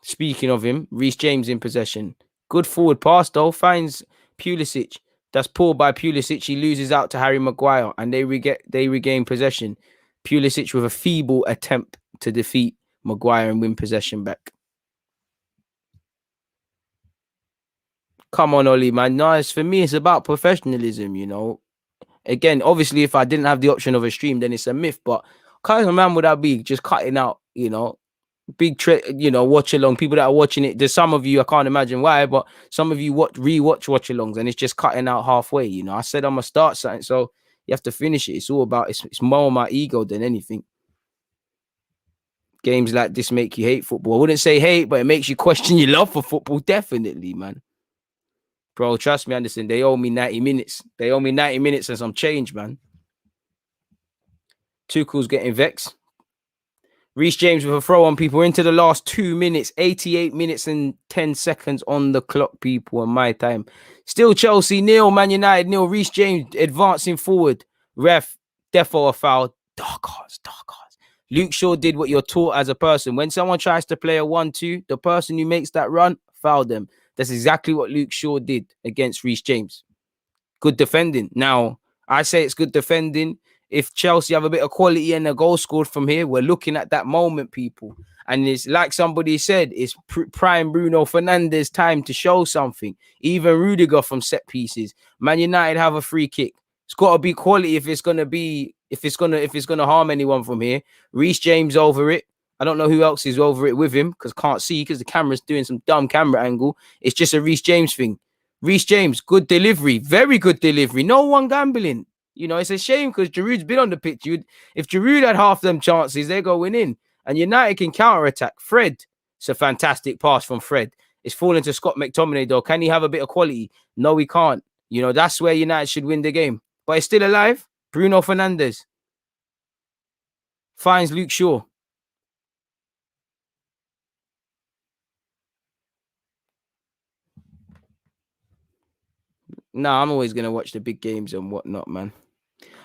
Speaking of him, Reece James in possession. Good forward pass, though. Finds Pulisic. That's pulled by Pulisic. He loses out to Harry Maguire, and they regain possession. Pulisic with a feeble attempt to defeat Maguire and win possession back. Come on, Ollie, man. No, for me, it's about professionalism, you know. Again, obviously, if I didn't have the option of a stream, then it's a myth. But kind of man would I be just cutting out, you know, watch along people that are watching it. There's some of you, I can't imagine why, but some of you rewatch alongs, and it's just cutting out halfway. You know, I said I'm gonna start something, so you have to finish it. It's all about it's more my ego than anything. Games like this make you hate football. I wouldn't say hate, but it makes you question your love for football. Definitely, man. Bro, trust me, Anderson. They owe me 90 minutes. They owe me 90 minutes and some change, man. Tuchel's getting vexed. Reece James with a throw on, people, into the last 2 minutes, 88 minutes and 10 seconds on the clock, people, and my time. Still Chelsea nil, Man United nil. Reece James advancing forward. Ref, defo a foul. Dark hearts. Luke Shaw did what you're taught as a person. When someone tries to play a 1-2, the person who makes that run, foul them. That's exactly what Luke Shaw did against Reece James. Good defending. Now, I say it's good defending. If Chelsea have a bit of quality and a goal scored from here, we're looking at that moment, people. And it's like somebody said, it's prime Bruno Fernandes time to show something. Even Rudiger from set pieces. Man United have a free kick. It's got to be quality if it's gonna harm anyone from here. Reece James over it. I don't know who else is over it with him because can't see because the camera's doing some dumb camera angle. It's just a Reece James thing. Reece James, good delivery, very good delivery. No one gambling. You know, it's a shame because Giroud's been on the pitch. If Giroud had half them chances, they're going in. And United can counter-attack. Fred, it's a fantastic pass from Fred. It's falling to Scott McTominay, though. Can he have a bit of quality? No, he can't. You know, that's where United should win the game. But it's still alive. Bruno Fernandes finds Luke Shaw. Nah, I'm always going to watch the big games and whatnot, man.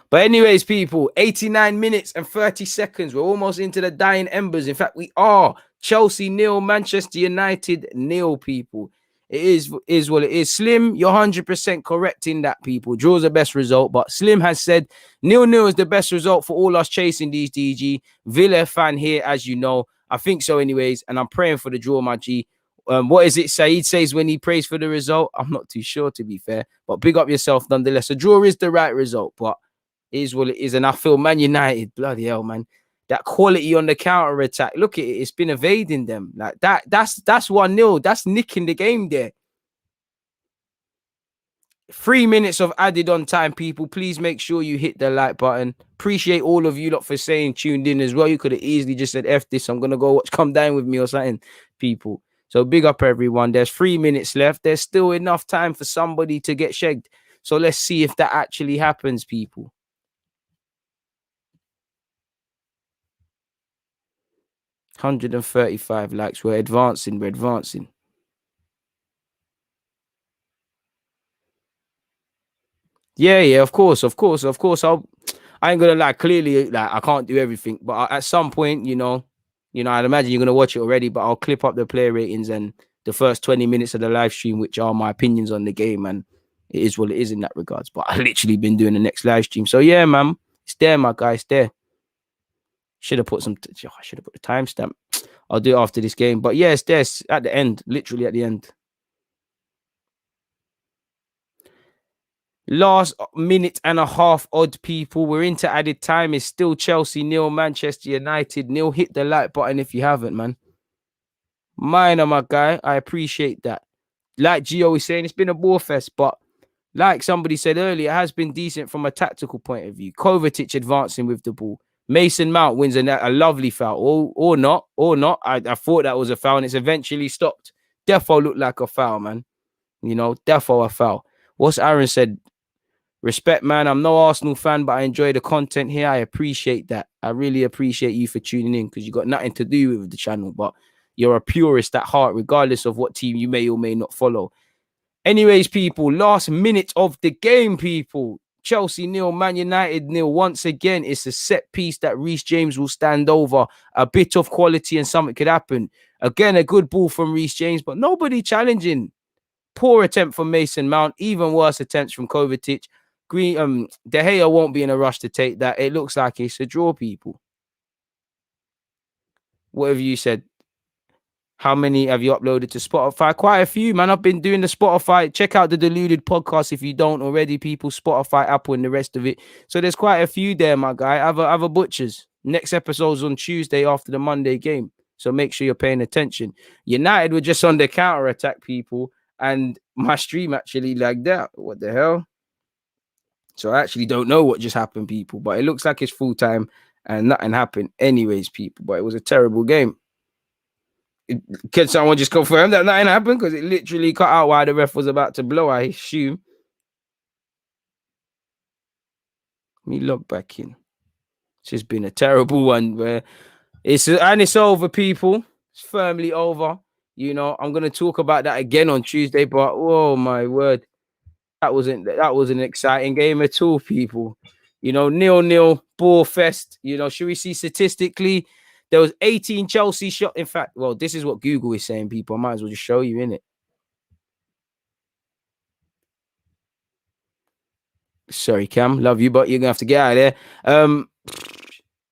But anyways, people, 89 minutes and 30 seconds. We're almost into the dying embers. In fact, we are. Chelsea nil, Manchester United nil, people. It is what it is. Slim, you're 100% correct in that, people. Draw's the best result. But Slim has said 0-0 is the best result for all us chasing these DG. Villa fan here, as you know. I think so anyways. And I'm praying for the draw, my G. What is it Saeed says when he prays for the result? I'm not too sure, to be fair. But big up yourself nonetheless. A draw is the right result. But It is what it is. And I feel Man United, bloody hell, man. That quality on the counter attack. Look at it. It's been evading them. Like that's 1-0. That's nicking the game there. 3 minutes of added on time, people. Please make sure you hit the like button. Appreciate all of you lot for saying tuned in as well. You could have easily just said F this. I'm gonna go watch Come Down With Me or something, people. So big up everyone. There's 3 minutes left. There's still enough time for somebody to get shagged. So let's see if that actually happens, people. 135 likes. We're advancing. We're advancing. Yeah, of course. I ain't gonna lie. Clearly, like I can't do everything, but at some point, I'd imagine you're gonna watch it already. But I'll clip up the player ratings and the first 20 minutes of the live stream, which are my opinions on the game, and it is what it is in that regards. But I literally been doing the next live stream, so yeah, man, it's there, my guy, it's there. Should have put some. I should have put the timestamp. I'll do it after this game, but yeah, it's there. It's at the end, literally at the end. Last minute and a half, odd people. We're into added time. It's still Chelsea nil, Manchester United nil. Hit the like button if you haven't, man. Minor, my guy. I appreciate that. Like Gio is saying, it's been a ball fest, but like somebody said earlier, it has been decent from a tactical point of view. Kovacic advancing with the ball. Mason Mount wins a lovely foul, or not. I thought that was a foul, and it's eventually stopped. Defo looked like a foul, man. Defo a foul. What's Aaron said? Respect, man. I'm no Arsenal fan, but I enjoy the content here. I appreciate that. I really appreciate you for tuning in because you got nothing to do with the channel, but you're a purist at heart, regardless of what team you may or may not follow. Anyways, people, last minute of the game, people. Chelsea nil, Man United nil. Once again, it's a set piece that Reece James will stand over. A bit of quality and something could happen. Again, a good ball from Reece James, but nobody challenging. Poor attempt from Mason Mount. Even worse attempts from Kovacic. De Gea won't be in a rush to take that. It looks like it's a draw, people. What have you said? How many have you uploaded to Spotify? Quite a few, man. I've been doing the Spotify. Check out the Deluded podcast if you don't already, people. Spotify, Apple, and the rest of it. So there's quite a few there, my guy. Other butchers. Next episode's on Tuesday after the Monday game. So make sure you're paying attention. United were just on the counter attack, people. And my stream actually lagged that. What the hell? So I actually don't know what just happened, people, but it looks like it's full time and nothing happened anyways, people. But it was a terrible game. Can someone just confirm that nothing happened? Because it literally cut out while the ref was about to blow, I assume. Let me log back in. It's just been a terrible one where it's over, people. It's firmly over. I'm going to talk about that again on Tuesday, but oh my word. That was an exciting game at all, people. 0-0 ball fest. Should we see statistically there was 18 Chelsea shots? In fact, well, this is what Google is saying, people. I might as well just show you in it. Sorry, Cam, love you, but you're gonna have to get out of there.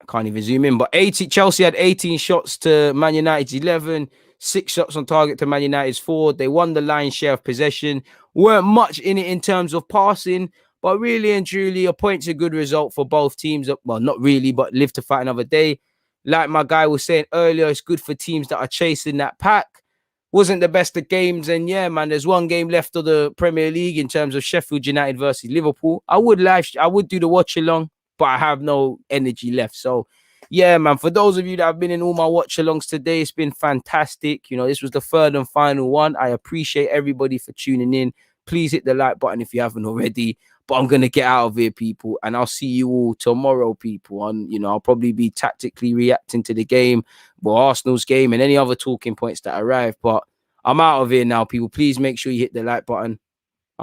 I can't even zoom in, but Chelsea had 18 shots to Man United's 11. 6 shots on target to Man United's 4. They won the lion's share of possession. Weren't much in it in terms of passing, but really and truly, a point's a good result for both teams. Well, not really, but live to fight another day. Like my guy was saying earlier, it's good for teams that are chasing that pack. Wasn't the best of games, and yeah, man, there's one game left of the Premier League in terms of Sheffield United versus Liverpool. I would do the watch along, but I have no energy left. So yeah, man, for those of you that have been in all my watch-alongs today, it's been fantastic. This was the third and final one. I appreciate everybody for tuning in. Please hit the like button if you haven't already. But I'm going to get out of here, people, and I'll see you all tomorrow, people. I'll probably be tactically reacting to the game, well, Arsenal's game, and any other talking points that arrive. But I'm out of here now, people. Please make sure you hit the like button.